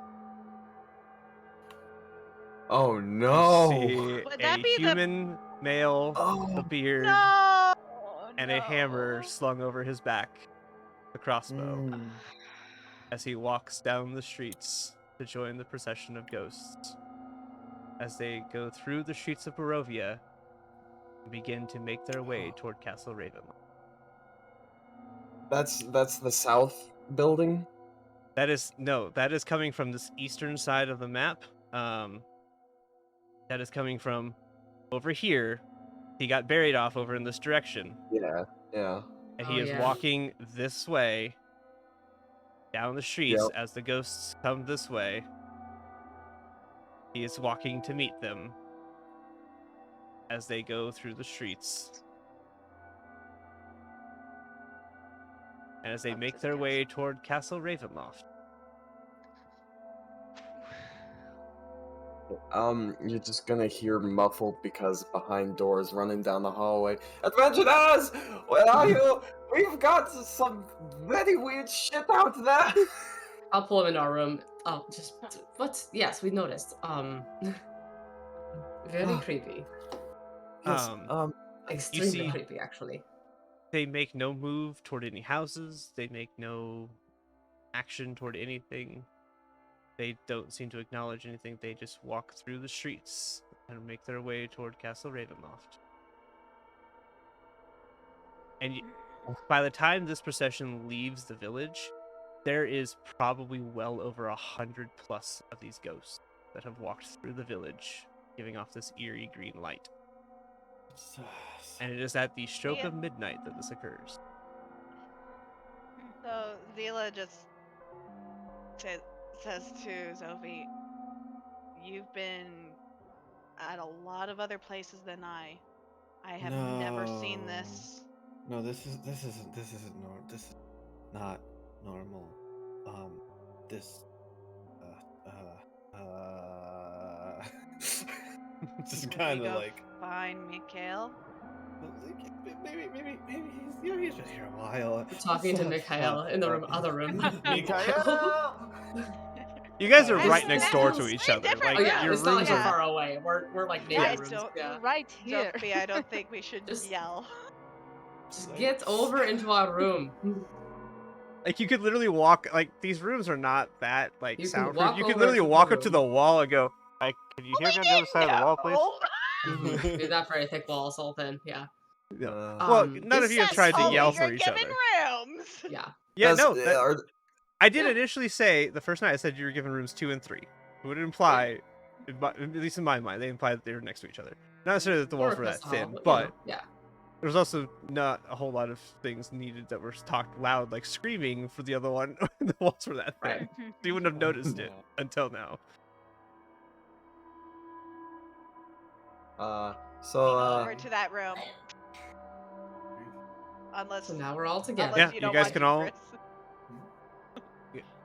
oh no! You see Would a that be human male with a Oh, beard No. and a hammer slung over his back, the crossbow, as he walks down the streets to join the procession of ghosts. As they go through the streets of Barovia and begin to make their way toward Castle Ravenloft. that's the south building. That is coming from this eastern side of the map. That is coming from over here. He got buried off over in this direction. Yeah, yeah. And he is yeah. walking this way down the streets Yep. as the ghosts come this way. He is walking to meet them as they go through the streets. And as they Up make to the their way castle. toward Castle Ravenloft. You're just gonna hear muffled because behind doors running down the hallway. Adventurers! Where are you? We've got some very weird shit out there! I'll pull him into our room. Oh, what? Yes, we noticed. Very creepy. Yes, Extremely see- creepy, actually. They make no move toward any houses. They make no action toward anything. They don't seem to acknowledge anything. They just walk through the streets and make their way toward Castle Ravenloft. And by the time this procession leaves the village, there is probably well over 100 plus of these ghosts that have walked through the village, giving off this eerie green light. And it is at the stroke of midnight that this occurs. So Zila just says to Zoe, "You've been at a lot of other places than I. I have never seen this." No, this isn't normal. This is not normal. This just kind of like find Mikhail. Maybe he's been here a while. We're talking to Mikhail in the other room. Mikhail! You guys are I right was next that door was to each way other. different. Like Oh yeah, your it's not like rooms we're are far away. We're like neighbor I rooms. don't- Yeah. Right here. Sophie, I don't think we should Just- yell. Just get over into our room. like you could literally walk. Like these rooms are not that like You can soundproof. walk You could over literally to the walk up to room. the wall and go, "Can you hear me on the other side of the wall, please?" Maybe that very thick wall, so then yeah. Well, none of you have this tried to hallway- yell You're for each given other. rooms. Yeah. Yeah, no. I did Yeah. initially say the first night I said you were given rooms 2 and 3. It would imply, at least in my mind, they implied that they were next to each other. Not necessarily that the walls Or were that across the thin, hall, you but know, yeah. there was also not a whole lot of things needed that were talked loud, like screaming for the other one. The walls were that thin. Right. So you wouldn't have noticed it until now. Over to that room. Unless So now we're all together. Yeah, you don't guys want can to, all. Chris.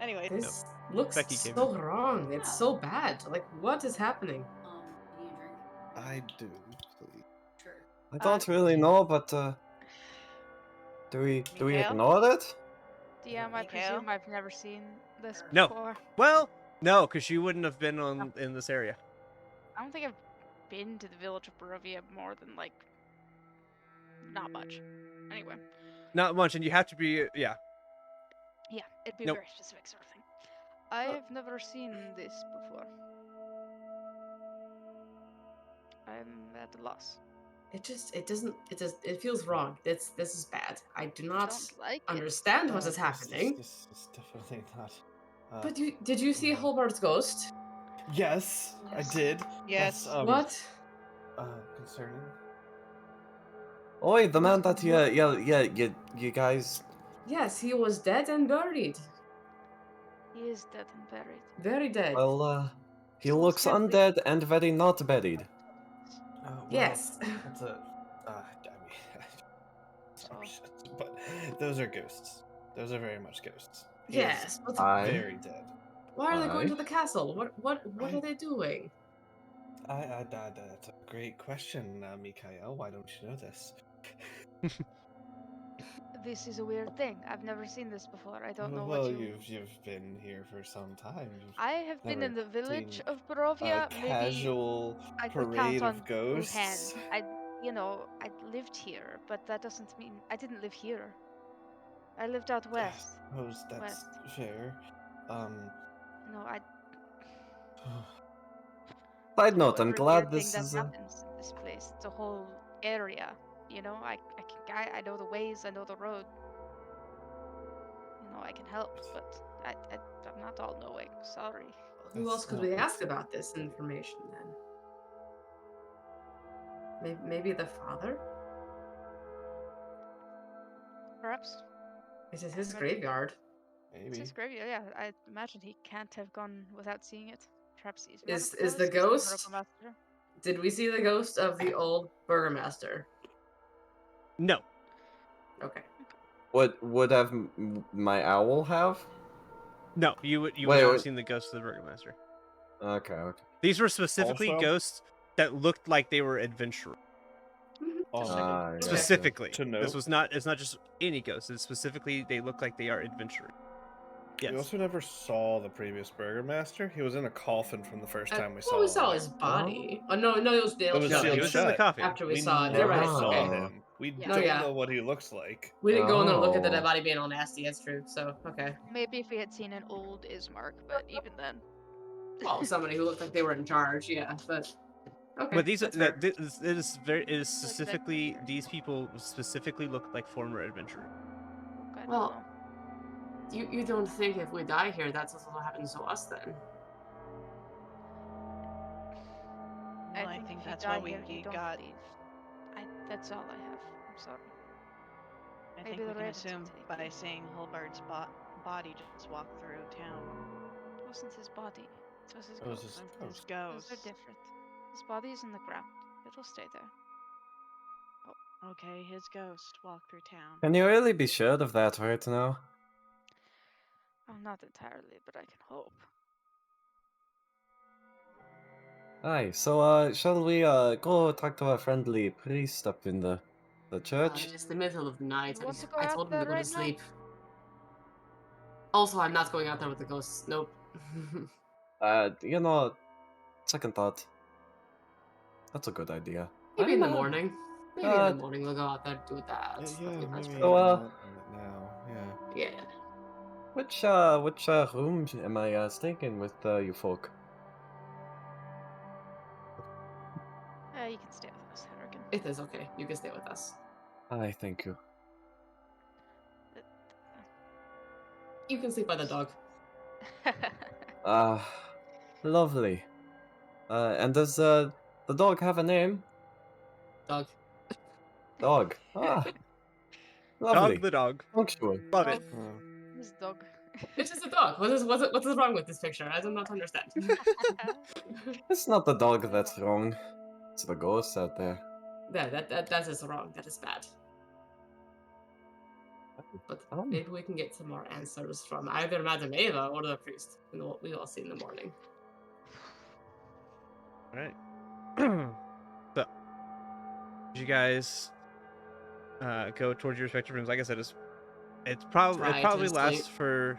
Anyway, This looks Becky came so wrong. It's so bad. Like, what is happening? Need a drink? I do, please. Sure. I don't really know, but do we Mikhail? ignore it? DM, I presume I've never seen this No. before. Well, no, because you wouldn't have been in this area. I don't think I've been to the village of Barovia more than like not much. Anyway. Not much, and you have to be, yeah. Yeah, it'd be Nope. very specific sort of thing. I have never seen this before. I'm at a loss. It feels wrong. This is bad. I do not Don't like it. understand what is happening. This is definitely not. But did you see Holbert's ghost? Yes, I Yes. did. Yes. What? Concerning. Oi, the man that you guys. Yes, he was dead and buried. He is dead and buried. Very dead. Well, he So looks sadly. undead and very not buried. Yes. That's a. I mean, sorry, but those are ghosts. Those are very much ghosts. He is Yes, but very dead. why are they going Aye. to the castle? What are they doing? That's a great question, Mikhail. Why don't you know this? This is a weird thing. I've never seen this before. I don't know Well, what you. you've been here for some time. You've I have been never in the village seen of a Barovia. Maybe casual I could count parade on of 2 hands. ghosts. I lived here, but that doesn't mean I didn't live here. I lived out I west. suppose that's West. fair. No, I Side know note, I'm every glad weird thing this that is happens in this place. The whole area. I know the ways. I know the road. I can help, but I'm not all knowing. Sorry. Who else could we ask about this information then? Maybe the father? Perhaps. It is his graveyard. Maybe. It's his graveyard. Yeah, I imagine he can't have gone without seeing it. Perhaps he's Is the ghost? burgomaster. Did we see the ghost of the old burgomaster? No. Okay. what would have my owl have? No, you would not Wait. have seen the ghost of the burgomaster. Okay. These were specifically Also- ghosts that looked like they were adventurers. Yeah. Specifically, To note, this was not. It's not just any ghosts. It's specifically they look like they are adventurers. we Yes. also never saw the previous burgomaster. He was in a coffin from the first time we saw Well, we him. saw his body. Oh no, it was nailed It was No, shut. he sealed was in the shut. coffin. After we We saw it. never You're right. saw Okay. him. We Yeah. No, don't yeah. know what he looks like. We didn't go in there and look at the Oh. dead body being all nasty. That's true. So okay. Maybe if we had seen an old Ismark, but even then. Well, somebody who looked like they were in charge. Yeah, but okay. But these that's fair. it is specifically these people specifically look like former adventurers. I don't Well, know. You don't think if we die here, that's what happens to us then? Well, I if think you that's die what here, you we don't got. leave. That's all I have. I'm sorry. I Maybe think we the can ravens will assume take by you. seeing Holbard's body just walk through town. It wasn't his body. It was his It was ghost. his His ghost. ghost. Those are different. His body is in the ground. It'll stay there. Okay, his ghost walked through town. Can you really be sure of that right now? Oh, not entirely, but I can hope. Aye, so shall we go talk to our friendly priest up in the church? It's the middle of the night. You want to go I out told him to there go to right now? sleep. Also, I'm not going out there with the ghosts. Nope. Second thought. That's a good idea. Maybe in the morning. Maybe in uh, the morning we'll go out there and do that. Yeah, I think that's maybe pretty good. not now. Yeah. Yeah. Which room am I staying in with you folk? You can stay with us, Harrigan. It is okay. You can stay with us. Aye, thank you. You can sleep by the dog. Lovely. And does the dog have a name? Dog. Dog. Lovely. Dog the dog. Punctual. Love it. His dog. It's just a dog. What is wrong with this picture? I do not understand. It's not the dog that's wrong. It's the ghost out there. Yeah, that is wrong. That is bad. But maybe we can get some more answers from either Madame Eva or the priest. And we will see in the morning. All right. So, you guys go towards your respective rooms. Like I said, it probably lasts for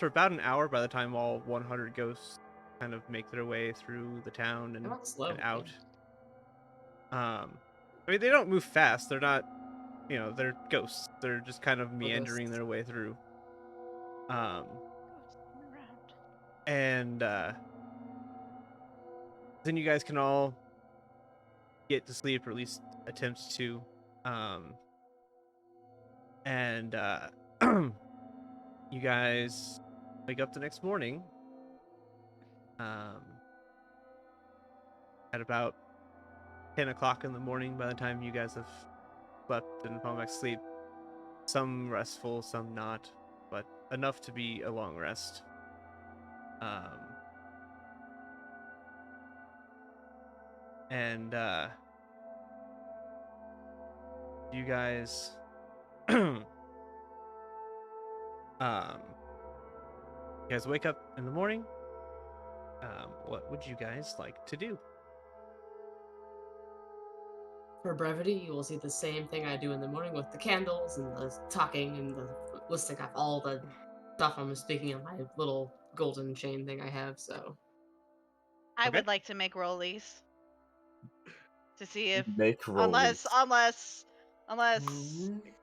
about an hour by the time all 100 ghosts kind of make their way through the town and out. I mean, they don't move fast. They're not, they're ghosts. They're just kind of meandering their way through. And then you guys can all get to sleep, or at least attempt to. And you guys wake up the next morning at about 10 o'clock in the morning. By the time you guys have slept and fallen back to sleep, some restful, some not, but enough to be a long rest. And you guys you guys wake up in the morning. What would you guys like to do? For brevity, you will see the same thing I do in the morning with the candles and the talking and the listing off all the stuff I'm speaking of my little golden chain thing I have, so. I Okay. would like to make rollies to see if Make rollies. unless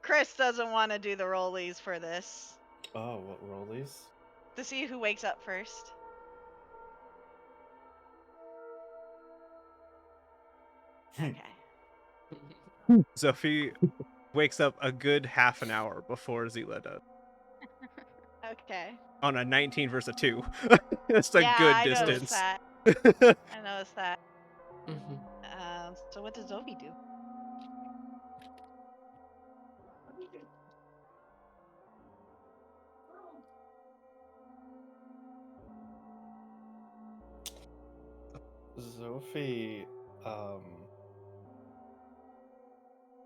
Chris doesn't want to do the rollies for this. Oh, what rollies? To see who wakes up first. Okay. Sophie wakes up a good half an hour before Zila does. Okay. On a 19 versus a 2. That's a Yeah, good I distance. noticed that. I noticed that. Mm-hmm. So what does Zoe do? Sophie,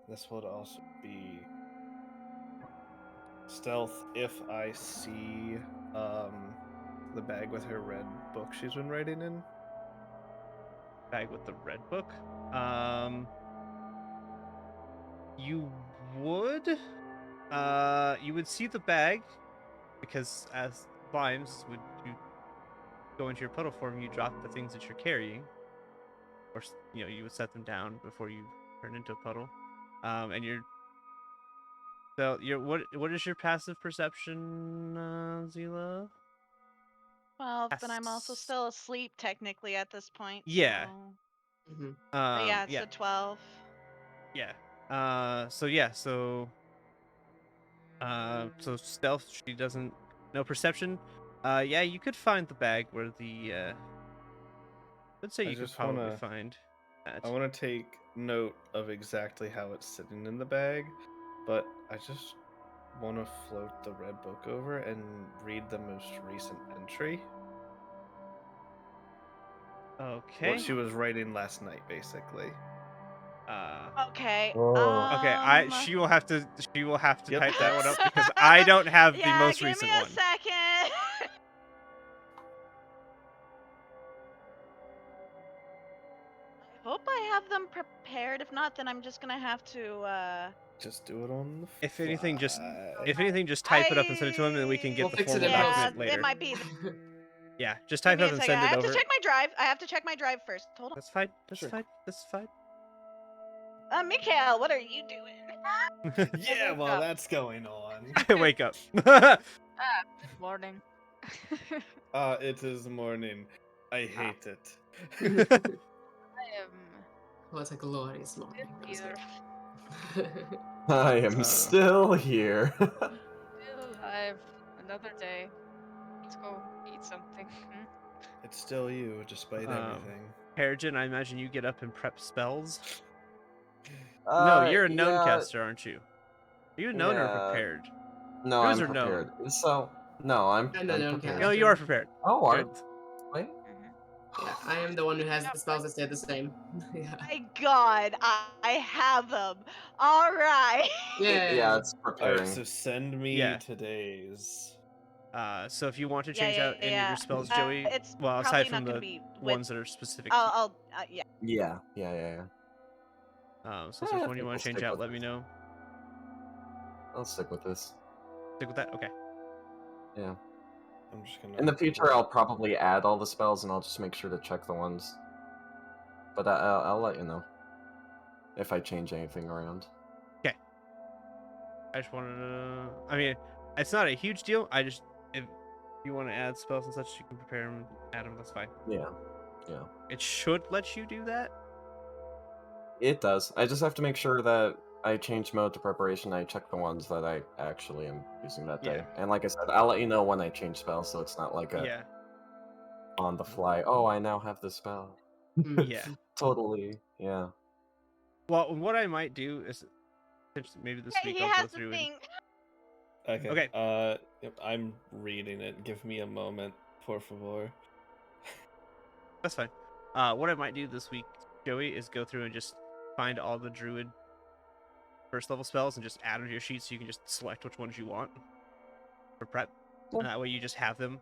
this would also be stealth if I see the bag with her red book she's been writing in. Bag with the red book. You would see the bag because as vines would you go into your puddle form, you drop the things that you're carrying, or you would set them down before you turn into a puddle. And what is your passive perception, Zila? Well, but I'm also still asleep technically at this point. Yeah. So... Mm-hmm. But yeah, it's a 12. Yeah. So stealth, she doesn't know perception. Yeah, you could find the bag where the let's say you could probably find that. I want to take note of exactly how it's sitting in the bag, but I just want to float the red book over and read the most recent entry. Okay. What she was writing last night, basically. Okay. Okay. She will have to type that one up because I don't have the most recent one. Give me a second. I hope I have them prepared. If not, then I'm just gonna have to just do it on the fly. If anything, just type it up and send it to him, and we can get the formal document later. It might be. Yeah, just type it up and send it over. I have to check my drive. I have to check my drive first. Hold on. That's fine. That's fine. Mikhail, what are you doing? Yeah, while that's going on. I wake up. Good morning. It is morning. I hate it. I am. What a glorious morning. Here. I am still here. Still alive. Another day. Let's go eat something. It's still you, despite everything. Harrigan, I imagine you get up and prep spells. No, you're a known caster, aren't you? Are you known or prepared? No, I'm prepared. Known? So, no, I'm known prepared. No, you are prepared. Oh, wait. Yeah, I am the one who has the spells that stay the same. Yeah. My God, I have them. All right. Yeah, it's preparing. Right, so send me today's. So if you want to change out any of your spells, Joey, it's aside from the ones that are specific. Yeah. So if there's one you want to change out, let me know. I'll stick with this. Stick with that? Okay. Yeah. I'm just gonna. In the future, I'll probably add all the spells, and I'll just make sure to check the ones. But I'll let you know if I change anything around. Okay. I just wanted to. I mean, it's not a huge deal. If you want to add spells and such, you can prepare them, add them. That's fine. Yeah. It should let you do that. It does. I just have to make sure that I change mode to preparation. I check the ones that I actually am using that day. And like I said, I'll let you know when I change spells, so it's not like a on the fly. Oh, I now have this spell. Yeah. Totally. Yeah. Well, what I might do is maybe this week I'll go through and... Okay. I'm reading it. Give me a moment. por favor. That's fine. What I might do this week, Joey, is go through and just find all the druid first level spells and just add them to your sheet so you can just select which ones you want for prep. And that way you just have them.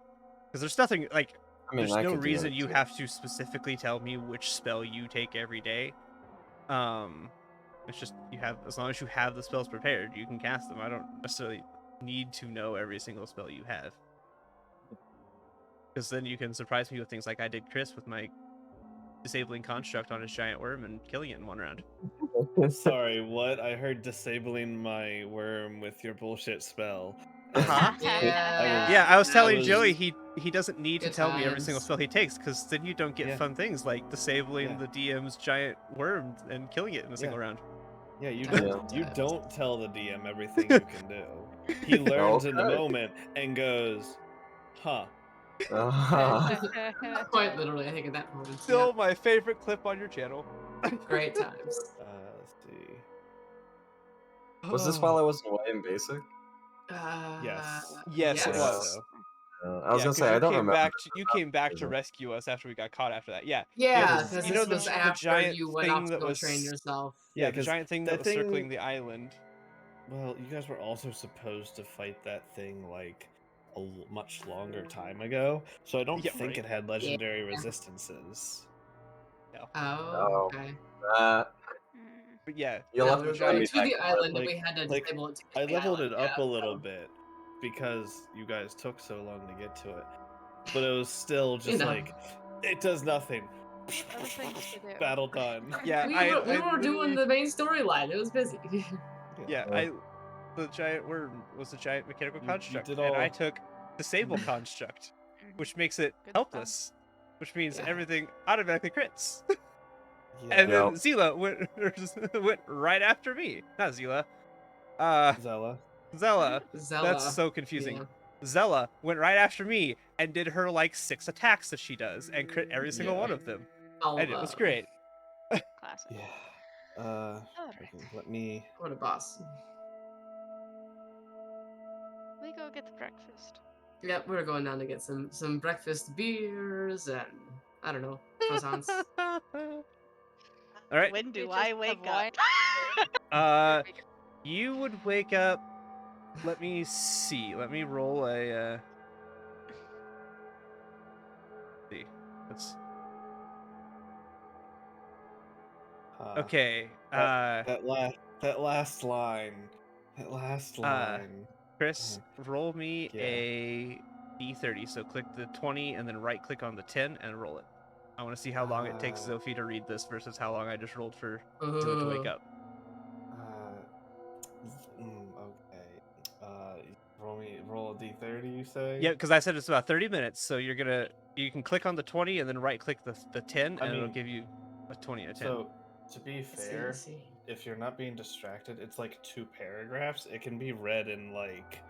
Because there's nothing, like, there's no reason you have to specifically tell me which spell you take every day. It's just, you have, as long as you have the spells prepared, you can cast them. I don't necessarily need to know every single spell you have. Because then you can surprise me with things like I did Chris with my disabling construct on his giant worm and killing it in one round. Sorry, what? I heard disabling my worm with your bullshit spell. Uh-huh. Yeah, I was telling Joey he doesn't need to Good tell me every times. single spell he takes, because then you don't get fun things like disabling the DM's giant worm and killing it in a single round. Yeah, you don't tell the DM everything you can do. He learns in the moment and goes, huh. Quite literally, I think at that point. Still my favorite clip on your channel. Great times. Let's see. Was this while I was away in basic? Yes, it was. I was gonna say I don't remember. You came back to rescue us after we got caught after that. Yeah, because you know this was after you went off to go train yourself. Yeah, the giant thing that was circling the island. Well, you guys were also supposed to fight that thing like a much longer time ago, so I don't think it had legendary resistances. No. Oh, okay. But yeah, you'll have to show me to the island, and we had to disable it. I leveled it up a little bit because you guys took so long to get to it, but it was still just like it does nothing. Battle done. Yeah, we were doing the main storyline. It was busy. The giant worm was a giant mechanical construct, and I took disable construct, which makes it helpless, which means everything automatically crits. And then Zila went right after me. Not Zila. Zella. That's so confusing. Zella went right after me and did her like 6 attacks that she does and crit every single one of them. And it was great. Classic. Yeah. Let me. What a boss. We go get the breakfast. Yep, we're going down to get some breakfast beers and I don't know, croissants. All right. When do I wake up? You would wake up. Let me see. Let me roll a. See. Let's. Okay. That last line. That last line. Chris, roll me a d30. So click the 20 and then right click on the 10 and roll it. I want to see how long it takes Sophie to read this versus how long I just rolled for Zilla to wake up. Okay. Roll a d30. You say? Yeah, because I said it's about 30 minutes. So you can click on the 20 and then right click the 10, and it'll give you a 20 and a 10. So to be fair, if you're not being distracted, it's like 2 paragraphs. It can be read in like.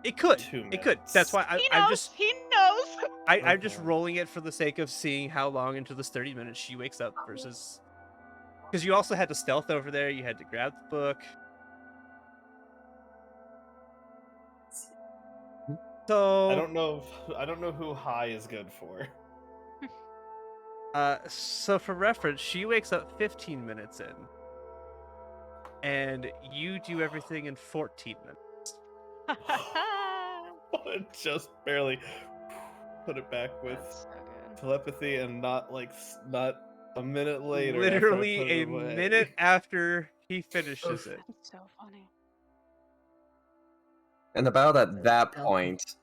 It could. 2 minutes. It could. That's why I'm just. He knows. I'm just rolling it for the sake of seeing how long into this 30 minutes she wakes up versus. Because you also had to stealth over there. You had to grab the book. So I don't know who high is good for. So for reference, she wakes up 15 minutes in, and you do everything in 14 minutes. Just barely put it back with telepathy, and not a minute later. Literally a minute after he finishes it. That's so funny. And about at that point,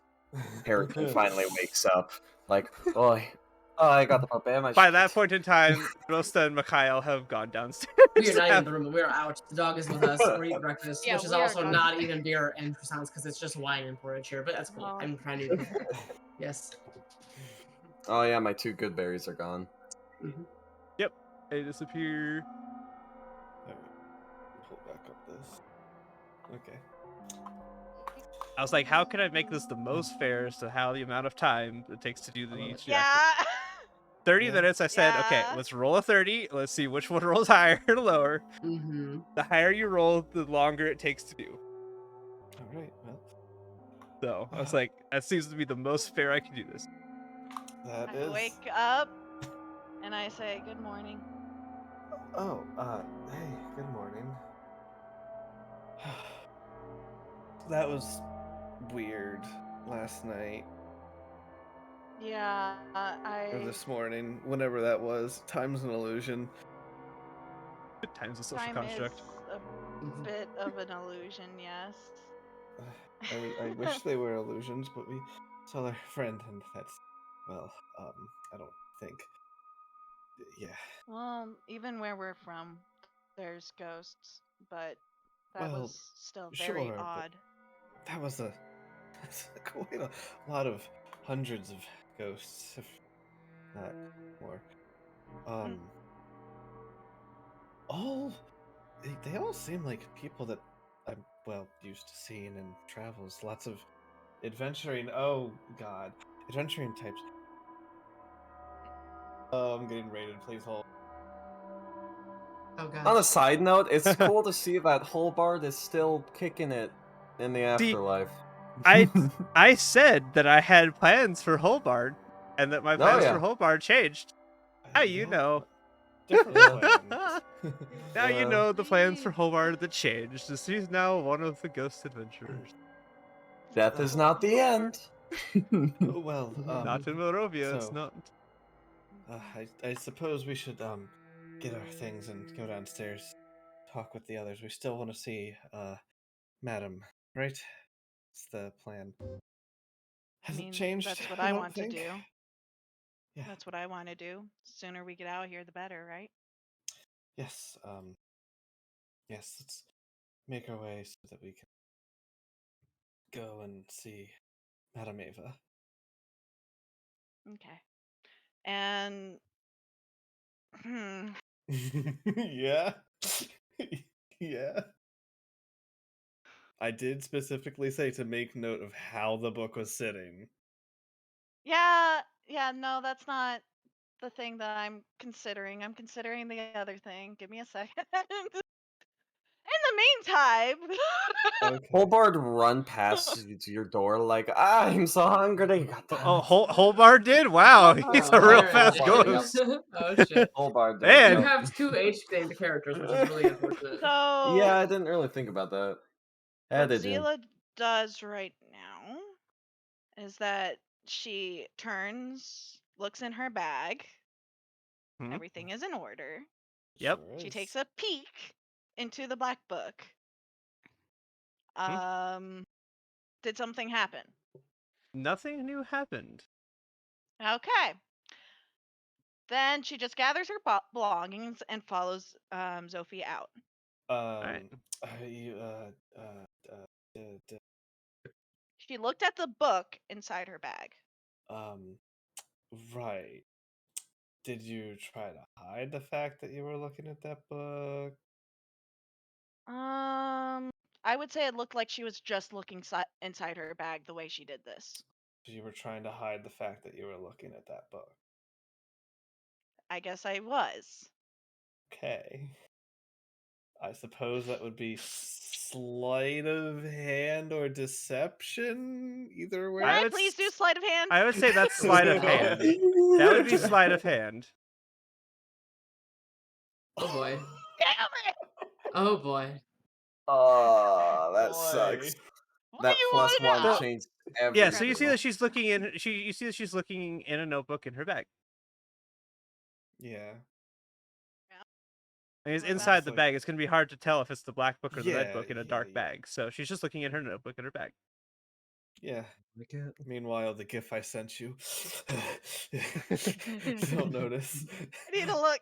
Harrigan finally wakes up. Like, I got the puppy. By that point in time, Rosta and Mikhail have gone downstairs. We are not in the room. We're out. The dog is with us. We're eating breakfast, which is also not even beer and croissants because it's just wine and porridge here. But that's cool. I'm trying to. Yes. Oh yeah, my 2 good berries are gone. Yep, they disappear. Alright, pull back up this. Okay. I was like, how can I make this the most fair as to how the amount of time it takes to do each Yeah. 30 minutes, I said, okay, let's roll a 30. Let's see which one rolls higher or lower. The higher you roll, the longer it takes to do. Alright, well. So, I was like, that seems to be the most fair I can do this. I wake up and I say, "Good morning." Oh, hey, good morning. That was weird last night. Yeah, Or this morning, whenever that was. Time's an illusion. Time's a social Time is construct. a bit of an illusion, yes. I wish they were illusions, but we saw our friend, and that's, well, I don't think. Yeah. Well, even where we're from, there's ghosts, but that Well, was still very sure, but odd. that was that's quite a lot of hundreds of ghosts, if not more. Mm. All they all seem like people that I'm well used to seeing in travels. Lots of adventuring. Oh God, adventuring types. Oh, I'm getting raided. Please hold. Oh god. On a side note, it's cool to see that Holbard is still kicking it in the afterlife. I said that I had plans for Holbard, and that my plans for Holbard changed. Now you know. Different plans. Now you know the plans for Holbard that changed. He's now one of the ghost adventurers. Death is not the end. Well, not in Barovia, so, it's not. I suppose we should get our things and go downstairs, talk with the others. We still want to see Madam, right? It's the plan. Hasn't changed. That's what I I don't want think. to do. Yeah. That's what I want to do. The sooner we get out here, the better, right? Yes. Yes. Let's make our way so that we can go and see Madame Ava. Okay. And Yeah. Yeah. I did specifically say to make note of how the book was sitting. yeah, no, that's not the thing that I'm considering. I'm considering the other thing. Give me a second. In the meantime, Okay. Holbard run past your door like, I'm so hungry. Holbard did? Wow, he's a real there it fast is. ghost. Oh shit. Holbard did. Man. You have 2 H-named characters, which is really unfortunate. so Yeah, I didn't really think about that. what Did you? Zila does right now is that she turns, looks in her bag. Everything is in order. Yep. Sure She is. takes a peek into the black book. Did something happen? Nothing new happened. Okay. Then she just gathers her belongings and follows Sophie out. Alright. She looked at the book inside her bag. Right. Did you try to hide the fact that you were looking at that book? I would say it looked like she was just looking inside her bag the way she did this. You were trying to hide the fact that you were looking at that book. I guess I was. Okay. I suppose that would be sleight of hand or deception. Either way. Can I please do sleight of hand? I would say that's sleight of hand. That would be sleight of hand. Oh boy. Damn it! Oh boy. Oh, that sucks. That +1 changed everything. Yeah, so you see that she's looking in. You see that she's looking in a notebook in her bag. Yeah. I mean, it's inside the bag. It's gonna be hard to tell if it's the black book or the red book in a dark bag. So she's just looking in her notebook in her bag. Yeah. Meanwhile, the GIF I sent you. Don't notice. I need to look.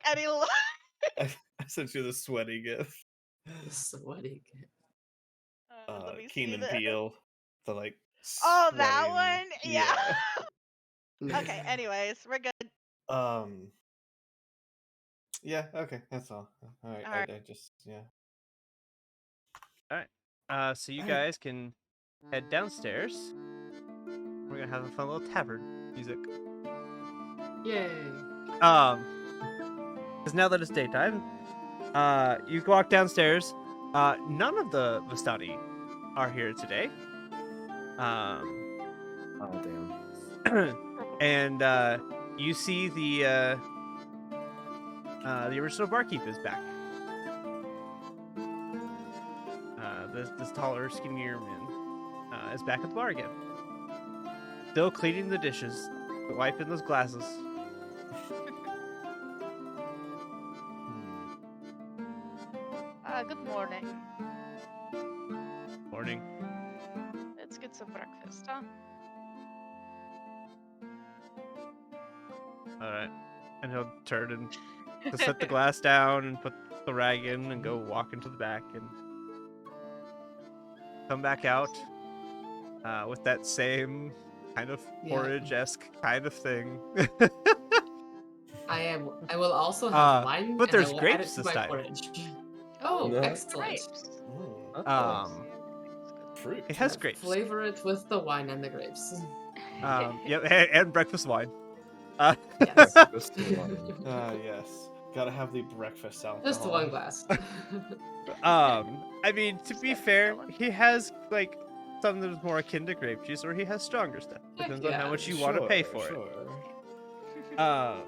I sent you the sweaty GIF. The sweaty GIF. Let me Keen see and this. Peele. The like. Oh, sweating. that one. Yeah. Okay. Anyways, we're good. Yeah. Okay. That's all. All right. All right. I just All right. So you guys can head downstairs. We're gonna have a fun little tavern music. Yay. Because now that it's daytime, you walk downstairs. None of the Vistani are here today. Oh damn. And you see the original barkeep is back. This taller, skinnier man is back at the bar again. Still cleaning the dishes, wiping those glasses. Good morning. Morning. Let's get some breakfast, huh? All right. And he'll turn and to set the glass down and put the rag in and go walk into the back and come back out with that same kind of porridge-esque kind of thing. I will also have wine, but there's and I will grapes add it to this my time. porridge. Oh, No. excellent. Fruit. It has grapes. Flavor it with the wine and the grapes. Yep, and breakfast wine. Yes. Yes. Gotta have the breakfast alcohol. Just one glass. I mean, to be fair, he has like some that is more akin to grape juice, or he has stronger stuff. Depends on how much you want to pay for it. I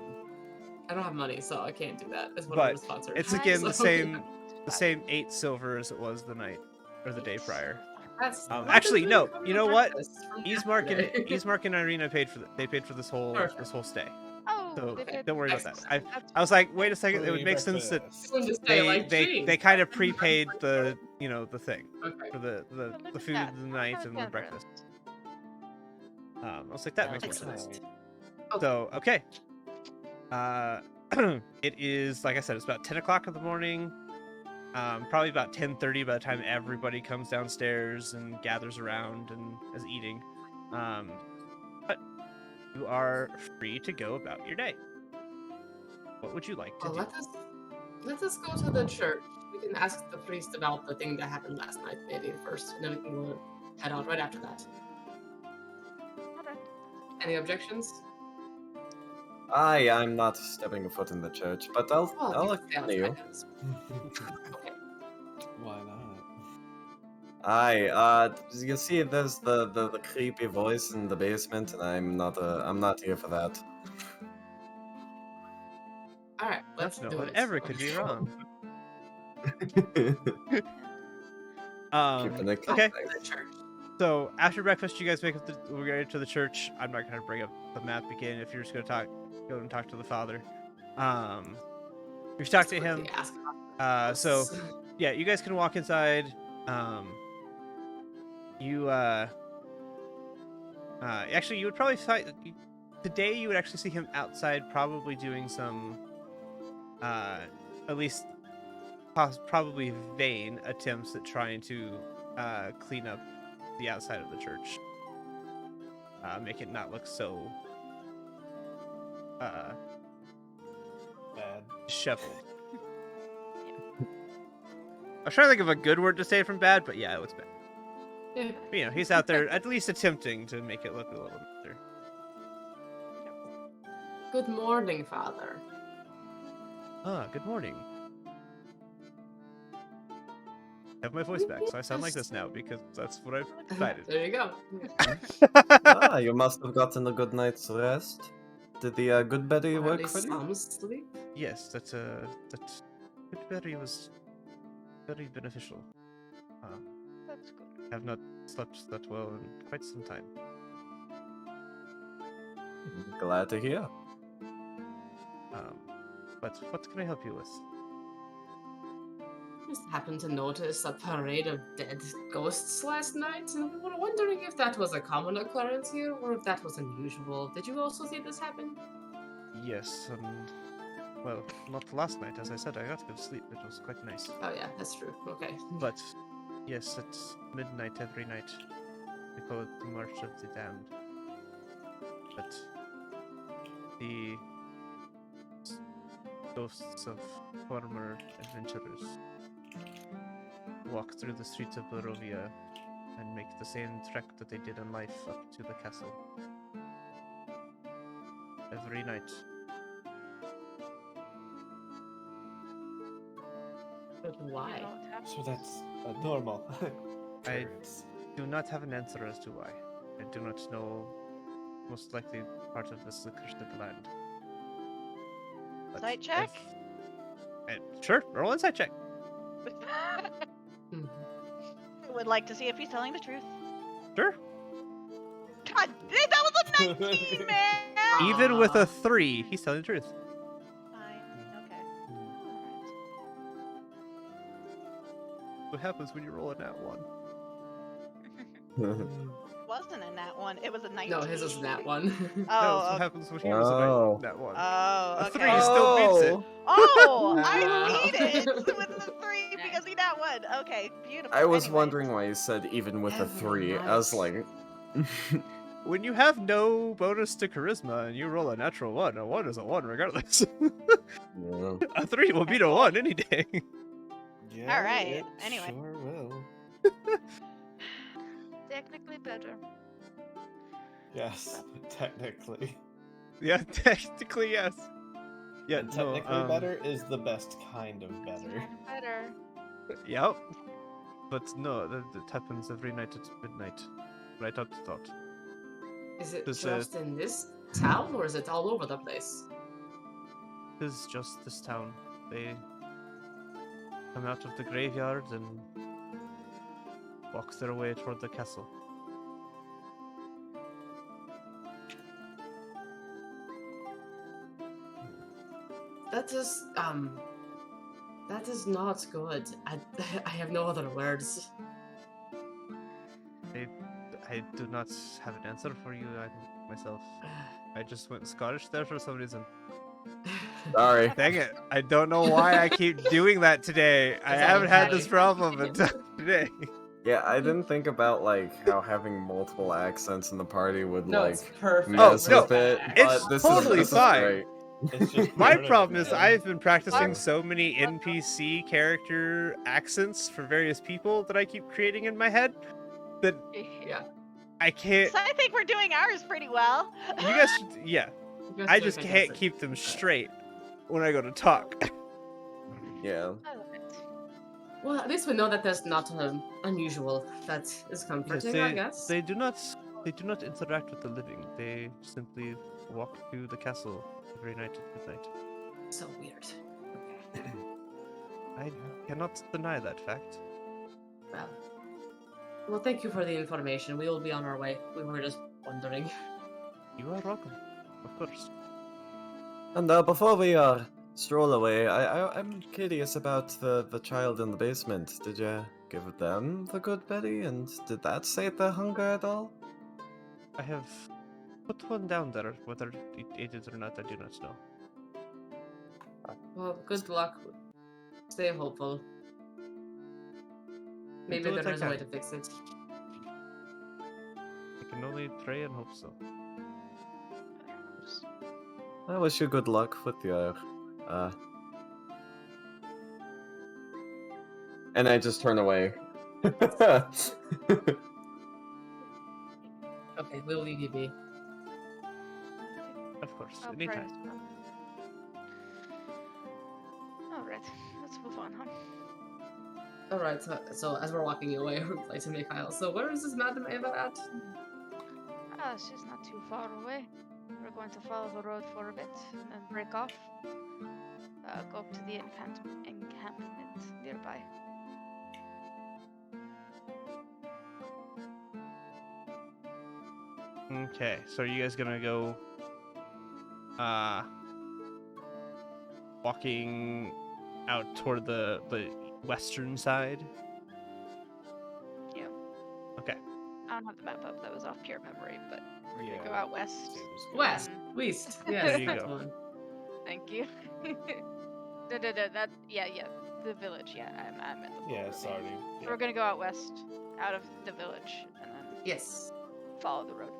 don't have money, so I can't do that. It's whatever sponsored. It's again the same 8 silver as it was the night or the day prior. Actually, no. You know what? Eastmark and Irina paid for they paid for this whole stay. Oh, So they paid. don't worry about that. Excellent. I was like, wait a second. It would make sense that they kind of prepaid the the thing for the food of the night and the breakfast. I was like, that makes more sense. So okay. It is, like I said, it's about 10 o'clock in the morning. Probably about 10:30 by the time everybody comes downstairs and gathers around and is eating. But you are free to go about your day. What would you like to do? Let us go to the church. We can ask the priest about the thing that happened last night, maybe first, and then we can go head out right after that. Alright. Any objections? I'm not stepping a foot in the church, but I'll accompany you. Okay. Why not? You see, there's the creepy voice in the basement, and I'm not here for that. All right, let's do it. Whatever could be wrong. Okay. So after breakfast, you guys make up we're going to the church. I'm not going to bring up the map again. If you're just going to go and talk to the father, you talk to him. So yeah, you guys can walk inside. Actually, you would probably today. You would actually see him outside, probably doing some, at least, probably vain attempts at trying to clean up the outside of the church, make it not look so bad, disheveled. I was trying to think of a good word to say from bad, but yeah, it looks bad. Yeah. But, he's out there at least attempting to make it look a little better. Good morning, Father. Good morning. I have my voice back, so I sound like this now because that's what I've decided. There you go. You must have gotten a good night's rest. Did the good berry work for you? Some sleep? Yes, that good berry was very beneficial. That's good. I have not slept that well in quite some time. Glad to hear. But what can I help you with? Just happened to notice a parade of dead ghosts last night, and we were wondering if that was a common occurrence here or if that was unusual. Did you also see this happen? Yes, and well, not last night. As I said, I got good sleep. It was quite nice. Oh yeah, that's true. Okay. But yes, it's midnight every night. We call it the March of the Damned. But the ghosts of former adventurers walk through the streets of Barovia and make the same trek that they did in life up to the castle. Every night. But why? So that's normal. I do not have an answer as to why. I do not know most likely part of this cursed land. But Sight check? Sure, roll insight check. Mhm. I would like to see if he's telling the truth. Sure. God, that was a 19, man! Even with a Aw. 3, he's telling the truth. Fine. Okay. What happens when you roll a nat 1? Wasn't a nat one. It was a 19. No, his was that one. That was Oh, what okay. happens when he was Oh. a nat 1. Oh, A okay. 3 still beats it. Oh, I Wow. beat it with the 3 because he nat one. Okay, beautiful. I was Anyway. wondering why you said even with a Very 3. I was nice. like, When you have no bonus to charisma and you roll a natural 1, a 1 is a 1 regardless. yeah. A 3 will beat a 1 any day. Yeah, Alright, it anyway. sure will. Technically better. Yes, technically. Yeah, technically yes. Yeah, And technically no, better is the best kind of better. Better. Yep. But no, that happens every night at midnight. Right at the thought. Is it Does, just in this town, or is it all over the place? It is just this town. They come out of the graveyard and walk their way toward the castle. That is not good. I have no other words. I do not have an answer for you myself. I just went Scottish there for some reason. Sorry. Dang it. I don't know why I keep doing that today. I It's haven't had this okay. problem until today. Yeah, I didn't think about like how having multiple accents in the party would No, like it's perfect. mess no, with it. it's But this totally is fine. great. It's just My part of it, problem is man. I've been practicing Yeah. so many NPC character accents for various people that I keep creating in my head that Yeah. I can't. So I think we're doing ours pretty well. You guys should, yeah. You guys I do just can't fantastic. keep them straight when I go to talk. Yeah. I love it. Well, at least we know that there's not unusual. That is comforting, I guess. They do not interact with the living. They simply walk to the castle every night at midnight. So weird. Okay. I cannot deny that fact. Well, thank you for the information. We will be on our way. We were just wondering. You are welcome, of course. And before we stroll away, I'm curious about the child in the basement. Did you give them the good berry, and did that sate their hunger at all? I have put one down there. Whether it ate it or not, I do not know. Well, good luck. Stay hopeful. Maybe Do what there I is a way to can. fix it. I can only pray and hope so. I wish you good luck with your And I just turn away. Okay, we'll leave you be. Of course, I'll anytime. pray as well. Alright, let's move on, huh? Alright, so as we're walking away, we play to Mikhail. So where is this Madam Eva at? Ah, she's not too far away. We're going to follow the road for a bit and then break off. Go up to the encampment nearby. Okay, so are you guys gonna go walking out toward the western side? Yeah. Okay. I don't have the map up, that was off pure memory, but we're Yeah. gonna go out west. Seems good. West, west. Yes, There you that's go. one. Thank you. Yeah, the village, yeah, I'm at the Yeah, border. sorry. So Yeah. we're gonna go out west, out of the village, and then Yes. follow the road.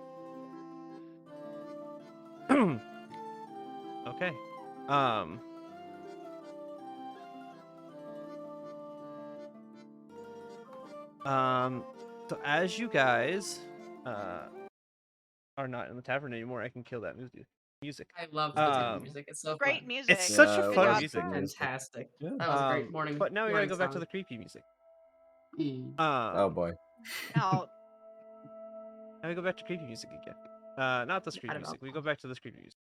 Okay. So as you guys are not in the tavern anymore, I can kill that music. I love the tavern music. It's so Great fun. music. It's such a Yeah, fun job. music. Fantastic. Yeah. That was a great morning. But now we gotta morning go back to song. the creepy music. Mm. Oh boy. Now, Now we go back to creepy music again. Not the screen Out of music. We alcohol. go back to the screen music.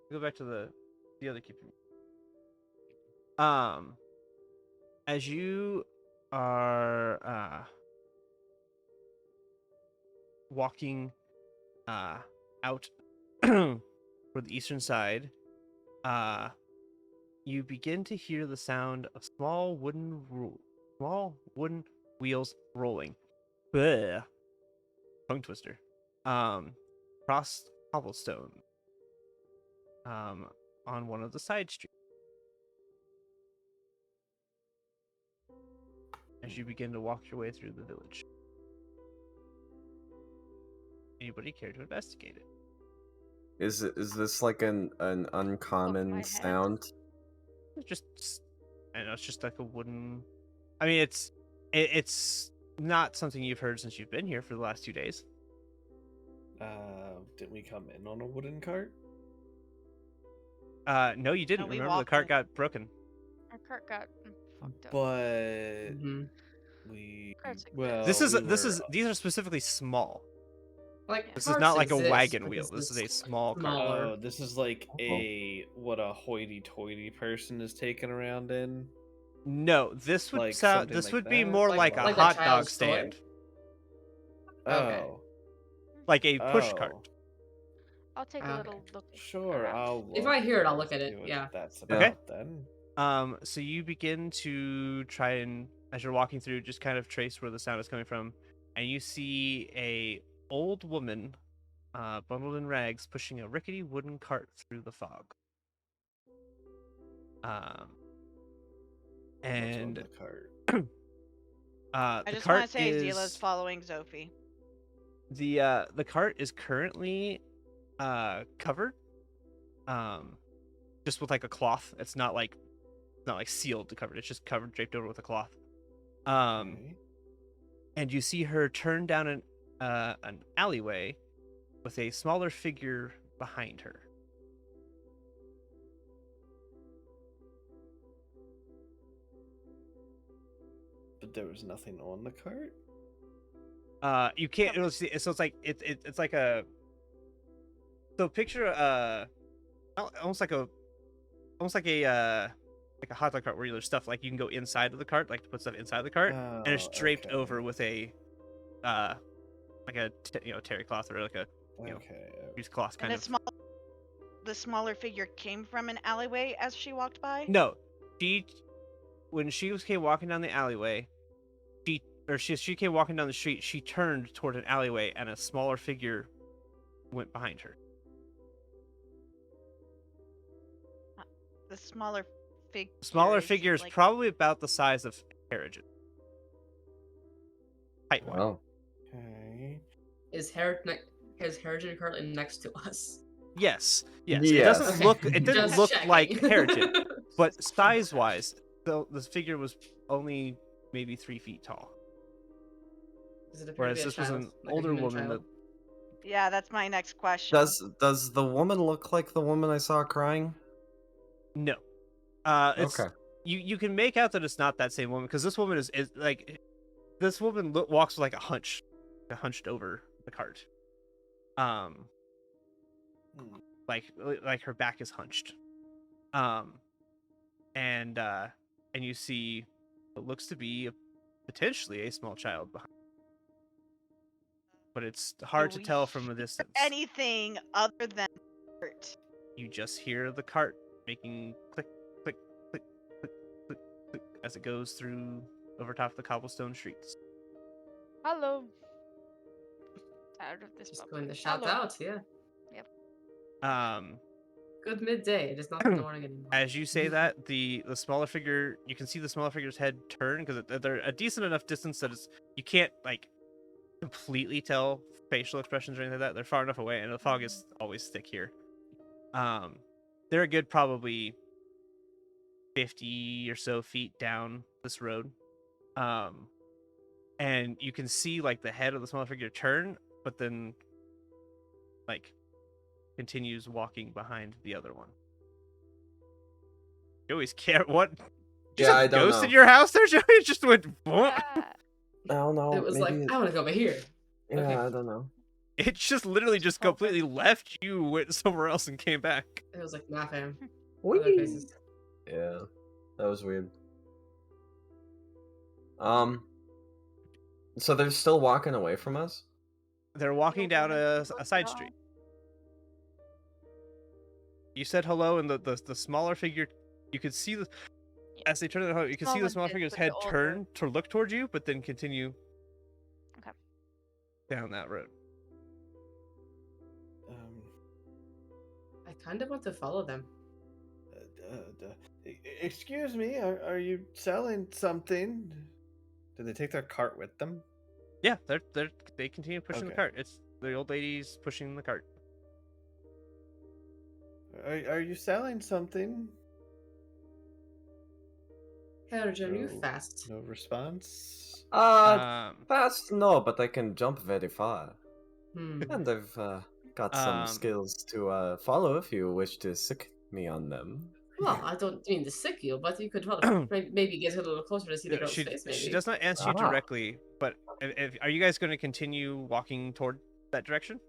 We go back to the other keeper. As you are walking out for the eastern side, you begin to hear the sound of small wooden wheels rolling. Bleh. Tongue twister. Across cobblestone. On one of the side streets. As you begin to walk your way through the village. Anybody care to investigate it? Is this like an my uncommon head. sound? It's just, I know, it's just like a wooden. I mean, it's not something you've heard since you've been here for the last 2 days. Didn't we come in on a wooden cart? No, you didn't. No, we Remember, the walked cart in. got broken. Our cart got fucked up. But Mhm. we Carts exist. well, These are specifically small. Like This is carts not like a exist, wagon but wheel. This is a is small cart. smaller. Oh, this is like what a hoity-toity person is taking around in. No, this would Like sound. something This like would be that? more Like- like a like a hot dog child's toy? stand, Okay. Oh, like a push oh. cart. I'll take a Okay. little look. Sure, around. I'll If look. I hear it, I'll look at See it. what Yeah. that's Okay. about then. So you begin to try and, as you're walking through, just kind of trace where the sound is coming from, and you see a old woman, bundled in rags, pushing a rickety wooden cart through the fog. What's on And the cart? I the just cart want to say is Zila's following Zophie. the cart is currently covered, just with like a cloth. It's not like sealed to covered. It's just covered, draped over with a cloth. Okay. And you see her turn down an alleyway with a smaller figure behind her. But there was nothing on the cart? You can't. So it's like it's like a. So picture almost like a hot dog cart where there's stuff like you can go inside of the cart, like to put stuff inside the cart, and it's draped over with a like a terry cloth or like a used cloth kind And of. the smaller figure came from an alleyway as she walked by? No, when she came walking down the alleyway, she came walking down the street. She turned toward an alleyway, and a smaller figure went behind her. The smaller figure. Figure is like... probably about the size of Harrigan. Height-wise. Oh. Okay. Is Harrigan currently next to us? Yes. It Yes. doesn't Okay. look. It didn't Just look checking. like Harrigan, but size-wise, the figure was only maybe 3 feet tall. Does it appear Whereas to be a this was child, an like a older human woman child? Yeah, that's my next question. Does the woman look like the woman I saw crying? No. It's, Okay. You can make out that it's not that same woman because this woman is like this woman walks with like hunched over the cart. Like her back is hunched. And you see what looks to be potentially a small child behind. But it's hard to tell from a distance. Anything other than hurt. You just hear the cart making click, click, click, click, click, click as it goes through over top of the cobblestone streets. Hello. Tired of this. Just public. going to shout Hello. out, yeah. Yep. Good midday. It is not the morning anymore. As you say that, the smaller figure, you can see the smaller figure's head turn because they're a decent enough distance that you can't like completely tell facial expressions or anything like that. They're far enough away, and the fog is always thick here. They're a good probably 50 or so feet down this road. And you can see like the head of the smaller figure turn, but then like continues walking behind the other one. Joey's care what? Yeah, I don't ghost know. in your house there, Joey? It just went. Ah, I don't know. It was maybe like, I want to go over here. Yeah, okay. I don't know. It just literally just completely left you, went somewhere else, and came back. It was like nothing. Whee! Other faces. Yeah, that was weird. So they're still walking away from us? They're walking down a side down. street. You said hello, and the smaller figure, you could see the as they turn their head, you can see the smaller figure's head turn to look towards you, but then continue down that road. I kind of want to follow them. Excuse me, are you selling something? Did they take their cart with them? Yeah, they continue pushing the cart. It's the old lady's pushing the cart. Are you selling something? Herjan, you fast. No response. Fast no, but I can jump very far. And I've got some skills to follow if you wish to sick me on them. Well, I don't mean to sick you, but you could maybe get a little closer to see the girl's face, maybe. She does not answer you directly, but are you guys going to continue walking toward that direction?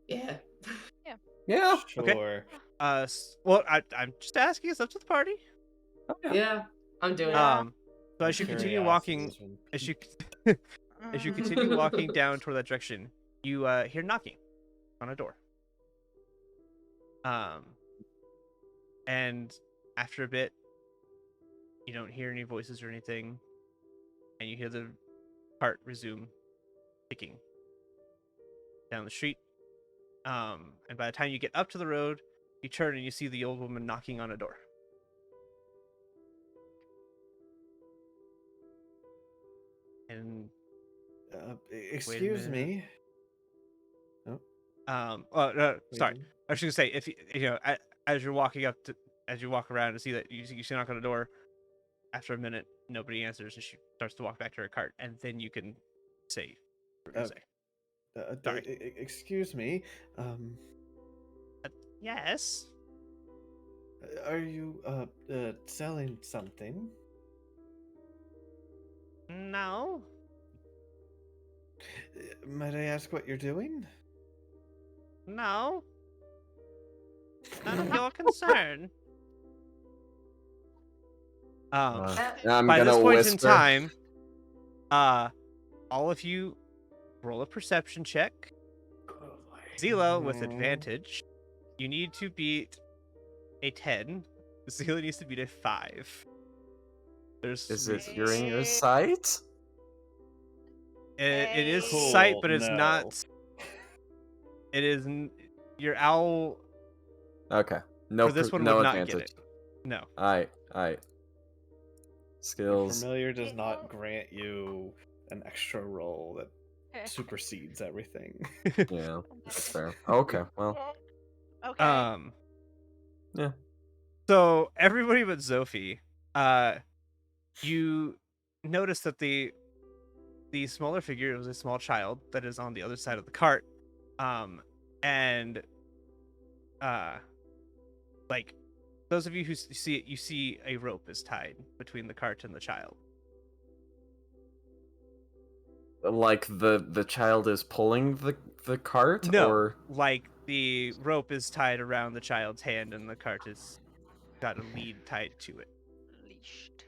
Yeah. Yeah. Sure. Okay. Well, I'm just asking. It's up to the party. Yeah, I'm doing it. So as you continue walking, as you continue walking down toward that direction, you hear knocking on a door. And after a bit, you don't hear any voices or anything, and you hear the cart resume ticking down the street. And by the time you get up to the road, you turn and you see the old woman knocking on a door. And excuse me. Oh. Sorry. I was just gonna say, if as you're walking up to, as you walk around and see that you see knock on the door, after a minute nobody answers, and she starts to walk back to her cart, and then you can say. Sorry. Excuse me. Yes. Are you selling something? No. Might I ask what you're doing? No. None of your concern. I'm by gonna this point whisper. in time, all of you roll a perception check. Zila with advantage. You need to beat a 10. Zila needs to beat a 5. Is it you're in your sight? It is Cool, sight, but it's no. not. It is your owl. Okay. No. For this one no would not advantage. get it. No. Alright. Skills. Familiar does not grant you an extra roll that supersedes everything. Yeah, that's fair. Okay, well. Okay. Yeah. So everybody but Zophie, you notice that the smaller figure was a small child that is on the other side of the cart, and like those of you who see it, you see a rope is tied between the cart and the child. Like the child is pulling the cart? No, or like the rope is tied around the child's hand and the cart is got a lead tied to it. Leashed.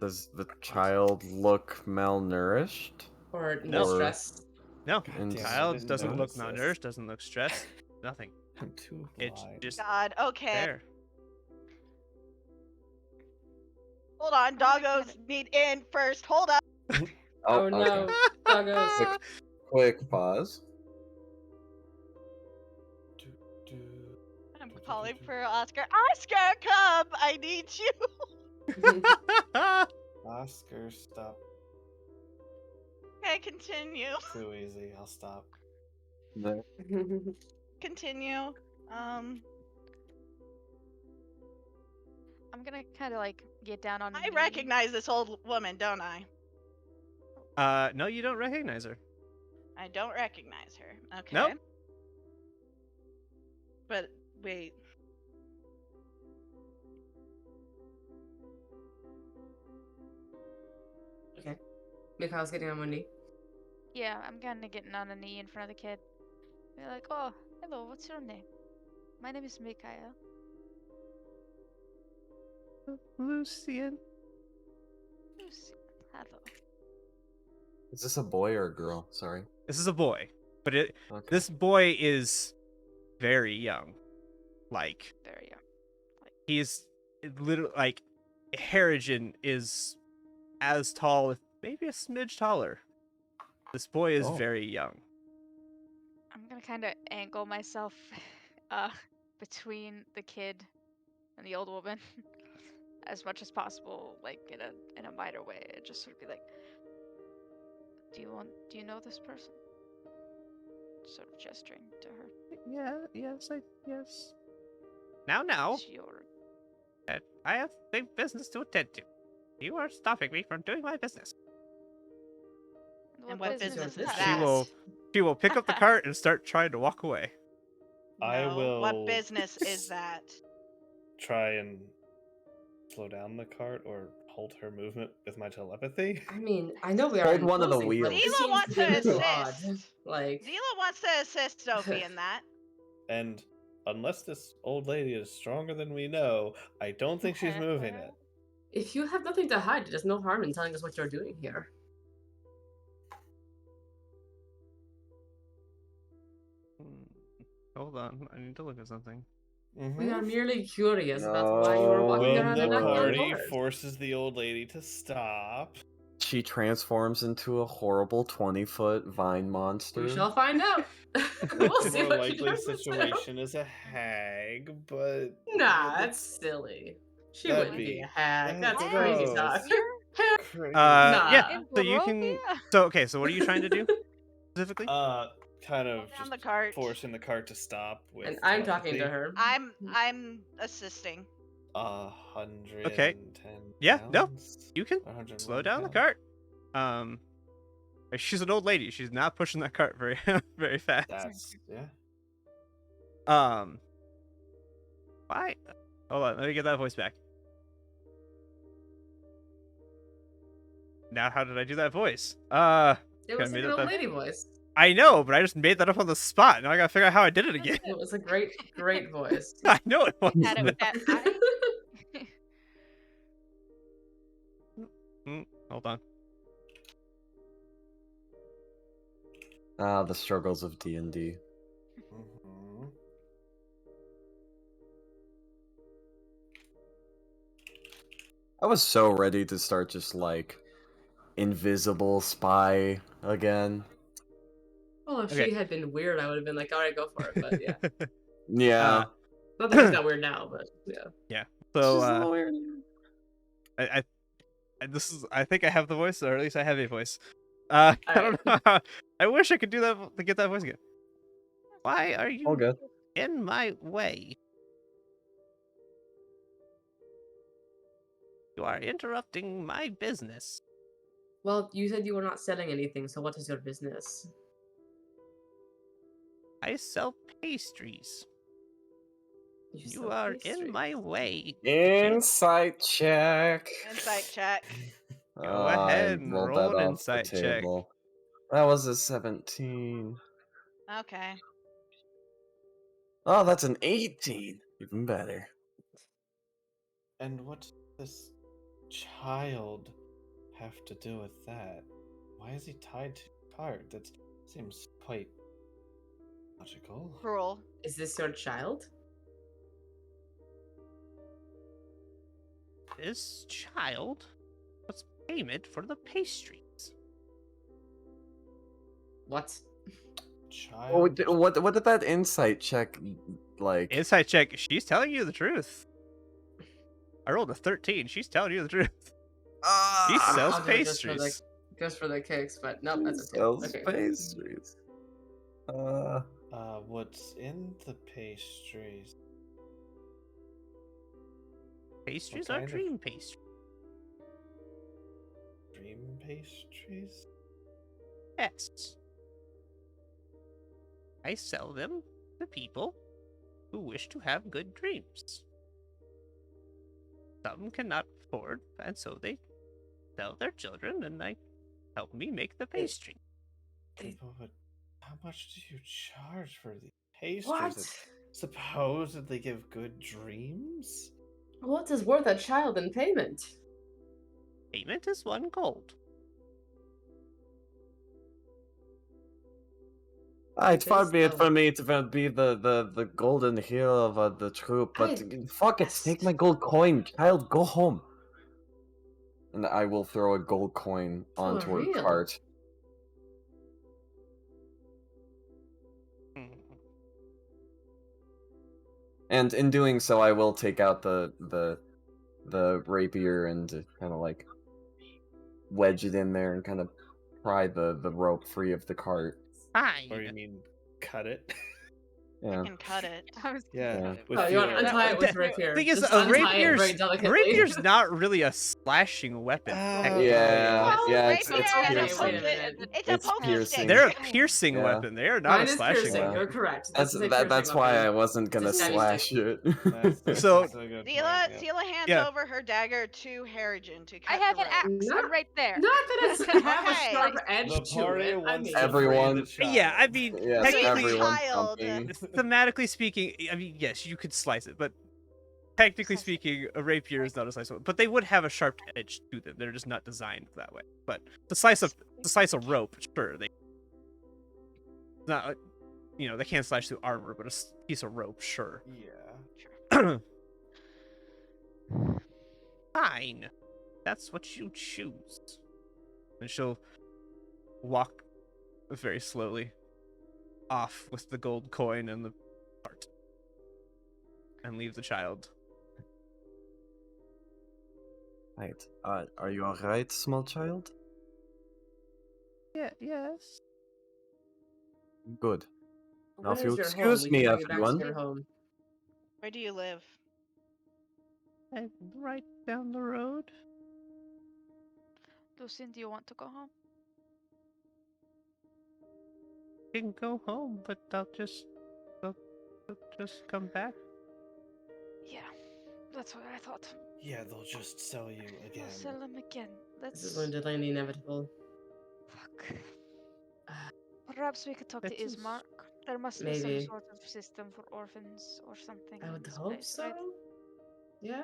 does the child look malnourished? Or No. stressed? No, God the damn, I child didn't doesn't look notice this. malnourished, doesn't look stressed, nothing. I'm too It's blind. just God, okay. there. Hold on, doggos need in first. Hold up. Oh no, doggos. Quick pause. I'm calling for Oscar. Oscar, come! I need you. Oscar, stop. Okay, continue. Too easy. I'll stop. No. Continue. I'm gonna kind of like get down on. I recognize this old woman, don't I? No, you don't recognize her. I don't recognize her. Okay. Nope. But wait. Okay. Mikhail's getting on one knee. Yeah, I'm kind of getting on a knee in front of the kid. Be like, oh, hello, what's your name? My name is Mikael. Lucian. Lucian. Hello. Is this a boy or a girl? Sorry. This is a boy, but Okay. this boy is very young. Like, Very young. he's literally like Harrigan is as tall, if maybe a smidge taller. This boy is very young. I'm gonna kind of angle myself between the kid and the old woman as much as possible, like in a minor way. And just sort of be like, do you know this person? Sort of gesturing to her. Yes. Now. It's your... I have big business to attend to. You are stopping me from doing my business. And what business is She that? will pick up the cart and start trying to walk away. I No, will what business is that? try and slow down the cart or hold her movement with my telepathy. I mean, I know we are Hold one of the imposing, but wheels. this Zila seems wants to be a to little odd. assist. Like, Zila wants to assist Sophie in that. And unless this old lady is stronger than we know, I don't think she's moving it. if you have nothing to hide, there's no harm in telling us what you're doing here. Hold on, I need to look at something. We are merely curious about why you No, are walking When around the and knocking on party doors. forces the old lady to stop, She transforms into a horrible 20-foot vine monster. We shall find out. We'll see more what she likely does. situation is a hag, but Nah, that's silly. She That'd wouldn't be be- a hag. That's that's crazy gross. talk. crazy. Yeah. In So you can. Barovia? So okay. So what are you trying to do specifically? Kind of Down just the cart. forcing the cart to stop with And I'm talking to telepathy. her. I'm assisting. 110 Okay. Yeah. No. pounds? You can 101 slow down the pounds? cart. She's an old lady. She's not pushing that cart very very fast. That's yeah. Why? Hold on. Let me get that voice back. Now, how did I do that voice? It was gotta like make an it old that- lady voice. I know, but I just made that up on the spot. Now I gotta figure out how I did it again. It was a great, great voice. I know it was. Had it with that eye? Hold on. The struggles of D&D. Mhm. I was so ready to start just like invisible spy again. Well, if Okay. she had been weird, I would have been like, all right, go for it. But yeah. Yeah. Not that she's not weird now, but yeah. Yeah. She's a So little weird. I think I have the voice, or at least I have a voice. I don't know. I wish I could do that to get that voice again. Why are you All good. in my way? You are interrupting my business. Well, you said you were not selling anything, so what is your business? I sell pastries. You sell are pastries. in my way. Insight check. Insight check. Go ahead I and rolled roll that an off insight the check. table. That was a 17. Okay. Oh, that's an 18. Even better. And what does this child have to do with that? Why is he tied to a cart? That seems quite logical. Cruel. Is this your child? This child was payment for the pastries. What? Child. What did that insight check like? Insight check. She's telling you the truth. I rolled a 13. She's telling you the truth. He sells I'll do it pastries. just for the kicks, but nope, that's a tip. Sells Okay. pastries. What's in the pastries? Pastries What are kind of- dream pastries. Dream pastries? Yes. I sell them to people who wish to have good dreams. Some cannot afford, and so they sell their children, and I help me make the pastry. But how much do you charge for these pastries What? that supposedly give good dreams? What is worth a child in payment? Payment is 1 gold. It's far be it from me to be the golden hero of the troop, but fuck it, take my gold coin, child, go home. And I will throw a gold coin onto her cart. And in doing so, I will take out the rapier and kind of like wedge it in there and kind of pry the rope free of the cart. Or you mean cut it? Yeah. I can cut it. Yeah. Oh, you want to untie it with rapier? Thing is, Just a untie it very delicately. rapier's not really a slashing weapon. Yeah, Rapier it's a poking piercing. stick. They're a piercing weapon. They are not Mine a is slashing piercing. weapon. You're correct. That's why I wasn't gonna slash it. So Sela hands over her dagger to Harrigan to cut I have the an rope. axe. I'm right there. Not that it's have a Okay. sharp edge The to party it. I wants mean, to Everyone- free the Yeah, I child. mean, Yes, technically, everyone's child. jumping. thematically speaking, I mean, yes, you could slice it, but technically speaking, a rapier is not a slice of, but they would have a sharp edge to them. They're just not designed that way. But the slice of rope, sure, they not, they can't slash through armor, but a piece of rope, sure. Yeah. Fine, that's what you choose. And she'll walk very slowly off with the gold coin and the cart and leave the child. Right. Are you alright, small child? Yeah, yes. Good. Now, Where if you is your excuse home? We me, can bring you back to everyone. your home. Where do you live? I'm right down the road. Lucien, do you want to go home? You can go home, but I'll just come back. Yeah, that's what I thought. Yeah, they'll just sell you again. We'll sell them again. This is going to delay the inevitable. Fuck. Perhaps we could talk to Ismark. There must be some Maybe. sort of system for orphans or something. I in would this hope place, so. right? Yeah.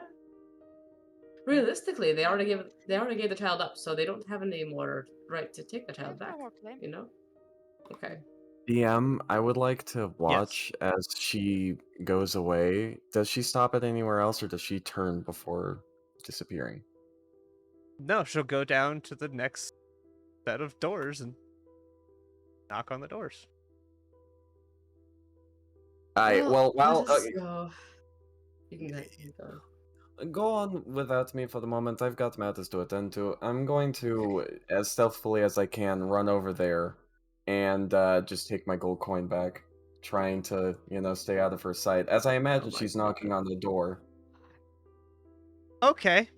Realistically, they already gave the child up, so they don't have any more right to take the They child have no back. more claim. You know? Okay. DM, I would like to watch as she goes away. Does she stop at anywhere else, or does she turn before disappearing? No, she'll go down to the next set of doors and knock on the doors. Alright, well, while You can go. go on without me for the moment. I've got matters to attend to. I'm going to, as stealthily as I can, run over there and just take my gold coin back, trying to, stay out of her sight, as I imagine she's knocking on the door. Okay.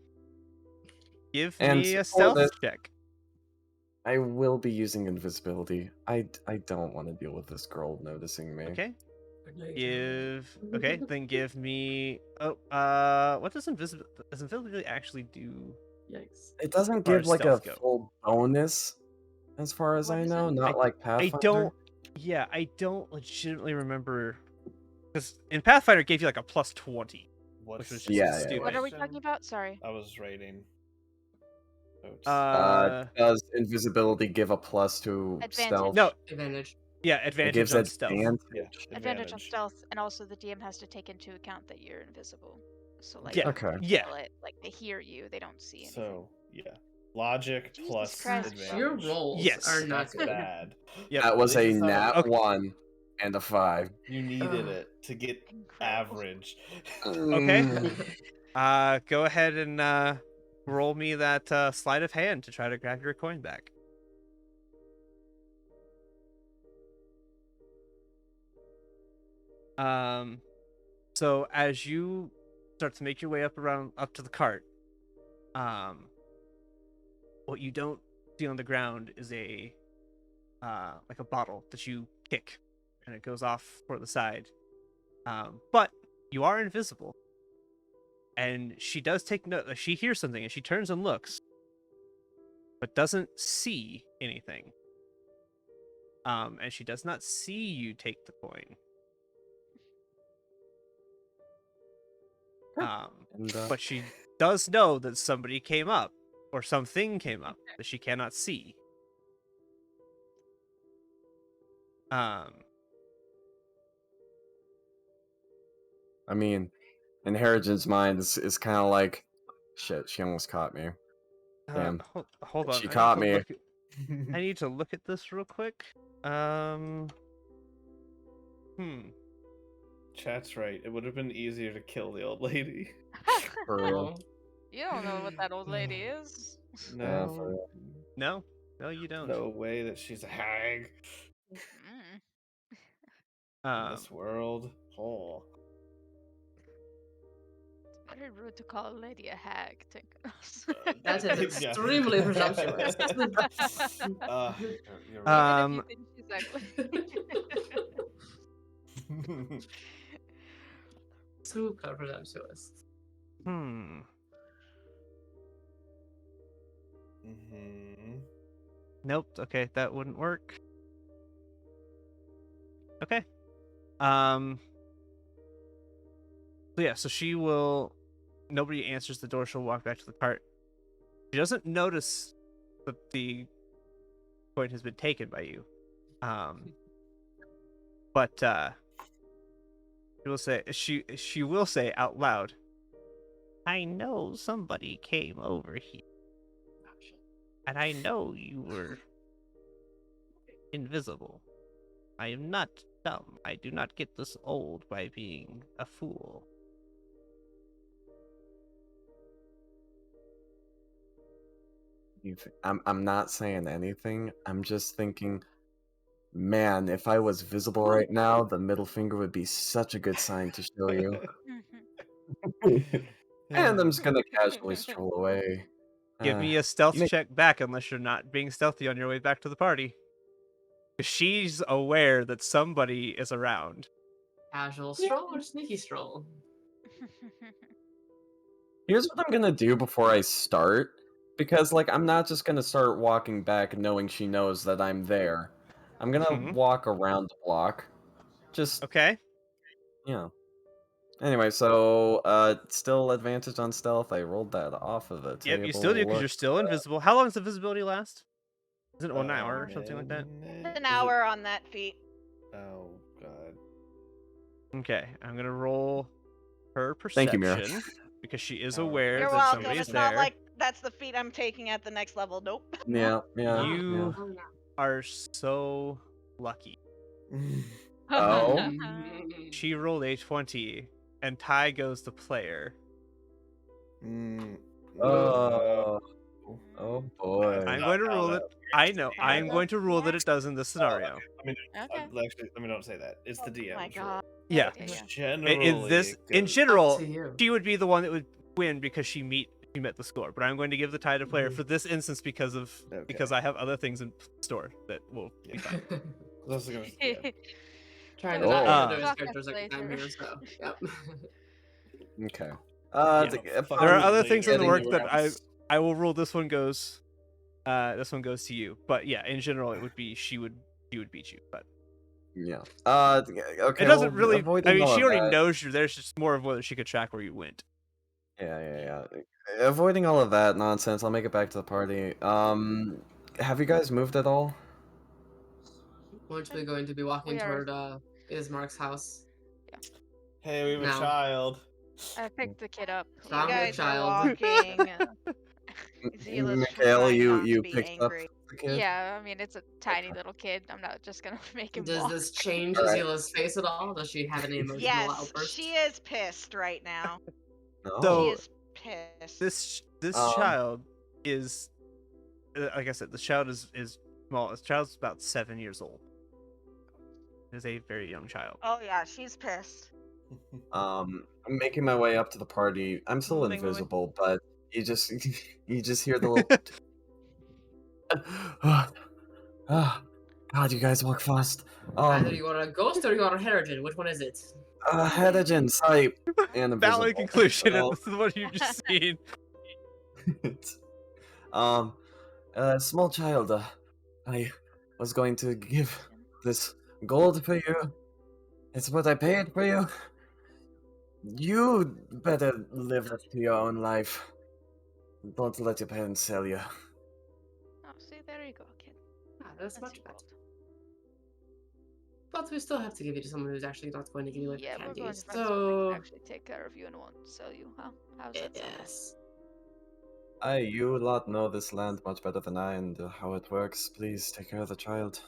Give me a for stealth this, check. I will be using invisibility. I don't want to deal with this girl noticing me. Okay. Then give me. What does invisibility actually do? Yikes! It doesn't As far give as like a stealth go. full bonus, as far as I know. Not like Pathfinder. I don't legitimately remember, because in Pathfinder it gave you like a plus 20, which was just stupid. What are we talking about? Sorry. I was rating. Does invisibility give a plus to stealth? No. Advantage. Yeah, advantage It gives on stealth. advantage. Yeah, Advantage on stealth, and also the DM has to take into account that you're invisible. So like, Yeah. if Okay. you Yeah. yell it, like they hear you, they don't see anything. So yeah, logic Jesus plus Christ, advantage. Your rolls Yes. are not That's good. bad. Yep. That was They a just thought nat of- 1 and a 5. You needed it to get Incredible. average. Okay. Go ahead and roll me that sleight of hand to try to grab your coin back. So as you start to make your way up to the cart, what you don't see on the ground is a like a bottle that you kick, and it goes off for the side. But you are invisible, and she does take note. She hears something, and she turns and looks, but doesn't see anything. And she does not see you take the coin. But she does know that somebody came up, or something came up that she cannot see. I mean, in Harrigan's mind, is kind of like, shit, she almost caught me. Damn. Hold on. She caught me. I need to look at this real quick. Chat's right. It would have been easier to kill the old lady. For real. You don't know what that old lady is. No. Yeah, for real. No, you don't. No way that she's a hag in this world. Oh. It's very rude to call a lady a hag, Tinkas. That is extremely presumptuous. You're right. Even if you think she's ugly. Super presumptuous. Nope. Okay, that wouldn't work. Okay. So yeah, so she will. Nobody answers the door. She'll walk back to the cart. She doesn't notice that the coin has been taken by you. But she will say out loud, "I know somebody came over here, and I know you were invisible. I am not dumb. I do not get this old by being a fool." I'm not saying anything. I'm just thinking, man, if I was visible right now, the middle finger would be such a good sign to show you. And I'm just gonna casually stroll away. Give me a stealth check back, unless you're not being stealthy on your way back to the party. She's aware that somebody is around. Casual stroll or sneaky stroll? Here's what I'm gonna do before I start. Because, like, I'm not just gonna start walking back knowing she knows that I'm there. I'm gonna walk around the block. Just... Okay. Yeah. Anyway, so, still advantage on stealth. I rolled that off of the table. Yep, you still do, because you're still invisible. How long does the visibility last? Is it 1 hour or something like that? An hour on that feat. Oh, God. Okay, I'm gonna roll her Thank you, perception. Mira. Because she is aware You're that welcome. somebody is It's there. not like that's the feat I'm taking at the next level. Nope. Yeah. You are so lucky. Oh. She rolled a 20, and Ty goes to player. Oh boy. I'm going to rule it. I know. I'm going to rule that it does in this scenario. Actually, let me not say that. It's the DM. Oh my God. Yeah. In general, she would be the one that would win because she met the score. But I'm going to give the tie to player for this instance because I have other things in store that will be fine. Trying to not do his characters like I'm here, so yep. Okay. There are other things in the work that I will rule. This one goes to you. But yeah, in general, it would be she would beat you. But yeah. Okay. It doesn't really. I mean, she already that. knows you're there. It's just more of whether she could track where you went. Yeah. Avoiding all of that nonsense, I'll make it back to the party. Have you guys moved at all? Weren't we going to be walking toward Ismark's house? Yeah. Hey, we have a child. I picked the kid up. You guys are walking. Mikhail, you picked up the kid? Yeah, I mean, it's a tiny little kid. I'm not just gonna make him Does walk. this change Azila's face at all? Does she have any emotional outbursts? She is pissed right now. So, she is pissed. This child is, like I said, the child is small. This child's about 7 years old. It is a very young child. Oh yeah, she's pissed. I'm making my way up to the party. I'm still invisible, but you just hear the little God, you guys walk fast. Either you are a ghost or you are a Harrigan. Which one is it? Harrigan, sorry. And valid conclusion. This is what you just seen. Small child. I was going to give this gold for you. It's what I paid for you. You better live up to your own life. Don't let your parents sell you. Oh, see, there you go, kid. That's That's much your better. fault. But we still have to give it to someone who's actually not going to give you Yeah, we're going candies. to find someone who So can actually take care of you and won't sell you, huh? How's that sound? yes. You lot know this land much better than I and how it works. Please take care of the child.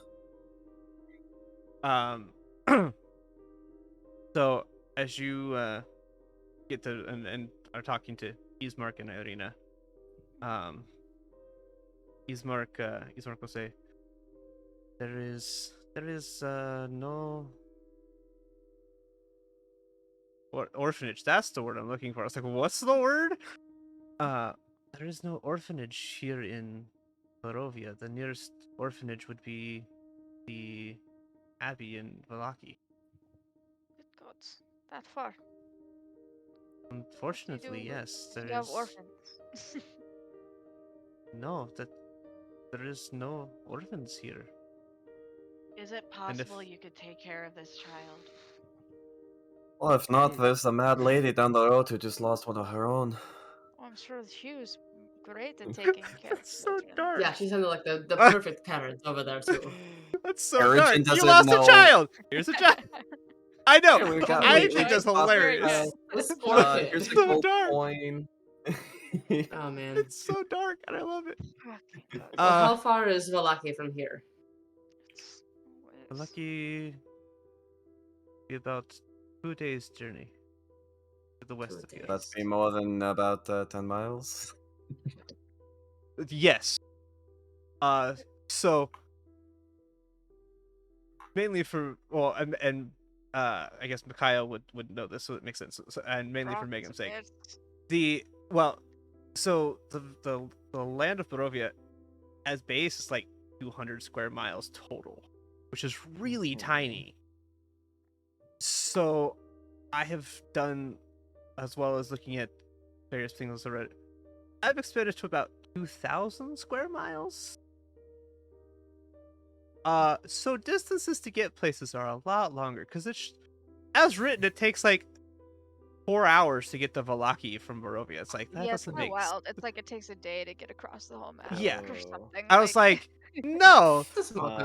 So as you get to and are talking to Ismark and Irina, Ismark will say, there is no orphanage. That's the word I'm looking for. I was like, what's the word? There is no orphanage here in Barovia. The nearest orphanage would be the abbey in Valaki. Good gods. That far. Unfortunately, yes, Do there you have is orphans? no that there is no orphans here. Is it And if possible you could take care of this child? Well, if not, there's a mad lady down the road who just lost one of her own. Oh, I'm sure she was great at taking care of That's so children. dark. Yeah, she sounded like the perfect parent over there too. That's so Origin dark. You doesn't lost a know. child. Here's a child. I know. Here we but got- I we- think we that's just lost a hilarious. child. This poor kid. Here's a So gold dark. coin. Oh man. It's so dark, and I love it. Fucking God. Well, how far is Valaki from here? Lucky. Be about 2 days journey to the west of here. That'd be more than about 10 miles. Yes. So mainly for and I guess Micaiah would know this, so it makes sense. So, and mainly for Megan's sake. So the land of Barovia as base is like 200 square miles total, which is really tiny. So I have done, as well as looking at various things already, I've expanded to about 2,000 square miles. So distances to get places are a lot longer, because it's, as written, it takes like 4 hours to get to Valaki from Barovia. It's like, that Yeah, it's doesn't kind of make wild. It's like it takes a day to get across the whole map Yeah. or something. I was like, no,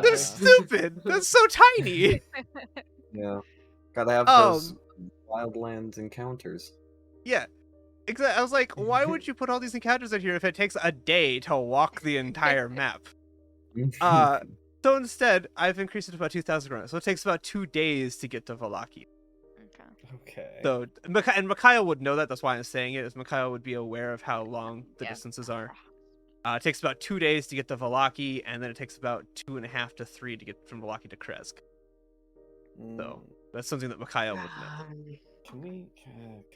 they're stupid. That's so tiny. Yeah. Gotta have those wildland encounters. Yeah, exactly. I was like, why would you put all these encounters in here if it takes a day to walk the entire map? So instead, I've increased it to about 2,000 runs. So it takes about 2 days to get to Valaki. Okay. So, and Micaiah would know that. That's why I'm saying it, is Micaiah would be aware of how long the distances are. It takes about 2 days to get to Valaki, and then it takes about 2.5 to 3 to get from Valaki to Kresk. So that's something that Micaiah would know. Can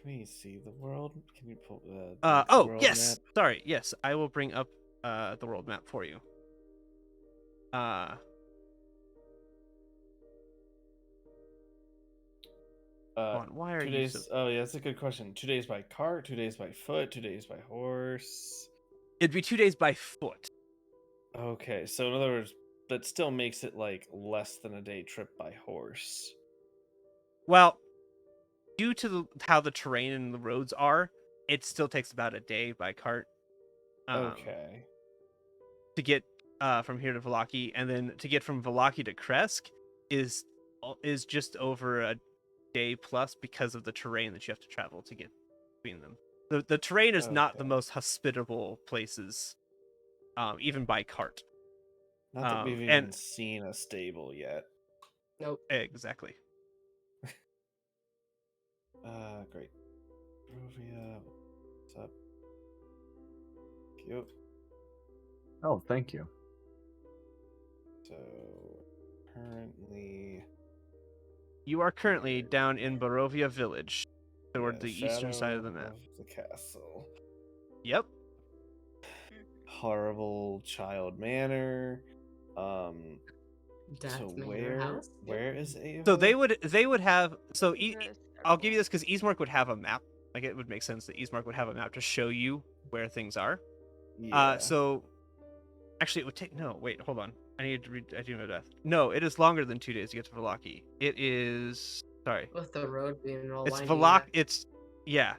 we see the world? Can we pull the oh world yes, map? sorry, yes, I will bring up the world map for you. Why are 2 you days? so... Oh yeah, that's a good question. 2 days by cart, 2 days by foot, 2 days by horse. It'd be 2 days by foot. Okay, so in other words, that still makes it like less than a day trip by horse. Well, due to how the terrain and the roads are, it still takes about a day by cart. Okay. To get from here to Valaki, and then to get from Valaki to Kresk is just over a day plus because of the terrain that you have to travel to get between them. The terrain is not the most hospitable places, even by cart. Not that we've even seen a stable yet. Nope. Exactly. Great. Barovia, what's up? Cute. Oh, thank you. So, currently... You are currently down in Barovia village, toward the eastern side of the map. The castle. Yep. Horrible child manor. Death So Manor House? where is Ava? So they would have, so I'll give you this because Ismark would have a map. Like, it would make sense that Ismark would have a map to show you where things are. Yeah. So actually it would take, no, wait, hold on. I need to read. I do know death. No, it is longer than 2 days to get to Vallaki. It is. Sorry. With the road being all It's winding Vallaki. back. It's yeah.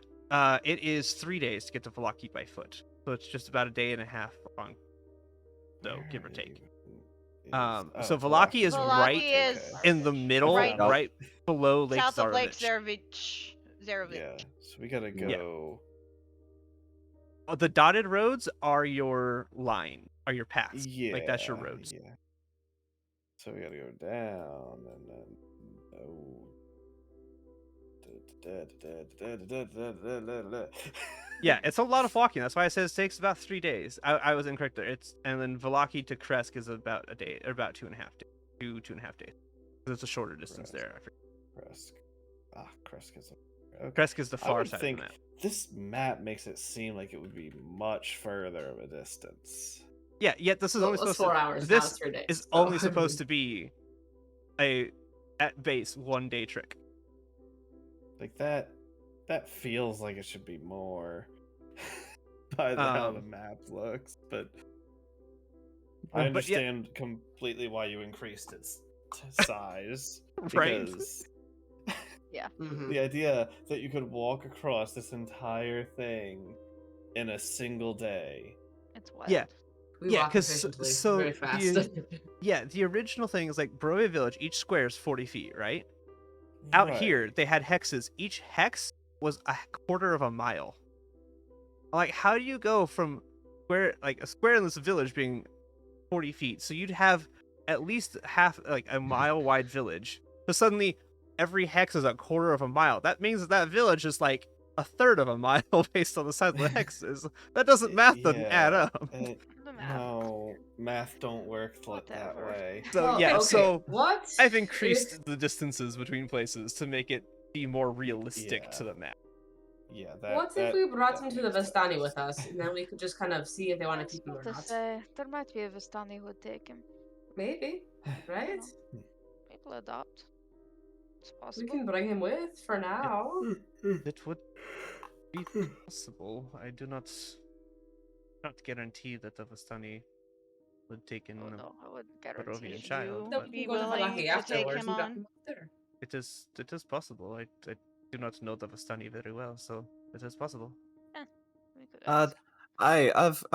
It is 3 days to get to Vallaki by foot. So it's just about a day and a half long. So give or take. So Vallaki is right Vallaki is in the middle, right- right below Lake south of Lake Zarovich. Zarovich. Yeah, so we gotta go. The dotted roads are your line, are your paths. Yeah, Like that's your roads. Yeah. So we gotta go down and then Yeah, it's a lot of walking. That's why I said it takes about 3 days. I was incorrect there. And then Vallaki to Kresk is about a day, or about 2.5 days, 2.5 days. It's a shorter distance there. Kresk. Kresk is. Okay. Kresk is the far side of the map. This map makes it seem like it would be much further of a distance. Yeah, yet this is only supposed 4 to. hours. This now 3 days, is so. only supposed to be at base 1 day trick. Like that feels like it should be more by how the map looks, but I understand completely why you increased its size. Right. Because yeah. The idea that you could walk across this entire thing in a single day. It's wild. Yeah. We yeah, walk efficiently, very fast. The original thing is like Barovia Village, each square is 40 feet, right? Out here, they had hexes. Each hex was a quarter of a mile. Like, how do you go from a square in this village being 40 feet? So you'd have at least half, like a mile wide village. But suddenly, every hex is a quarter of a mile. That means that village is like a third of a mile based on the size of the hexes. That doesn't add up. No, math don't work that way. So so what? I've increased the distances between places to make it be more realistic to the map. Yeah. What if we brought him to the Vistani with us, and then we could just kind of see if they want to keep him or not? There might be a Vistani who would take him. Maybe, right? People adopt. It's possible. We can bring him with for now. It would be possible. I do not guarantee that the Vistani would take in I wouldn't guarantee Barovian child. Would be willing to take him on. It is possible. I do not know the Vistani very well, so it is possible. I've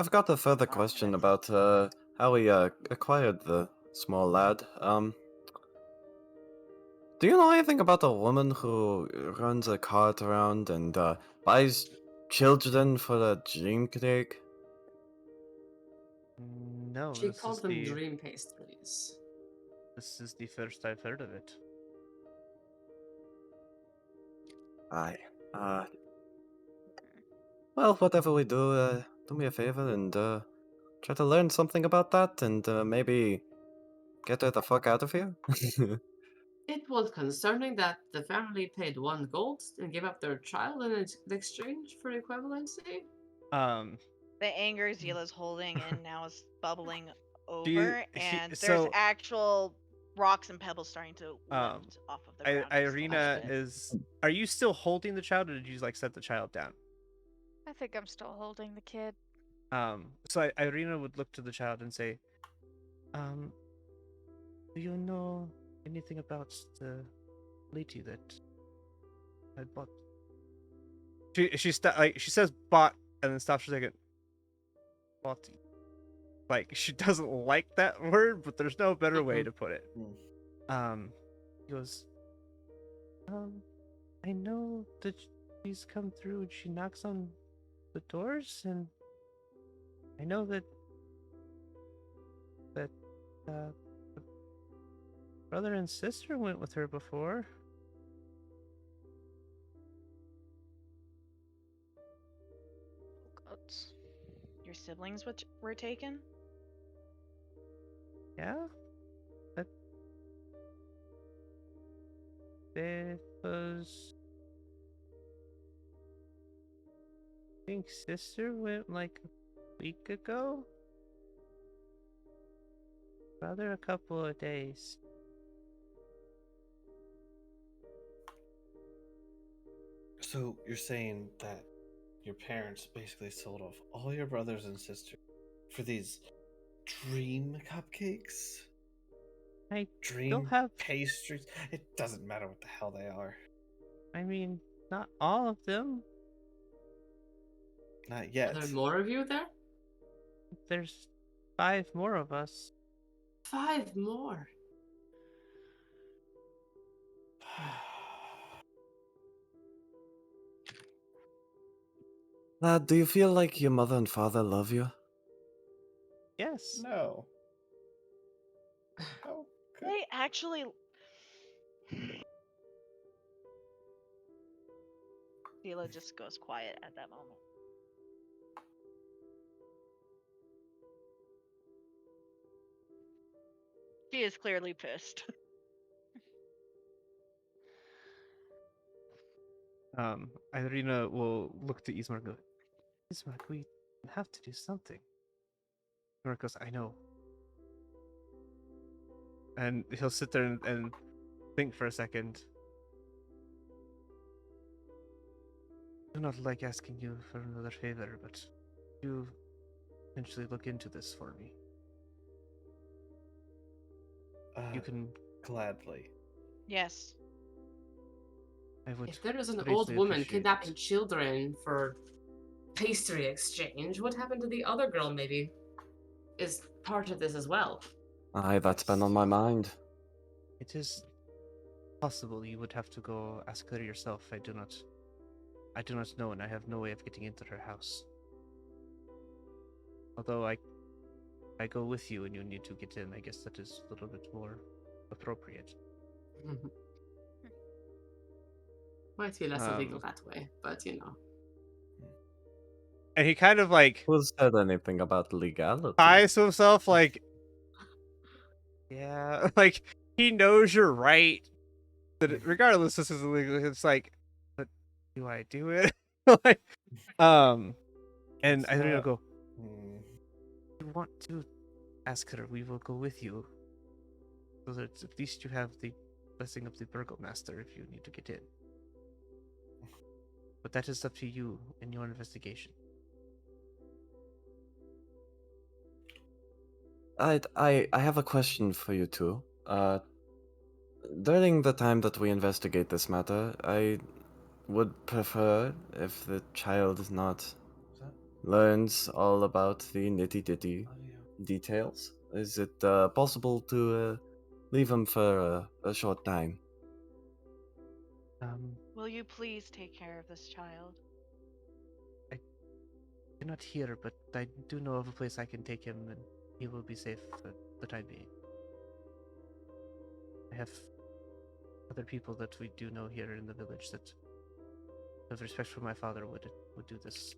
got a further question about how we acquired the small lad. Do you know anything about a woman who runs a cart around and buys children for the dream cake? No. She called them dream pastries. This is the first I've heard of it. Aye. Well, whatever we do, do me a favor and try to learn something about that and maybe get her the fuck out of here. It was concerning that the family paid 1 gold and gave up their child in exchange for equivalency. The anger Zila's holding and now is bubbling over, and there's actual rocks and pebbles starting to lift off of the ground. Irina is. Are you still holding the child, or did you like set the child down? I think I'm still holding the kid. So Irina would look to the child and say, do you know anything about the lady that I bought? She says bought and then stops for a second. Bought. Like, she doesn't like that word, but there's no better way to put it. He goes, I know that she's come through and she knocks on the doors, and I know that the brother and sister went with her before. Your siblings were taken? Yeah? It was... I think sister went like a week ago? Brother a couple of days. So you're saying that your parents basically sold off all your brothers and sisters for these dream cupcakes? I Dream still have. pastries? It doesn't matter what the hell they are. I mean, not all of them. Not yet. Are there more of you there? There's 5 more of us. 5 more. Do you feel like your mother and father love you? Yes. No. How could... They actually. Sheila just goes quiet at that moment. She is clearly pissed. Irina will look to Ismark and go, Ismark, we have to do something. Ismark goes, I know. And he'll sit there and think for a second. I do not like asking you for another favor, but you potentially look into this for me. You can gladly. Yes. I would. If there is an greatly old woman appreciate kidnapping it. children for pastry exchange, what happened to the other girl maybe is part of this as well? Aye, that's been on my mind. It is possible you would have to go ask her yourself. I do not know, and I have no way of getting into her house. Although I go with you and you need to get in, I guess that is a little bit more appropriate. Might be less illegal that way, but you know. And he kind of like Who said anything about legality? ties to himself like, yeah, like he knows you're right. That regardless, this is illegal. It's like, but do I do it? Like, and I don't go. If you want to ask her, we will go with you. So that at least you have the blessing of the Burgomaster if you need to get in. But that is up to you in your investigation. I have a question for you two. During the time that we investigate this matter, I would prefer if the child not learns all about the nitty-gritty details. Is it possible to leave him for a short time? Will you please take care of this child? I'm not here, but I do know of a place I can take him, and he will be safe for the time being. I have other people that we do know here in the village that, with respect for my father, would do this.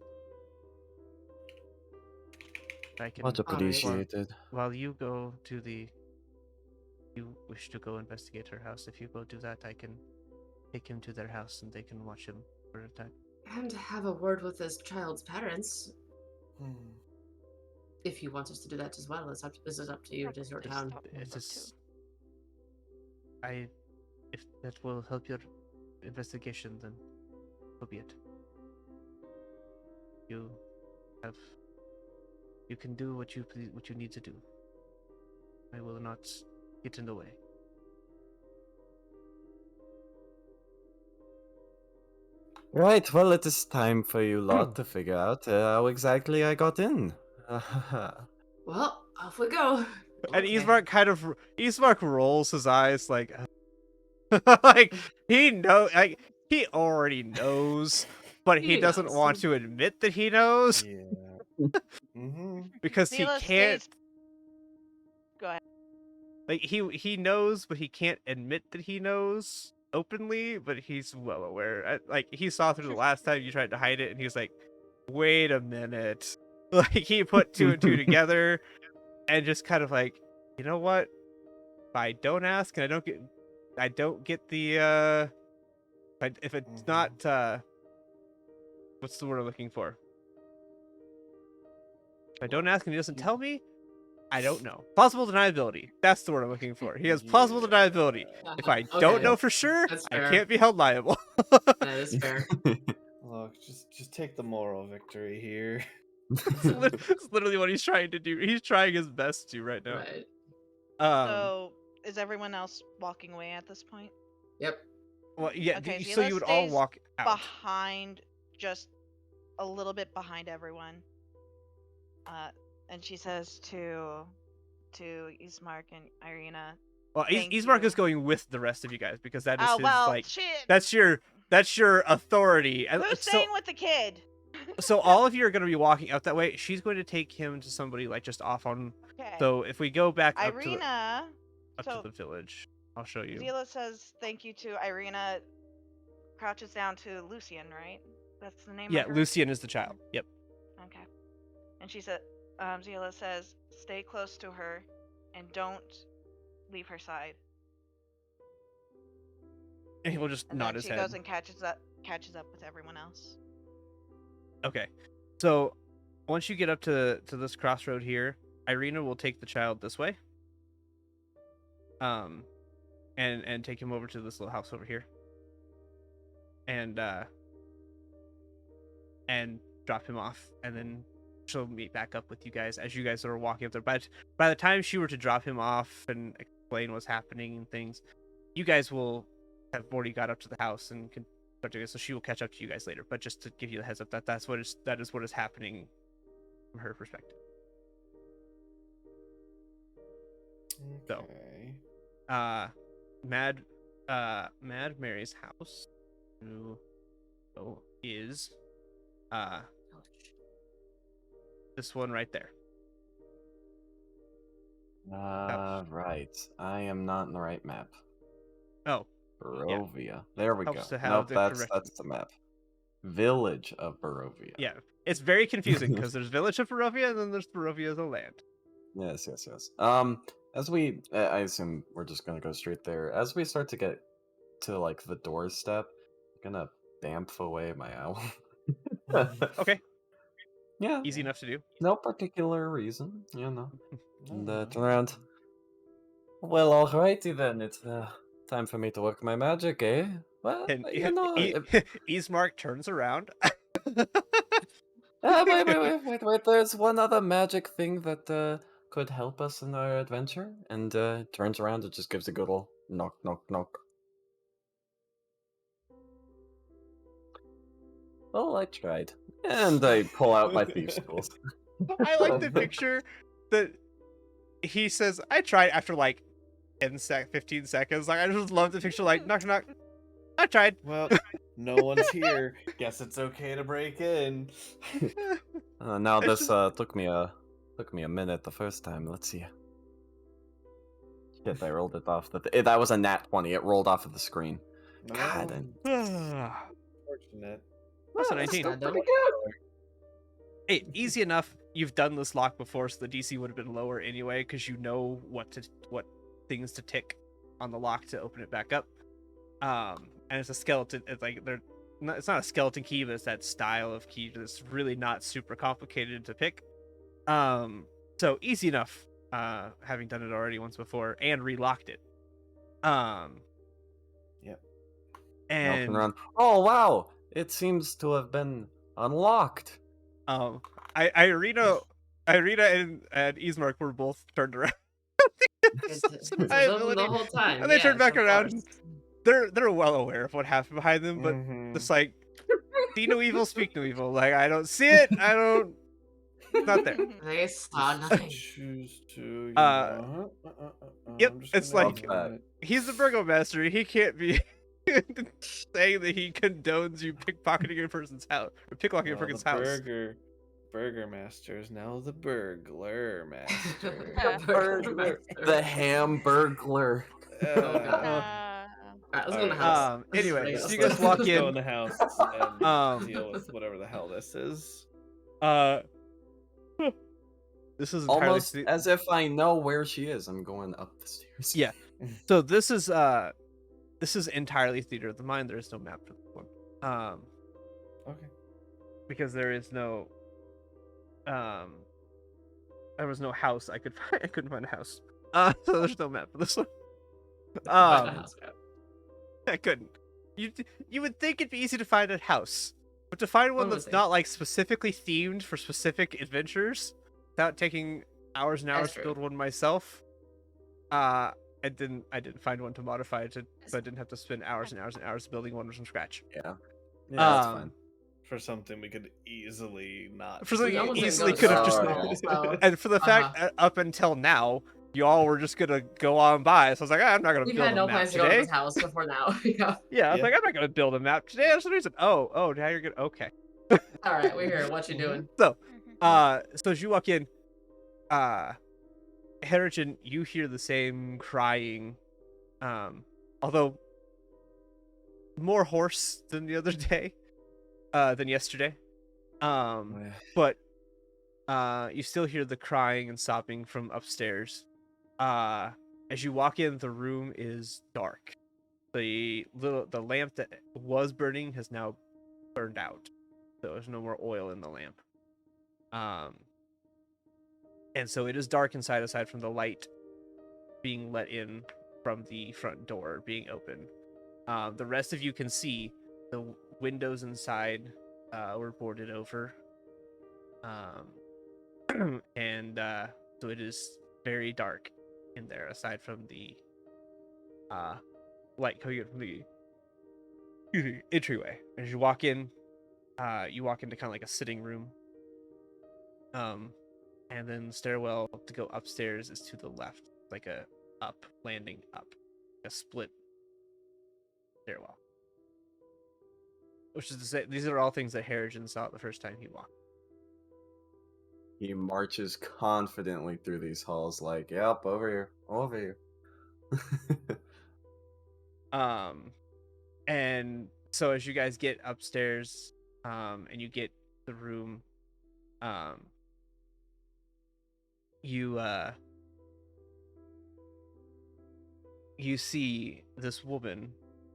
I can Much appreciated. While you go to you wish to go investigate her house, if you go do that, I can take him to their house and they can watch him for a time. And have a word with this child's parents. If you want us to do that as well, this is up to you. It is your town. It is. If that will help your investigation, then so be it. You can do what you need to do. I will not get in the way. Right, well, it is time for you lot to figure out how exactly I got in. Well, off we go. And Okay. Ismark rolls his eyes like, like he already knows, but he doesn't knows. want to admit that he knows. Yeah. Because Sela he can't. Go ahead. Like he knows, but he can't admit that he knows openly. But he's well aware. Like he saw through the last time you tried to hide it, and he's like, "Wait a minute!" Like he put 2 and 2 together, and just kind of like, you know what? If I don't ask, and I don't get the if it's not what's the word I'm looking for? If I don't ask and he doesn't tell me, I don't know. Plausible deniability. That's the word I'm looking for. He has plausible deniability. If I don't know for sure, I can't be held liable. That is fair. Look, just take the moral victory here. It's literally what he's trying to do. He's trying his best to right now. Right. So, is everyone else walking away at this point? Yep. Well, yeah. Okay, So you would all stays walk out. behind, just a little bit behind everyone. And she says to Ismark and Irina. Well, "Thank Ismark you." is going with the rest of you guys because that is Oh his well, like. shit. That's your authority. And Who's staying with the kid? So all of you are going to be walking out that way. She's going to take him to somebody like just off on. Okay. So if we go back Irina, up to the village, I'll show you. Zila says thank you to Irina. Crouches down to Lucian, right? That's the name. Yeah, of her? Lucian is the child. Yep. Okay. And she said, Zila says, stay close to her, and don't leave her side. And he will just nod his head. She goes and catches up with everyone else. Okay, so once you get up to this crossroad here, Irina will take the child this way. And take him over to this little house over here. And drop him off, and then she'll meet back up with you guys as you guys are walking up there. But by the time she were to drop him off and explain what's happening and things, you guys will have already got up to the house and can start doing it. So she will catch up to you guys later. But just to give you the heads up, that is what is happening from her perspective. Okay. So, Mad Mary's house is this one right there. Right. I am not in the right map. Oh, Barovia. yeah. There we Helps go. to have Nope, the that's correct- the map. Village of Barovia. Yeah, it's very confusing because there's Village of Barovia and then there's Barovia as a land. Yes. As we, I assume we're just gonna go straight there. As we start to get to like the doorstep, I'm gonna bamf away my owl. Okay. Yeah. Easy enough to do. No particular reason, you know. And No. turn around. Well, alrighty then. It's time for me to work my magic, eh? Well, And you know. Ismark turns around. Wait. There's one other magic thing that could help us in our adventure. And turns around and just gives a good old knock, knock, knock. Well, I tried. And I pull out my thief's tools. I like the picture that he says, I tried after like 15 seconds. Like, I just love the picture, like, knock, knock. I tried. Well, no one's here. Guess it's okay to break in. Now this took me a minute the first time. Let's see. Shit, I rolled it off. That was a nat 20. It rolled off of the screen. God. Unfortunate. That's a 19. Still pretty good. Hey, easy enough. You've done this lock before, so the DC would have been lower anyway, because you know what things to tick on the lock to open it back up. And it's a skeleton. It's like it's not a skeleton key, but it's that style of key that's really not super complicated to pick. So easy enough. Having done it already once before and relocked it. Yep. And oh wow! It seems to have been unlocked. Irina and Ismark were both turned around. The whole time. And they turned back around. And they're well aware of what happened behind them, but just like see no evil, speak no evil. Like I don't see it. I don't. It's not there. They saw nothing. Choose to. Yep. It's like he's the burgomaster. He can't be saying that he condones you pickpocketing a person's house or picklocking a person's house. Burger Master is now the burglar master. The hamburglar. Alright, let's go in the house. Anyway, so you guys walk in. Go in the house and deal with whatever the hell this is. This is almost as if I know where she is. I'm going up the stairs. Yeah. So this is entirely theater of the mind. There is no map for this one. Okay. Because there is no there was no house I could find. I couldn't find a house. So there's no map for this one. I couldn't. You would think it'd be easy to find a house But to find one that's not like specifically themed for specific adventures, without taking hours and hours to build one myself, I didn't find one to modify it to, so I didn't have to spend hours and hours and hours building one from scratch. Yeah, that's fine. For something we could easily not. For something do. you easily could have just, so, and for the fact up until now, you all were just gonna go on by. So I was like, I'm not gonna build a map today. We had no plans to go to this house before now. Yeah, I was like, I'm not gonna build a map today. That's the reason. Oh, now you're gonna. Okay. All right, we hear what you're doing. So, so as you walk in, Harrigan, you hear the same crying, although more hoarse than the other day, than yesterday. But you still hear the crying and sobbing from upstairs. As you walk in, the room is dark. The lamp that was burning has now burned out. So there's no more oil in the lamp. And so it is dark inside, aside from the light being let in from the front door being open. The rest of you can see the windows inside were boarded over. And so it is very dark in there, aside from the light coming in from the entryway. As you walk in, you walk into kind of like a sitting room. And then the stairwell to go upstairs is to the left, like a landing up, a split stairwell. Which is to say, these are all things that Harrigan saw the first time he walked. He marches confidently through these halls, like, yep, over here, over here. And so as you guys get upstairs, and you get the room, you see this woman,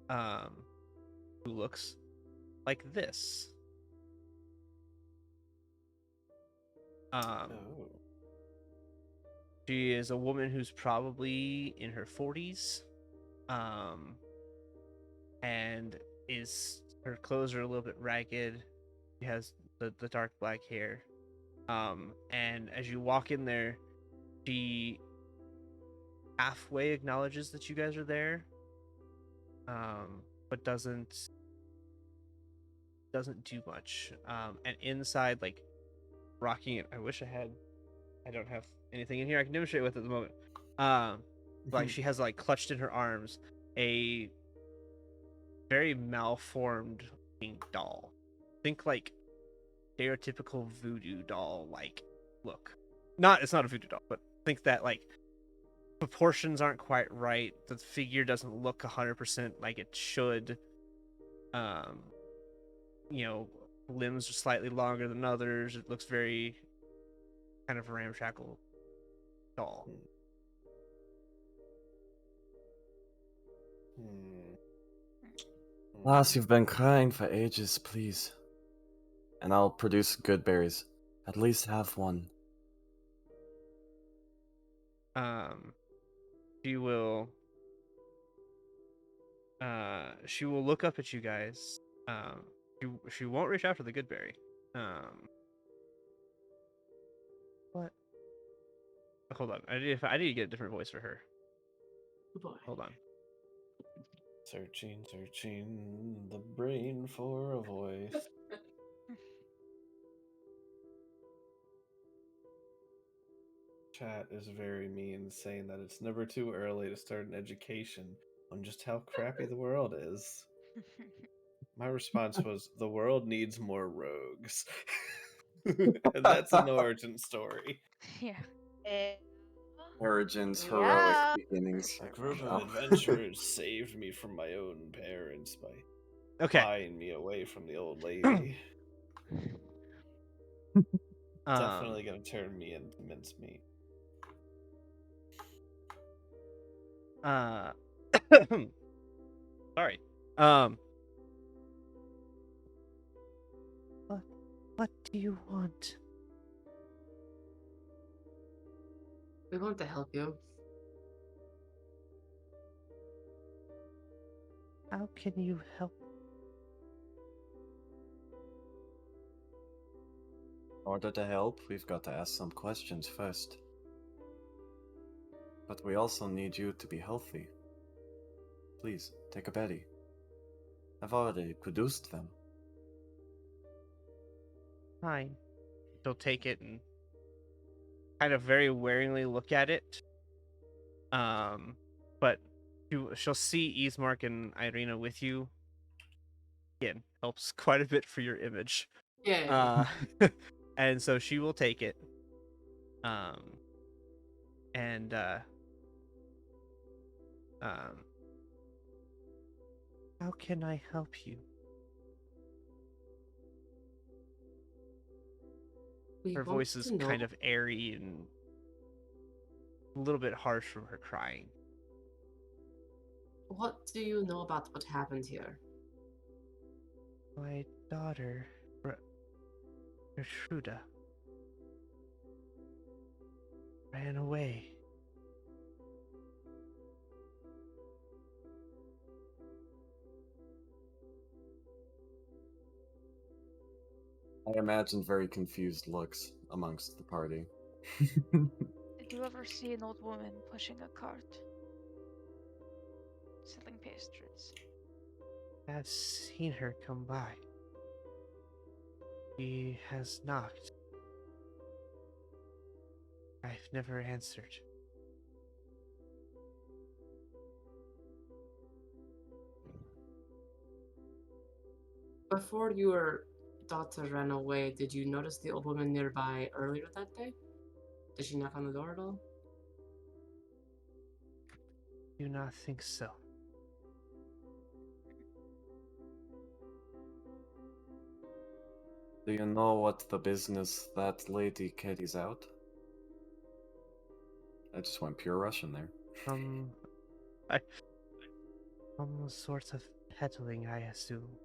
who looks like this. She is a woman who's probably in her 40s, and her clothes are a little bit ragged. She has the dark black hair, and as you walk in there, she halfway acknowledges that you guys are there, but doesn't do much. And inside, like, rocking it, I don't have anything in here I can demonstrate with at the moment. Like, she has, like, clutched in her arms a very malformed pink doll. Think like stereotypical voodoo doll like look. It's not a voodoo doll, but think that, like, proportions aren't quite right. The figure doesn't look 100% like it should. Limbs are slightly longer than others. It looks very kind of ramshackle doll. Lass, you've been crying for ages, please. And I'll produce good berries. At least have one. She will look up at you guys. She won't reach out for the good berry. What? Hold on. I need to get a different voice for her. Boy. Hold on. Searching the brain for a voice. Chat is very mean, saying that it's never too early to start an education on just how crappy the world is. My response was, the world needs more rogues. And that's an origin story. Yeah. Origins, heroic beginnings. A group of adventurers saved me from my own parents by buying me away from the old lady. Definitely gonna turn me into mincemeat. Sorry. What do you want? We want to help you. How can you help? order to help, we've got to ask some questions first. But we also need you to be healthy. Please, take a berry. I've already produced them. Fine. She'll take it and kind of very waringly look at it. But she'll see Ismark and Irina with you. Again, helps quite a bit for your image. Yeah. And so she will take it. And how can I help you? Her voice is kind of airy and a little bit harsh from her crying. What do you know about what happened here? My daughter, Gertruda, ran away. I imagine very confused looks amongst the party. Did you ever see an old woman pushing a cart? Selling pastries? I've seen her come by. She has knocked. I've never answered. Before your daughter ran away, did you notice the old woman nearby earlier that day? Did she knock on the door at all? Do not think so. Do you know what the business that lady carries out? I just went pure Russian there. Some sorts of peddling, I assume.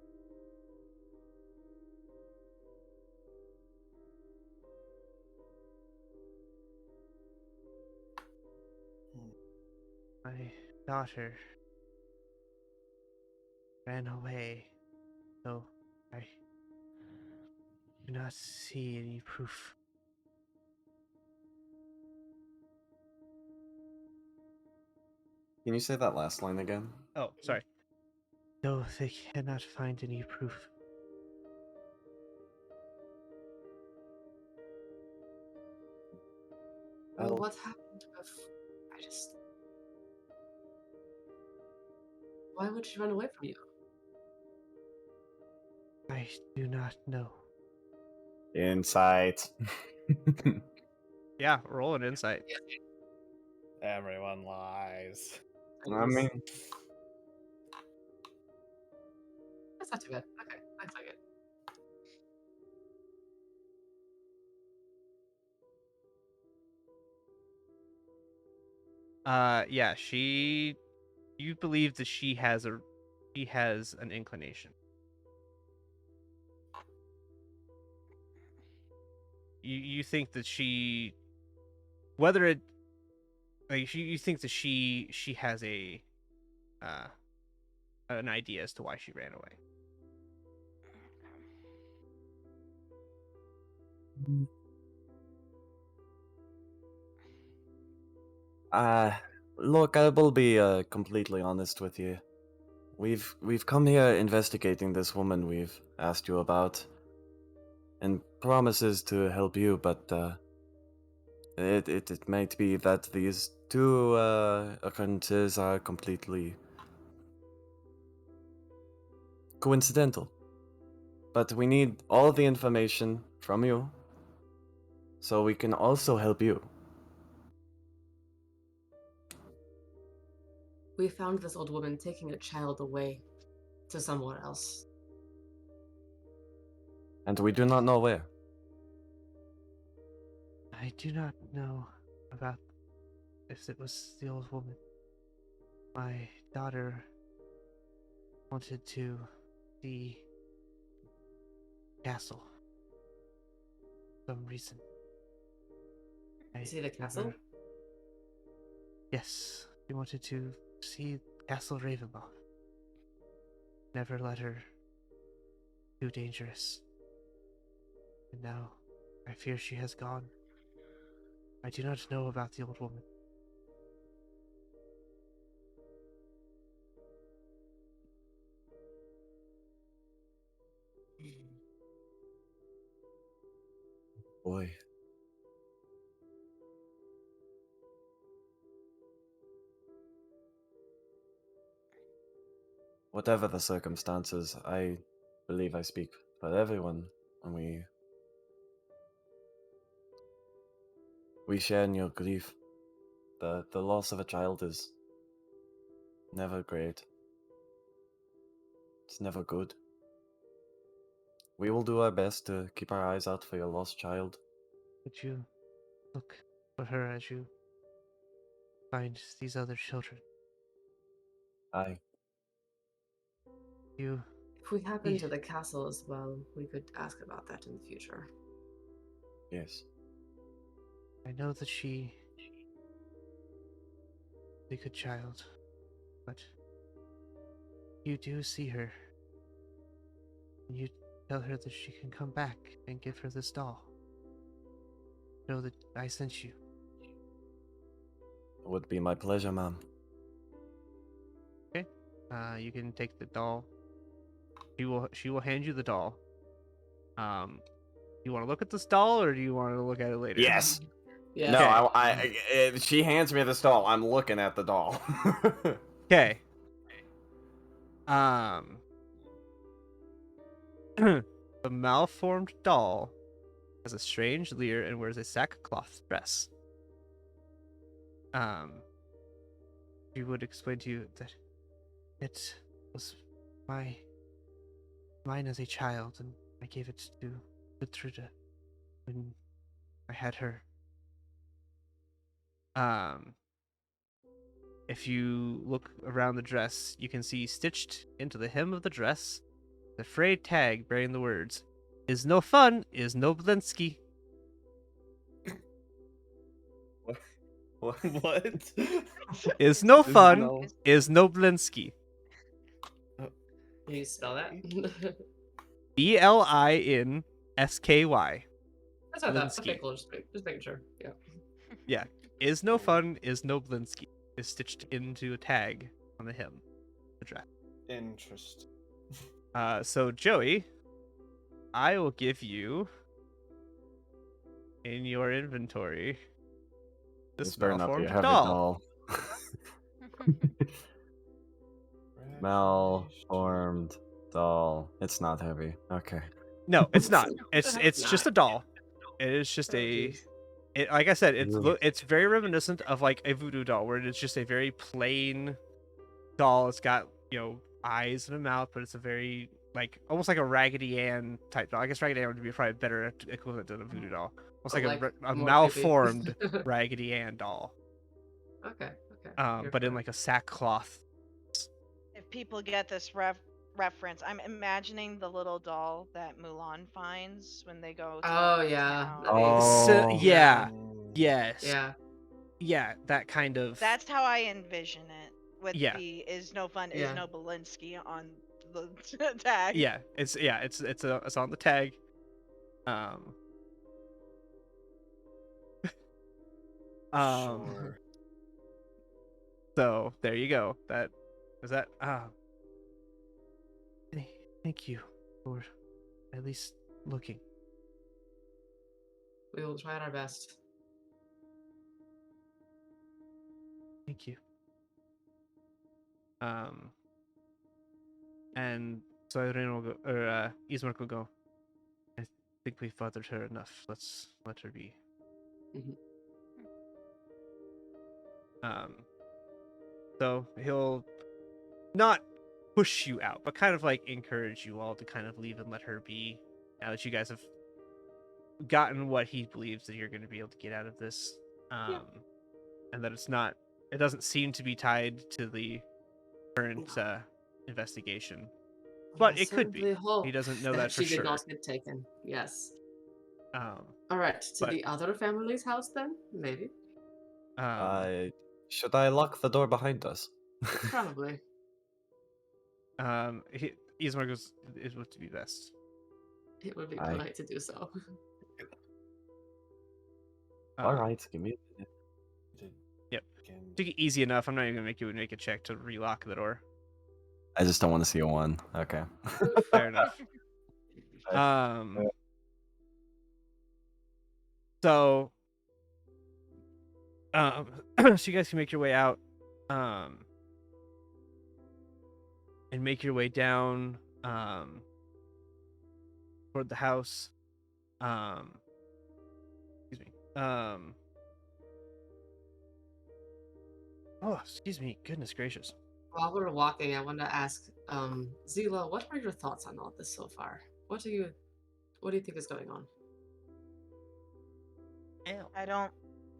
My daughter ran away, so I do not see any proof. Can you say that last line again? Oh, sorry. Though they cannot find any proof. Well, what happened with... Why would she run away from you? I do not know. Insight. Yeah, roll an insight. Everyone lies. I mean, That's not too bad. Okay, I take it. Yeah, you believe that she has an inclination. You think that she, whether it, like you think that she has an idea as to why she ran away. Look, I will be completely honest with you. We've come here investigating this woman we've asked you about, and promises to help you, but it might be that these two occurrences are completely coincidental. But we need all the information from you, so we can also help you. We found this old woman taking a child away to somewhere else. And we do not know where. I do not know about if it was the old woman. My daughter wanted to see castle for some reason. See the castle? Yes, she wanted to see Castle Ravenloft. Never let her. Too dangerous. And now I fear she has gone. I do not know about the old woman. Boy. Whatever the circumstances, I believe I speak for everyone when we share in your grief. The loss of a child is never great. It's never good. We will do our best to keep our eyes out for your lost child. Would you look for her as you find these other children? Aye. You. If we happen to the castle as well, we could ask about that in the future. Yes. I know that she is a good child, but you do see her, and you tell her that she can come back and give her this doll. Know that I sent you. It would be my pleasure, ma'am. Okay. You can take the doll. She will hand you the doll. You want to look at this doll, or do you want to look at it later? Yes. Yeah. No, Okay. she hands me this doll. I'm looking at the doll. Okay. The malformed doll has a strange leer and wears a sackcloth dress. She would explain to you that it was mine as a child, and I gave it to Truda when I had her. If you look around the dress, you can see stitched into the hem of the dress the frayed tag bearing the words, "Is no fun, is no Blinsky." What? Is no Is fun, no- is no Blinsky. Can you spell that? Blinsky. That's not that. Okay, cool. Just making sure. Yeah. Yeah. Is no fun, is no Blinsky. Is stitched into a tag on the hem. The dress. Interesting. So Joey, I will give you in your inventory this better not be a malformed heavy doll. Malformed doll. It's not heavy. Okay. No, it's not. It's It's just a not. doll. It is just like I said, it's very reminiscent of like a voodoo doll, where it's just a very plain doll. It's got eyes and a mouth, but it's a very like almost like a Raggedy Ann type doll. I guess Raggedy Ann would be probably a better equivalent to a voodoo doll. Almost like a more malformed Raggedy Ann doll. Okay. But in like a sackcloth. If people get this reference, I'm imagining the little doll that Mulan finds when they go to town. Yeah. Mm. Yes. Yeah. Yeah, that kind of. That's how I envision it. With Yeah. the "is no fun, Yeah. is no Belinsky" on the tag. Yeah, it's on the tag. Sure. So there you go. That is that. Thank you for at least looking. We will try our best. Thank you. And so Irene will go, or Ismark will go. I think we've bothered her enough. Let's let her be. Mhm. So he'll not push you out, but kind of like encourage you all to kind of leave and let her be. Now that you guys have gotten what he believes that you're going to be able to get out of this, and that it doesn't seem to be tied to the current investigation, but it could be. He doesn't know that for she sure. did not get taken. Yes. All right, to the other family's house then, maybe. Should I lock the door behind us? Probably. Ismar goes, it would be best. It would be polite to do so. All right, give me a minute. Yep. Take it easy enough. I'm not even gonna make you make a check to relock the door. I just don't want to see a 1. Okay. Fair enough. So, so you guys can make your way out, and make your way down, toward the house. Excuse me. Oh, excuse me. Goodness gracious. While we're walking, I want to ask, Zila, what are your thoughts on all this so far? What do you think is going on? I don't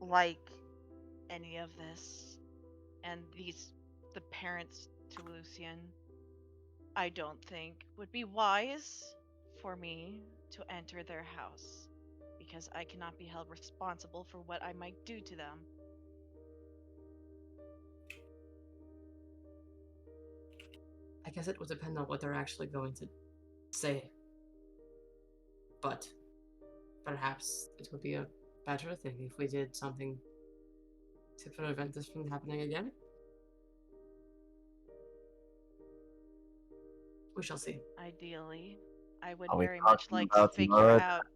like any of this. And the parents to Lucian, I don't think would be wise for me to enter their house, because I cannot be held responsible for what I might do to them. I guess it would depend on what they're actually going to say. But perhaps it would be a better thing if we did something to prevent this from happening again. We shall see. Ideally, I would Are we very much talking like to about figure blood? out.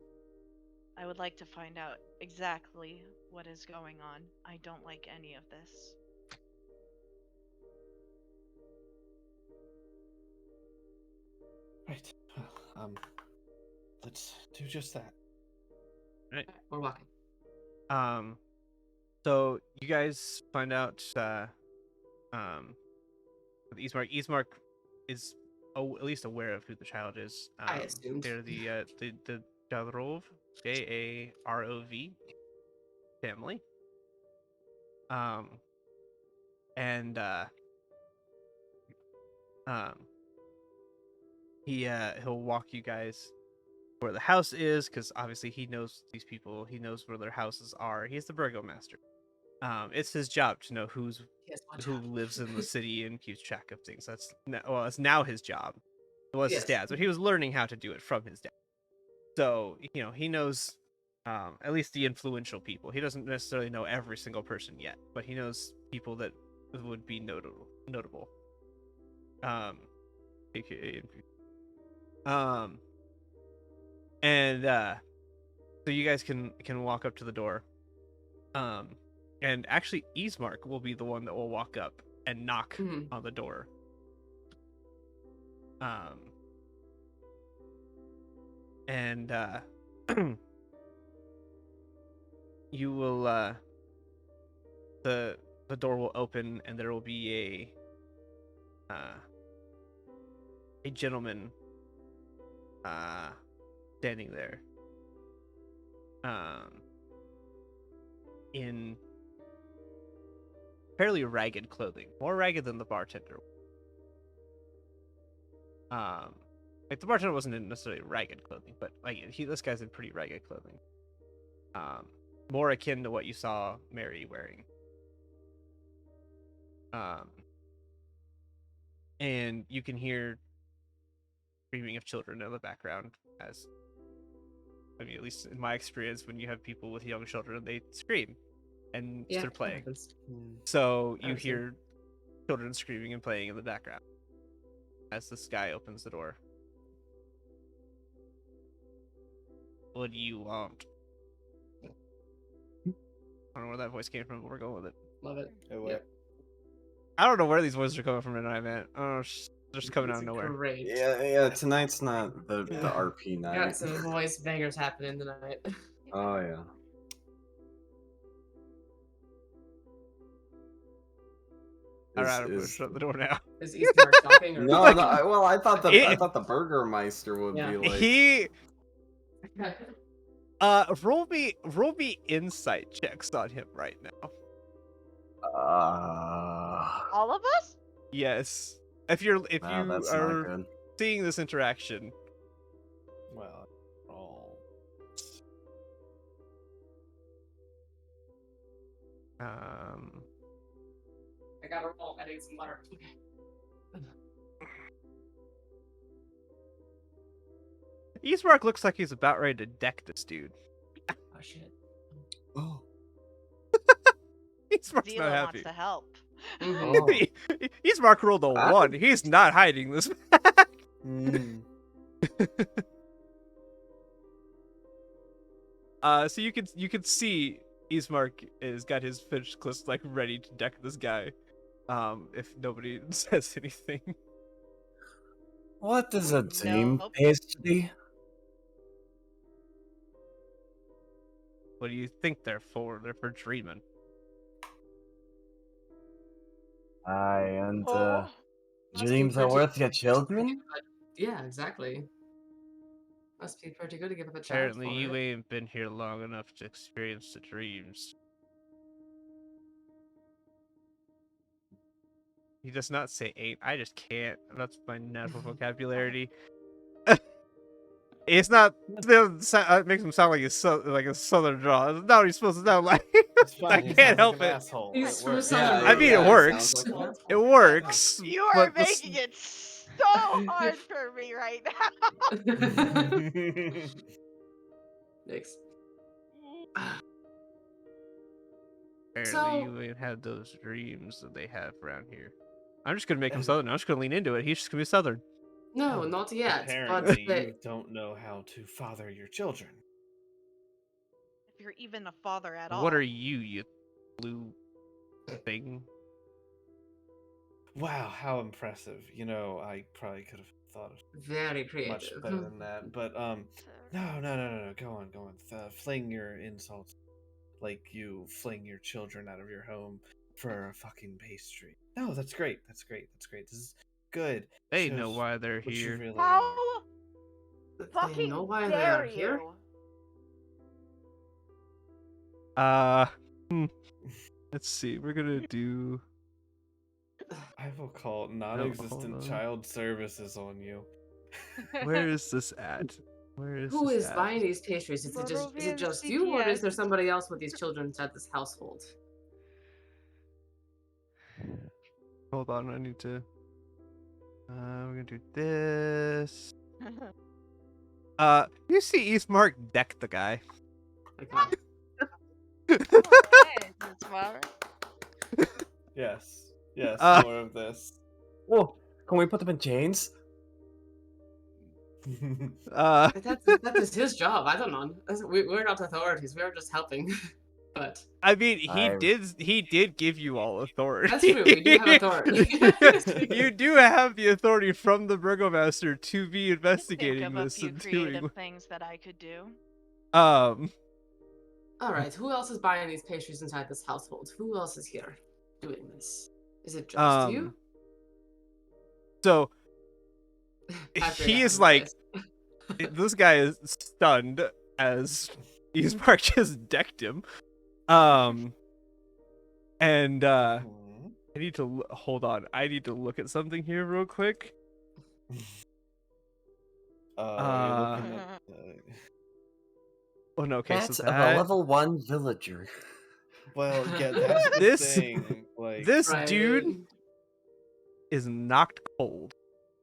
I would like to find out exactly what is going on. I don't like any of this. Right. Well, let's do just that. Right. We're walking. So you guys find out, Ismark is at least aware of who the child is. I assumed. They're the Jarov, Jarov family. And he'll walk you guys where the house is, because obviously he knows these people. He knows where their houses are. He's the burgomaster. It's his job to know who lives in the city and keeps track of things. It's now his job. It was his dad's, but he was learning how to do it from his dad. So he knows at least the influential people. He doesn't necessarily know every single person yet, but he knows people that would be notable. AKA. And so you guys can walk up to the door. And actually Ismark will be the one that will walk up and knock on the door. And you will the door will open, and there will be a gentleman standing there in fairly ragged clothing, more ragged than the bartender. Like the bartender wasn't in necessarily ragged clothing, but like this guy's in pretty ragged clothing. More akin to what you saw Mary wearing. And you can hear screaming of children in the background, at least in my experience, when you have people with young children, they scream and start playing. So you hear children screaming and playing in the background as this guy opens the door. What do you want? I don't know where that voice came from, but we're going with it. Love it. I don't know where these voices are coming from tonight, man. Oh, they're just coming out of nowhere. Great. Yeah. Tonight's not the RP night. Got some voice bangers happening tonight. Oh yeah. All right, I'm gonna shut the door now. Is Ismark talking? Or No. Well, I thought the Burgermeister would be like. He. Roll me insight checks on him right now. All of us? Yes. If you that's are not good. seeing this interaction. Well, roll. I gotta roll. I need some water. Okay. Ismark looks like he's about ready to deck this dude. Oh shit. Oh. Eastmark's not Zila wants happy. to help. Oh. Eastmark rolled a 1. He's not hiding this. So you can see Eastmark is got his finished list like ready to deck this guy. If nobody says anything. What is a dream Nope. pastry? What do you think they're for? They're for dreaming. Aye, and Oh, Must be dreams are pretty- worth your children? Yeah, exactly. Must be pretty good to give up a child Apparently, for you it. ain't been here long enough to experience the dreams. He does not say ain't. I just can't. That's my natural vocabulary. It's not. It makes him sound like a southern draw. It's not what he's supposed to sound like. It's I fine. He can't sounds help like an it. asshole. He's It from works. Southern I mean, it Rhode works. Sounds like that. It works. you are but making it so hard for me right now. Next. Apparently, So- you ain't had those dreams that they have around here. I'm just gonna make him southern. I'm just gonna lean into it. He's just gonna be southern. No, not yet. Apparently, But you don't know how to father your children. If you're even a father at all. What are you, you blue thing? Wow, how impressive. You know, I probably could have thought of very creative. much better than that. But, no. Go on. Fling your insults like you fling your children out of your home for a fucking pastry. No, that's great. That's great. This is good. They know Shows why they're what you here. really How are. They fucking know why they dare are here? you? Let's see. We're gonna do. I will call non-existent hold on. child services on you. Where is this at? Where is Who this is at? buying these pastries? Is it Barovia just you, or is there CPS. somebody else with these children inside this household? Hold on, I need to. We're gonna do this. You see Eastmark deck the guy. Like, uh, Alright, that's smart. Yes, Uh, more of this. Whoa, can we put them in chains? that is his job. I don't know. We're not authorities. We're just helping. But I mean, he I've- did give you all authority. that's true. We do have authority. You do have the authority from the Burgomaster to be Think investigating of a this few and creative doing. things that I could do. All right. Who else is buying these pastries inside this household? Who else is here doing this? Is it just you? So I forget he is how like, this. this guy is stunned as Eastmark just decked him. And I need to hold on. I need to look at something here real quick. You're looking at, Oh no, okay, That's so of a that level 1 villager. well, yeah, that's the This- thing. Like, this Right. dude is knocked cold.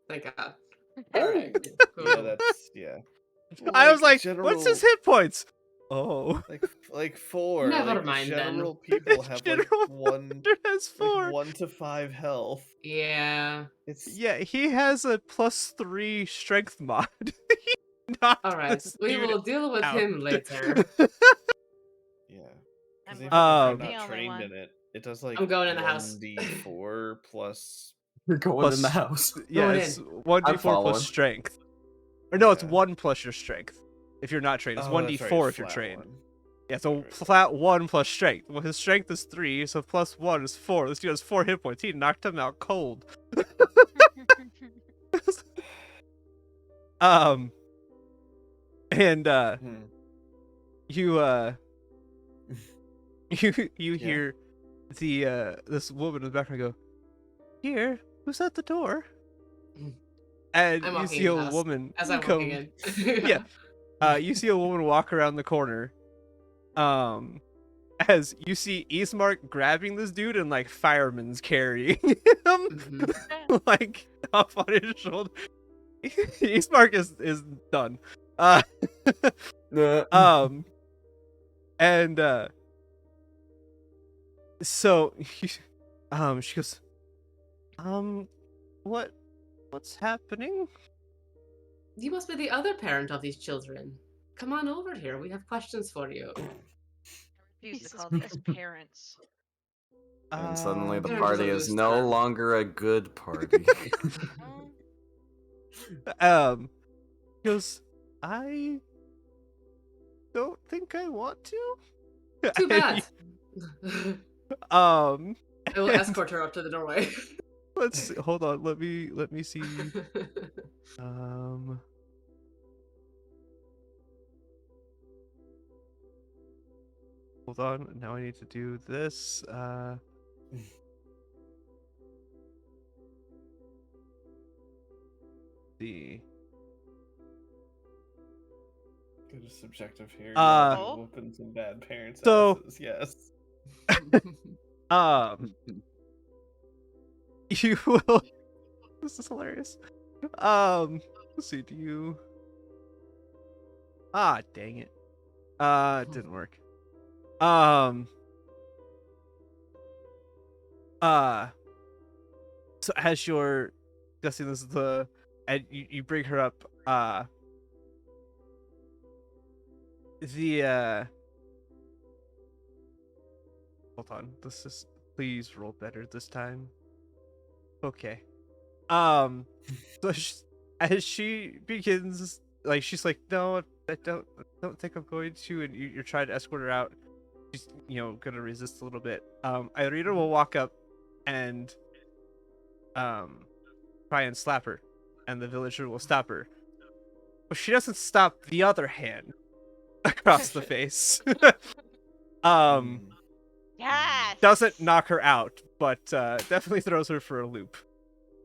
Thank God. All right. Cool. yeah, that's yeah. I was like, general, what's his hit points? Oh, like 4. Never like, mind then. general people have like General 1 has 4. like 1 to 5 health. Yeah. It's Yeah, he has a +3 strength mod. He knocked All right. this We dude will deal with out. him later. yeah. I'm Because even if Um, you're the not only trained one. in it, it does like I'm going in the house. 1d4 plus. You're going Plus- in the house. Yeah, Going it's in. 1d4 following. plus strength. Or no, it's Yeah. 1 plus your strength. If you're not trained, it's Oh, 1d4 that's right, if you're flat trained. one. Yeah, so Right. flat 1 plus strength. Well, his strength is 3, so plus 1 is 4. This dude has 4 hit points. He knocked him out cold. And Hmm. you you Yeah. hear the this woman in the background go, "Here, who's at the door?" And I'm you walking see in a the house woman as I'm come. walking in. Yeah. You see a woman walk around the corner. As you see Eastmark grabbing this dude and like firemen's carrying him Mhm. like up on his shoulder. Eastmark is done. And So, she goes, what's happening? You must be the other parent of these children. Come on over here. We have questions for you. I refuse to Jesus call these parents. And suddenly the Parent is a party is loose no term. longer a good party. He goes, I don't think I want to. Too bad. I will and escort her up to the doorway. let's see, hold on. Let me see. Hold on. Now I need to do this. The Good subjective here. Oh. Whooping some bad parents' So- asses. Yes. You will. This is hilarious. Let's see. Do you? Ah, dang it. It didn't work. So as you're guessing this is and you bring her up, hold on. This is, please roll better this time. Okay. So as she begins, like, she's like, no, I don't think I'm going to, and you're trying to escort her out. She's, gonna resist a little bit. Irina will walk up and try and slap her, and the villager will stop her. But she doesn't stop the other hand across the face. Yes. Doesn't knock her out, but definitely throws her for a loop.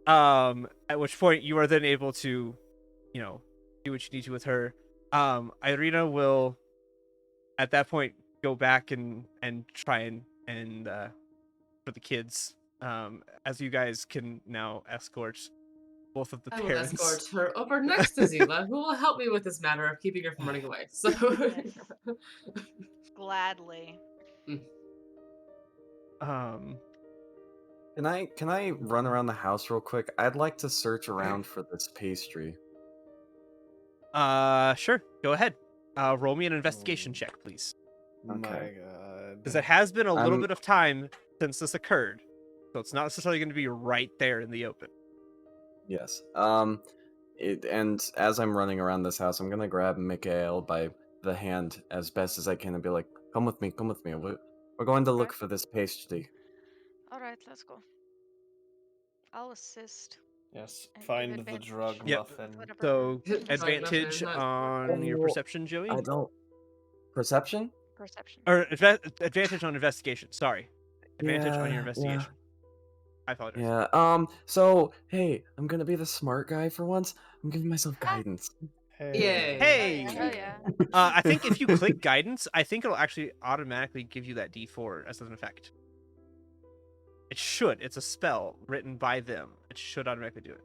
At which point you are then able to, do what you need to with her. Irina will, at that point, go back and try and for the kids. As you guys can now escort both of the I will parents. escort her over next to Zila, who will help me with this matter of keeping her from running away. So Gladly. Can I run around the house real quick? I'd like to search around for this pastry. Sure. Go ahead. Roll me an investigation check, please. Okay. My God. Because it has been a little bit of time since this occurred, so it's not necessarily going to be right there in the open. Yes. And as I'm running around this house, I'm gonna grab Mikhail by the hand as best as I can and be like, come with me. We're going to look for this pastry. All right, let's go. I'll assist. Yes. And give Find the advantage. drug Yep. muffin. Whatever. So Drug advantage muffin, on your perception, Joey, I don't. Perception? Perception. or advantage on investigation. Sorry, advantage on your Yeah. investigation. I apologize. Yeah. So hey, I'm gonna be the smart guy for once. I'm giving myself guidance. Hey. Hey. Hell yeah. I think if you click guidance, I think it'll actually automatically give you that D4 as an effect. It should. It's a spell written by them. It should automatically do it.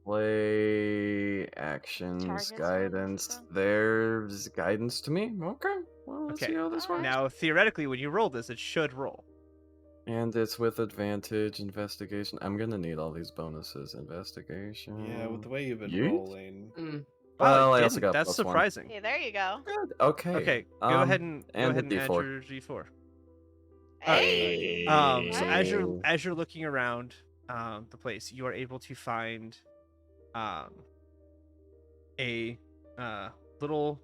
Play actions, Targets on guidance. spell? There's guidance to me. Okay. Well, let's Okay. see how this works. Now, theoretically, when you roll this, it should roll. And it's with advantage, investigation. I'm gonna need all these bonuses. Investigation. Yeah, with the way you've been Yeet. rolling. Well, Oh, I it also didn't. got That's +1. surprising. Yeah, there you go. Good. Okay. Okay, go ahead and and a add D4. your D4. Hey. So as you're looking around the place, you are able to find a little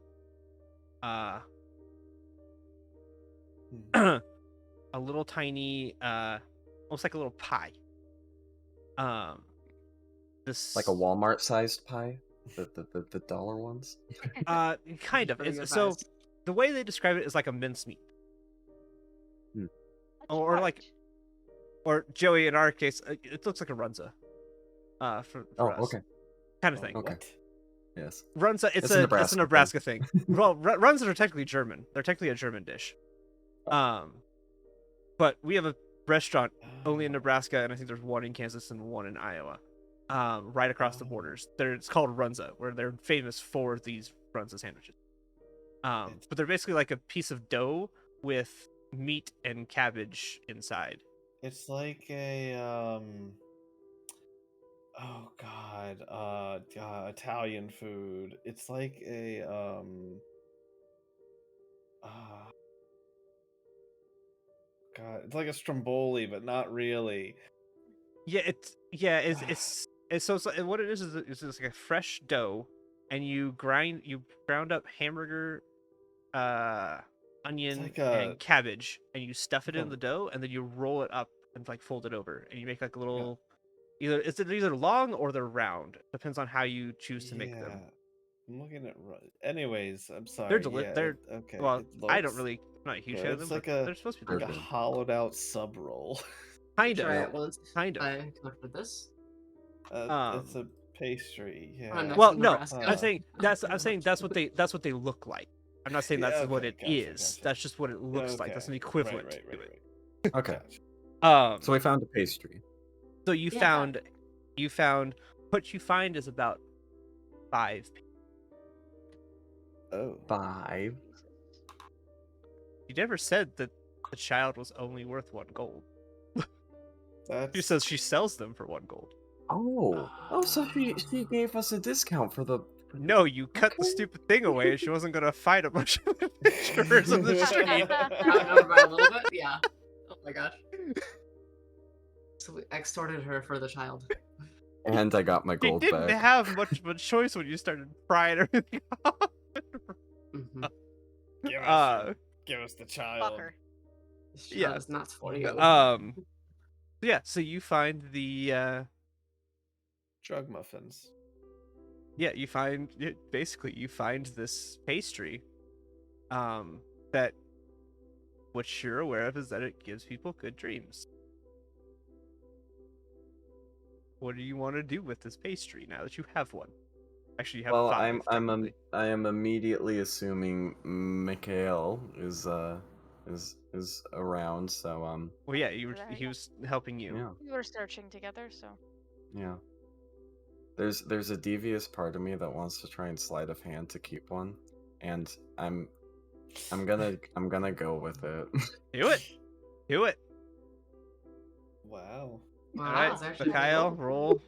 a little tiny almost like a little pie. This Like a Walmart-sized pie, the dollar ones. kind of. Really good So pies. the way they describe it is like a mincemeat. Or like, or Joey, in our case, it looks like a runza. For us. Okay. Kind of thing. Okay. What? Yes. Runza, it's a Nebraska thing. Well, runzas are technically German. They're technically a German dish. But we have a restaurant only in Nebraska, and I think there's one in Kansas and one in Iowa. Right across the borders. It's called runza, where they're famous for these runza sandwiches. But they're basically like a piece of dough with meat and cabbage inside. It's like a oh god, Italian food. It's like a uh, god, it's like a stromboli, but not really. Yeah, what it is it's like a fresh dough, and you ground up hamburger, onion, like and cabbage, and you stuff it like in the dough, and then you roll it up and like fold it over, and you make like a Yeah. little. Either long or they're round. Depends on how you choose to make them. I'm looking at. Anyways, I'm sorry. They're okay. well. It I don't looks really. I'm not a huge good. fan of It's them, like but a they're supposed to be like a good. hollowed out sub roll. Kind Try of. it once. Kind of. I collected this. It's a pastry. Yeah. next Well, to no, Nebraska. I'm saying that's what they look like. I'm not saying that's what it is. Gotcha. that's just what it looks like. That's an equivalent to it. Okay. Gotcha. So we found a pastry. So you found what you find is about 5. Oh. 5. You never said that the child was only worth 1 gold. That's... She says she sells them for 1 gold. Oh, so she gave us a discount for the. No, you cut the stupid thing away, and she wasn't gonna fight a bunch of adventurers on the street. Outnumbered by a little bit, yeah. Oh my gosh. So we extorted her for the child. And I got my You gold didn't back. have much of a choice when you started prying everything off. Mm-hmm. Give us the child. Fucker. This child is not for you. Yeah. So you find the Drug muffins. yeah, you find this pastry, that what you're aware of is that it gives people good dreams. What do you want to do with this pastry now that you have one? Actually, you have Well, 5. I am immediately assuming Mikhail is around, so Well, yeah, he was helping you. yeah. We were searching together, so. Yeah. There's a devious part of me that wants to try and sleight of hand to keep one, and I'm gonna go with it. Do it. Do it. Wow. Wow, All right, that's actually Mikhail, cool.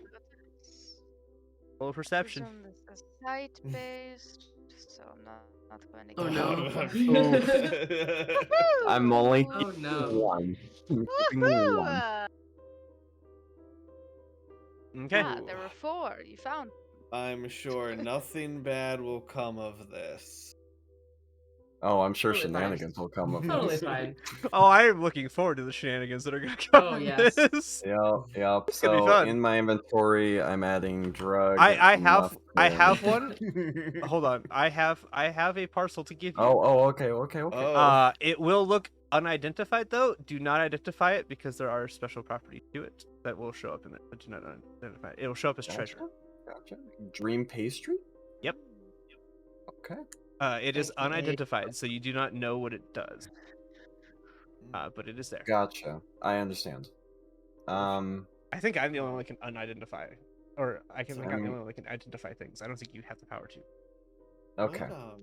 roll perception. Presume this is site-based, so I'm not going to Oh get no. I'm only Oh no. one. I'm keeping one. Okay. Ah, there were 4. You found. I'm sure nothing bad will come of this. Oh, I'm sure Totally fine. shenanigans will come of Totally this. fine. Oh, I am looking forward to the shenanigans that are gonna come Oh, from yes. this. Yep. gonna be So fun. in my inventory, I'm adding drug. I have muffin. one. Hold on. I have a parcel to give you. Okay. Oh. It will look unidentified though. Do not identify it because there are special properties to it that will show up in it. But do not identify it. It will show up as treasure. Gotcha. Dream pastry. Yep. Okay. It is AKA unidentified, so you do not know what it does. But it is there. Gotcha. I understand. I think I'm the only one that can unidentify, or I'm the So, only one that can identify things. I don't think you have the power to. Okay. What,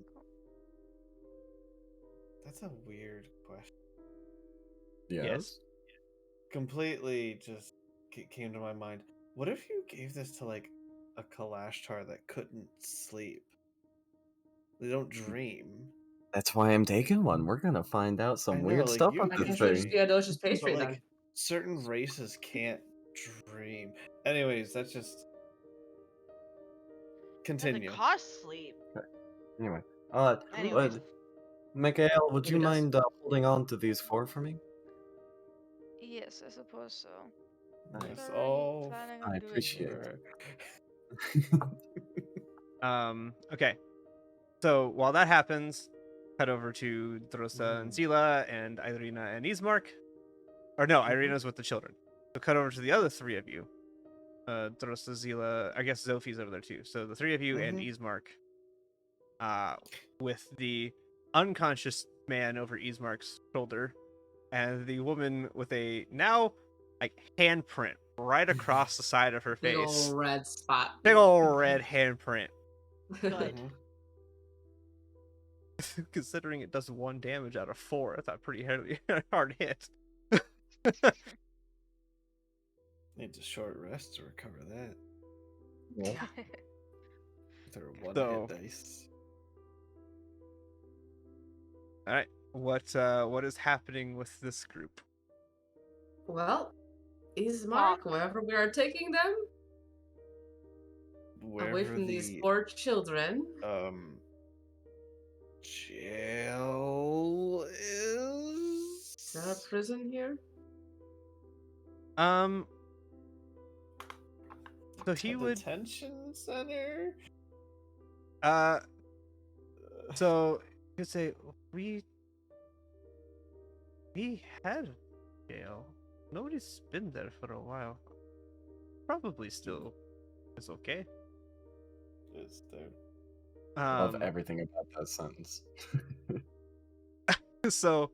that's a weird question. Yes. Completely just came to my mind. What if you gave this to like a Kalashtar that couldn't sleep? They don't dream. That's why I'm taking one. We're gonna find out some weird like, stuff you on I could this guess it'll thing. just be a delicious But pastry like then. certain races can't dream. Anyways, that's just continue. Doesn't cost sleep. Anyway, Anyways. Mikhail, would you Maybe it does. mind holding on to these 4 for me? Yes, I suppose so. Nice. Yes. What are you Oh, planning on I doing appreciate here? Okay. So while that happens, cut over to Drosa and Zila and Irina and Ismark. Or no, Irina's with the children. So cut over to the other 3 of you. Drosa, Zila, I guess Zophi's over there too. So the 3 of you and Ismark. With the unconscious man over Ismark's shoulder, and the woman with a now like handprint right across the side of her Big face. ol' red spot. Big old red handprint. Good. considering it does 1 damage out of 4, that's a pretty hard hit. Needs a short rest to recover that. Yeah. With her one So- hit dice. All right, what is happening with this group? Well, Ismark, wherever we are taking them, away Wherever from these the poor children. jail Is there a prison here? So he would detention center. So you could say we had a jail. Nobody's been there for a while. Probably still is okay. Is there? Love everything about that sentence. So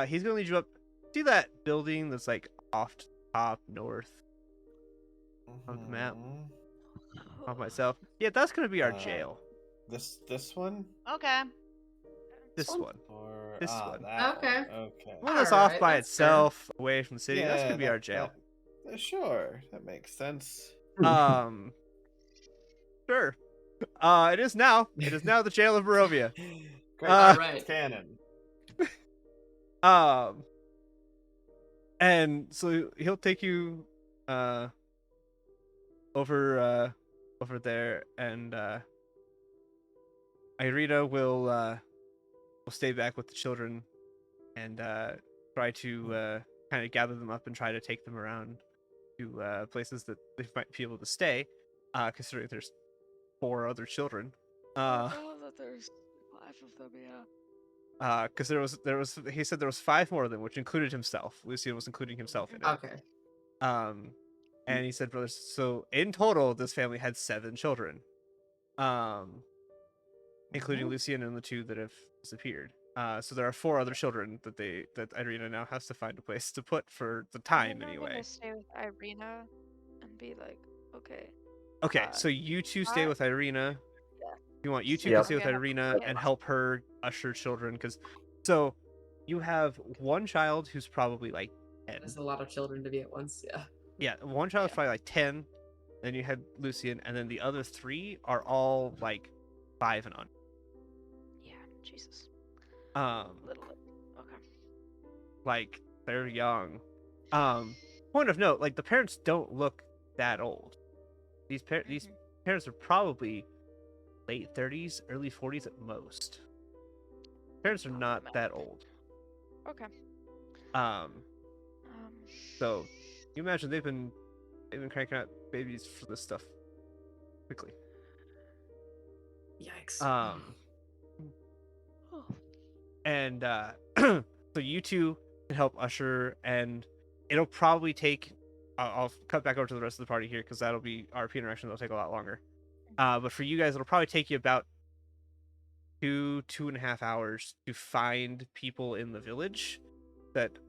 he's gonna lead you up to that building that's like off to the top north of the map. Of myself. Yeah, that's gonna be our jail. This one? Okay. This one. Or This one. that Okay. one. Okay. One that's off Alright, by that's fair. itself, away from the city. That's gonna be that- our jail. Sure, that makes sense. Sure. It is now. It is now the jail of Barovia. Great. Alright. Canon. And so he'll take you over there, and Irina will stay back with the children and try to kind of gather them up and try to take them around to places that they might be able to stay, considering there's 4 other children. That there's 5 of them, yeah. Because he said there was 5 more of them, which included himself. Lucian was including himself in it. Okay. And he said, brothers, so in total, this family had 7 children, including Lucian and the 2 that have disappeared. So there are 4 other children that Irina now has to find a place to put for the time, I'm anyway. gonna stay with Irina and be like, okay. Okay, so you 2 stay with Irina. Yeah. You want you 2 Yep. to stay with Irina and help her usher children, because so you have 1 child who's probably like 10. There's a lot of children to be at once, yeah. Yeah, 1 child is probably like 10. Then you had Lucian, and then the other 3 are all like 5 and under. Yeah, Jesus. Little. Okay. Like they're young. Point of note, like the parents don't look that old. These parents are probably late 30s, early 40s at most. Parents are not that old. Okay. So you imagine they've been cranking out babies for this stuff quickly. Yikes. And so you 2 can help usher, and it'll probably take. I'll cut back over to the rest of the party here because that'll be RP interaction. That'll take a lot longer. But for you guys, it'll probably take you about 2.5 hours to find people in the village that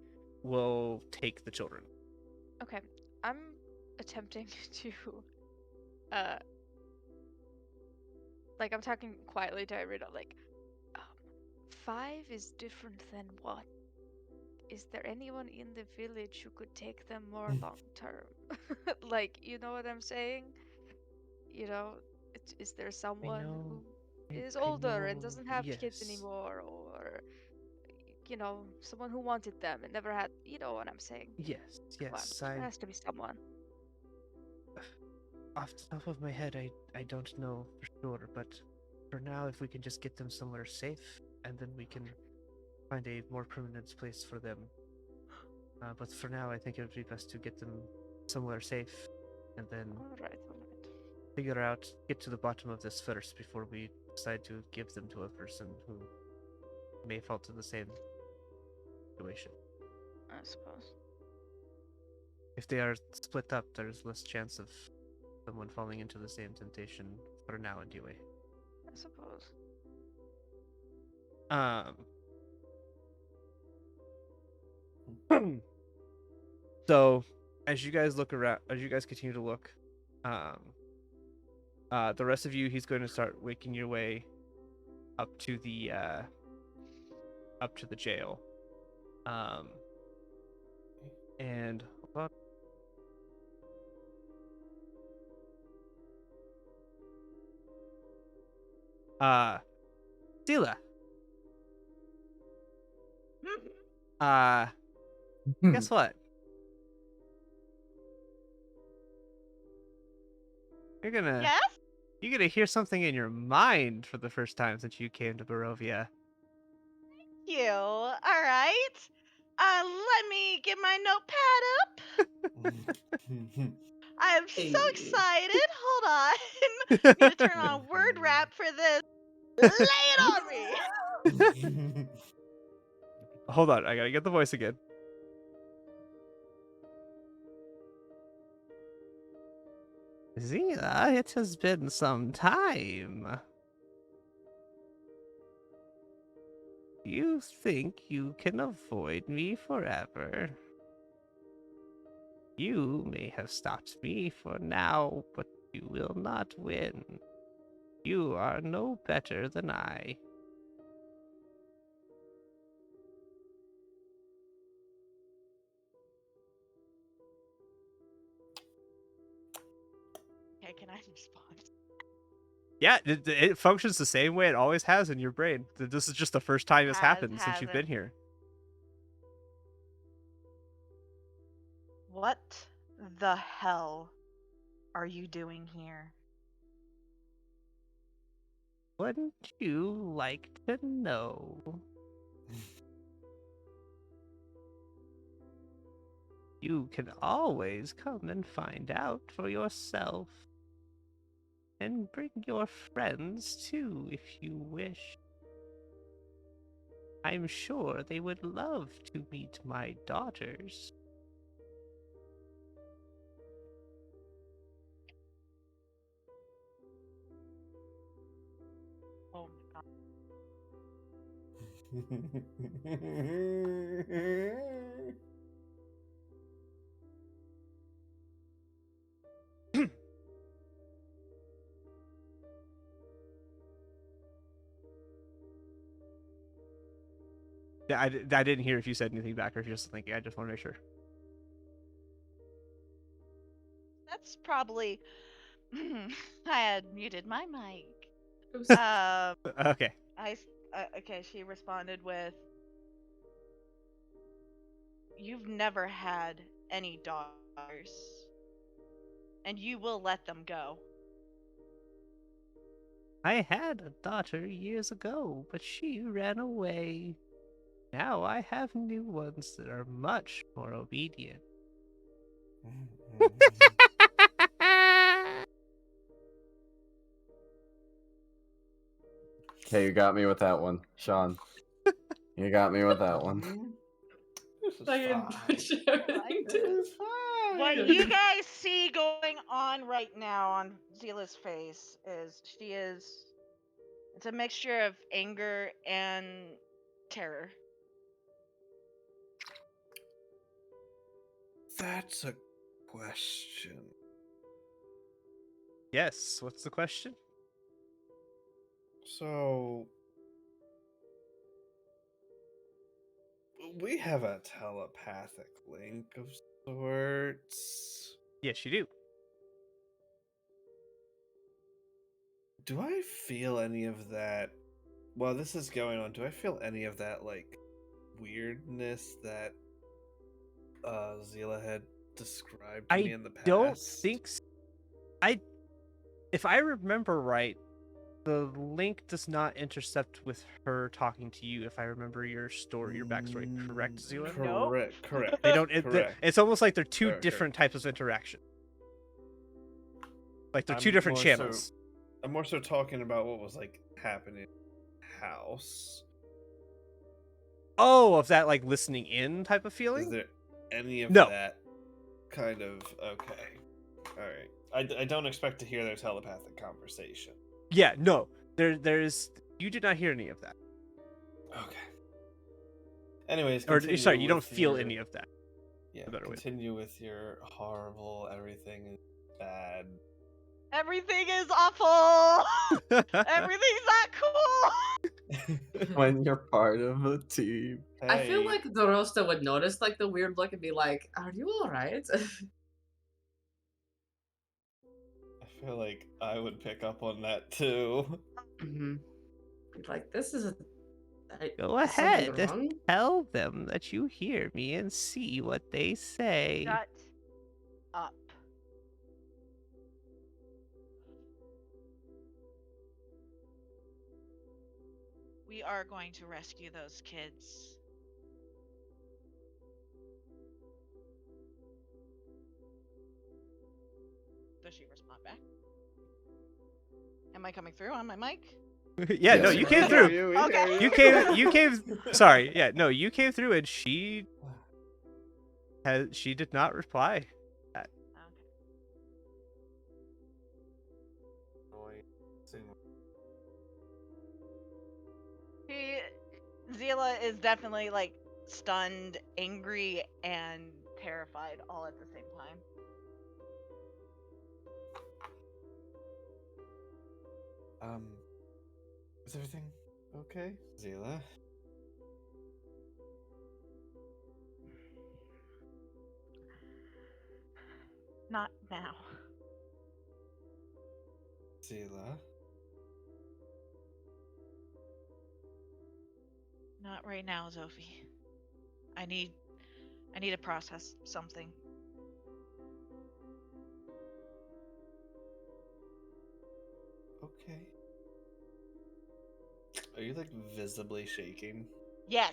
will take the children. Okay. I'm attempting to like I'm talking quietly to Irina, like 5 is different than what? Is there anyone in the village who could take them more long term? Like, you know what I'm saying? You know, is there someone who is older and doesn't have kids anymore, or you know, someone who wanted them and never had, you know what I'm saying? Yes, There has to be someone. Off the top of my head, I don't know for sure, but for now, if we can just get them somewhere safe, and then we can find a more permanent place for them. But for now, I think it would be best to get them somewhere safe, and then figure out, get to the bottom of this first before we decide to give them to a person who may fall to the same situation. I suppose. If they are split up, there's less chance of someone falling into the same temptation for now, anyway. I suppose. So, as you guys look around, as you guys continue to look, the rest of you, he's going to start making your way up to the jail. And hold on. Sela. Guess what? You're gonna hear something in your mind for the first time since you came to Barovia. You. All right. Let me get my notepad up. I'm so excited. Hold on. Need to turn on word wrap for this. Lay it on me. Hold on, I gotta get the voice again. Zila, it has been some time. You think you can avoid me forever? You may have stopped me for now, but you will not win. You are no better than I. Okay, can I respond? Yeah, it functions the same way it always has in your brain. This is just the first time it's happened since you've been here. What the hell are you doing here? Wouldn't you like to know? You can always come and find out for yourself. And bring your friends too, if you wish. I'm sure they would love to meet my daughters. Oh my god. Yeah, I didn't hear if you said anything back or if you're just thinking. I just want to make sure. That's probably. I had muted my mic. Okay. Okay, she responded with, "You've never had any daughters, and you will let them go." I had a daughter years ago, but she ran away. Now I have new ones that are much more obedient. Okay, you got me with that one, Sean. You got me with that one. This is fine. What you guys see going on right now on Zila's face is it's a mixture of anger and terror. That's a question. Yes, what's the question? So, we have a telepathic link of sorts. Yes, you do. Do I feel any of that? While this is going on, do I feel any of that, like, weirdness that Zila had described to me in the past? I don't think so. If I remember right, the link does not intercept with her talking to you. If I remember your backstory correct, Zila? Correct. They don't. Correct. It's almost like they're two Okay. different types of interaction. Like they're two I'm different more channels. I'm more so talking about what was like happening in the house. Oh, of that like listening in type of feeling? Is there any of No. that kind of okay? All right. I don't expect to hear their telepathic conversation. Yeah, no. There's you did not hear any of that. Okay. Anyways, Or sorry, you don't with feel your- any of that. Yeah, a better way. continue with your horrible everything is bad Everything is awful. Everything's not cool. When you're part of a team. Hey. I feel like Dorosta would notice like the weird look and be like, "Are you all right?" I feel like I would pick up on that too. Like, this is Go is something ahead. wrong? Tell them that you hear me and see what they say. Shut up. We are going to rescue those kids. Does she respond back? Am I coming through on my mic? Yeah, Yes, no, we you hear came through. You, we Okay. hear You came. Sorry, yeah, no, you came through, and she did not reply. Zila is definitely like stunned, angry, and terrified all at the same time. Is everything okay, Zila? Not now. Zila? Not right now, Zophie. I need to process something. Okay. Are you like visibly shaking? Yes.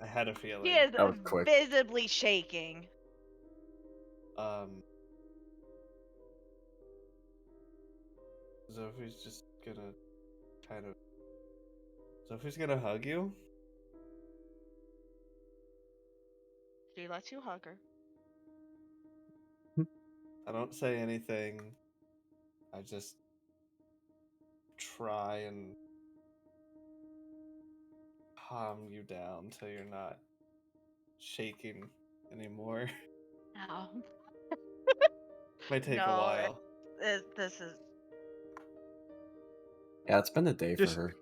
I had a feeling. He is That was quick. visibly shaking. Zophie's just gonna kind of. Zophie's gonna hug you. She lets you hug her. I don't say anything. I just try and calm you down till you're not shaking anymore. No. Might take a No, while. This is. Yeah, it's been a day Just- for her.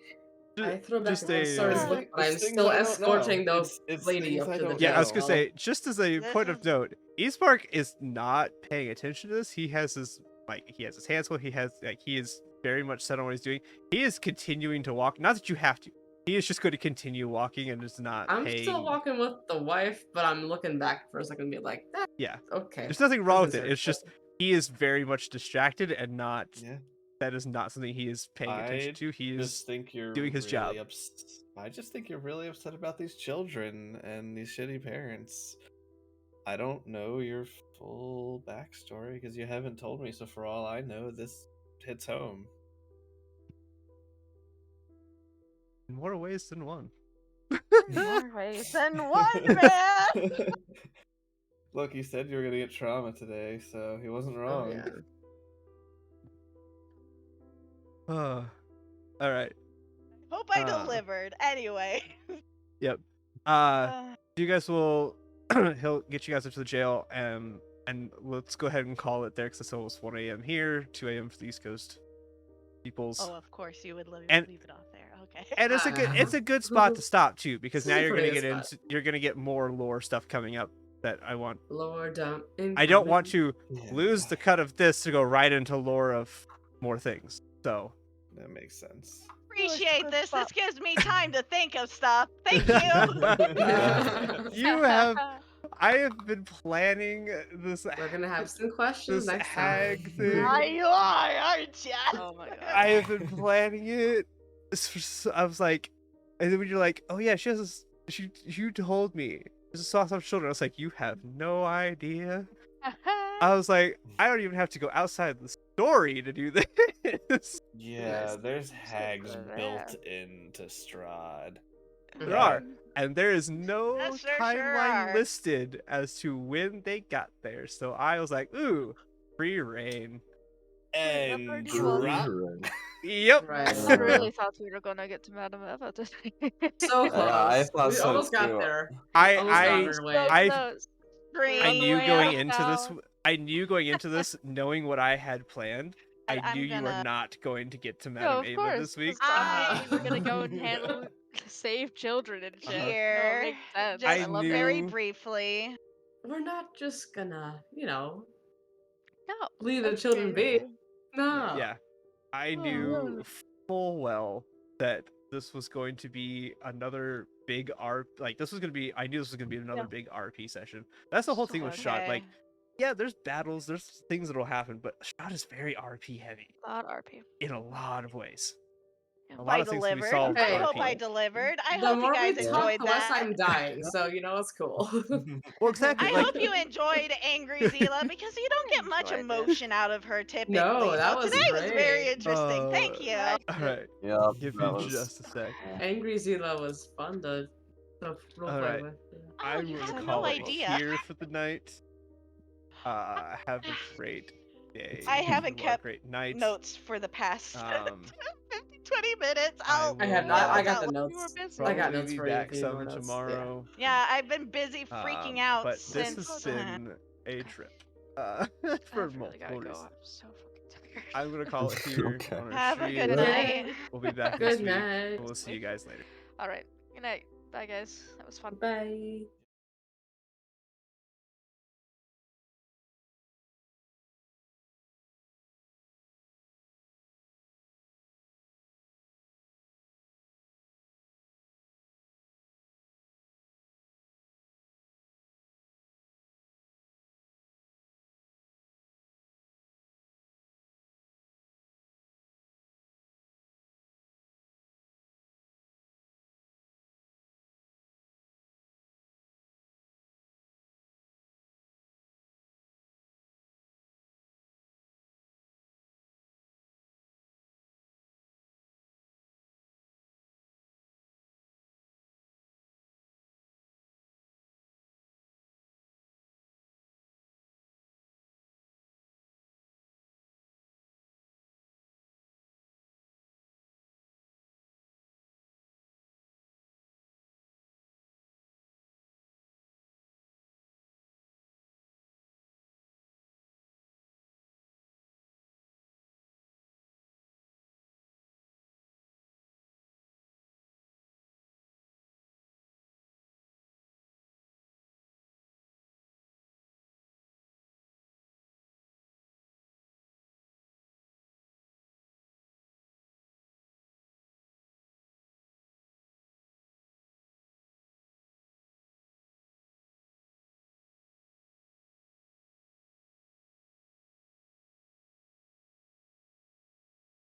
I throw back just a a, concerned look, but I'm It's things still I don't know. escorting the It's lady things up I to the don't Yeah, I was know. gonna say, just as a This point of is- note, Eastmark is not paying attention to this. He has his hands full. He is very much set on what he's doing. He is continuing to walk. Not that you have to. He is just going to continue walking and is not I'm paying. still walking with the wife, but I'm looking back for a second and be like, Yeah. okay. There's nothing wrong with it. Undeserved. It's just he is very much distracted and not. Yeah. That is not something he is paying attention to. He is just think you're doing his job. I just think you're really upset about these children and these shitty parents. I don't know your full backstory because you haven't told me. So for all I know, this hits home. In more ways than one. More ways than one, man. Look, he said you were gonna get trauma today, so he wasn't wrong. yeah. All right. Hope I delivered. Anyway. Yep. You guys will. He'll get you guys up to the jail, and let's go ahead and call it there because it's almost 1 a.m. here, 2 a.m. for the East Coast peoples. Oh, of course you would leave it off there. Okay. And it's a good spot to stop too, because now you're gonna Super get good into you're gonna get more lore stuff coming up that I want. Lore dump. I don't want to Yeah, lose the cut of this to go right into lore of more things. So that makes sense. Appreciate this. This gives me time to think of stuff. Thank you. you have. I have been planning this. We're gonna have some questions this next hag time. thing. You are, aren't ya? Oh my god. I have been planning it. I was like, and then when you're like, oh yeah, she has this. You told me there's a soft on shoulder. I was like, you have no idea. I was like, I don't even have to go outside the story to do this. Yeah, there's hags built into Strahd. There are, and there is no There sure timeline are. listed as to when they got there. So I was like, ooh, free reign. And pretty well. drop. Yep. Right. I really thought we were gonna get to Madame Eva today. So close. I thought we so almost got too. there. I Almost got our way. I knew going into this I knew going into this, knowing what I had planned, And I knew I'm you were gonna- not going to get to No, Madame of Ava course. this week. 'cause obviously we're gonna go and handle, save children and shit. Uh-huh. No, it Here, makes sense. just I love very knew- briefly. We're not just gonna, you know, No, leave the that's children fair. be. No. Yeah, I Oh, knew yeah. full well that this was going to be another big I knew this was going to be another big RP session. That's the whole thing with Strahd. Like, yeah, there's battles, there's things that'll happen, but Strahd is very RP heavy A lot of RP. in a lot of ways. Yeah. A lot I of things can be delivered. solved I with hope RP. I delivered. I The hope you more guys we talk, enjoyed the less that. I'm dying. So you know it's cool. Well, exactly. I Like, hope you enjoyed Angry Zila because you don't get much enjoyed it. emotion out of her typically. No, that so was today was very great. interesting. Thank you. all right, Yeah, give that me was just a sec. cool. Angry Zila was fun to roleplay Alright. with. Yeah. Oh, I'm you gonna had call no it idea. here for the night. Have a great day. I haven't You are kept great night. Notes for the past Um, 20 minutes. I I got the You were notes. busy. I got probably notes be for you back if you need more some notes. tomorrow. Yeah, I've been busy freaking out But since. this has been a trip. I For really gotta multiple go. reasons. I'm so fucking tired. I'm gonna call it here Okay. on our Have a stream. good night. night. We'll be back Good next week. night. We'll see you guys later. All right. Good night. Bye, guys. That was fun. Bye.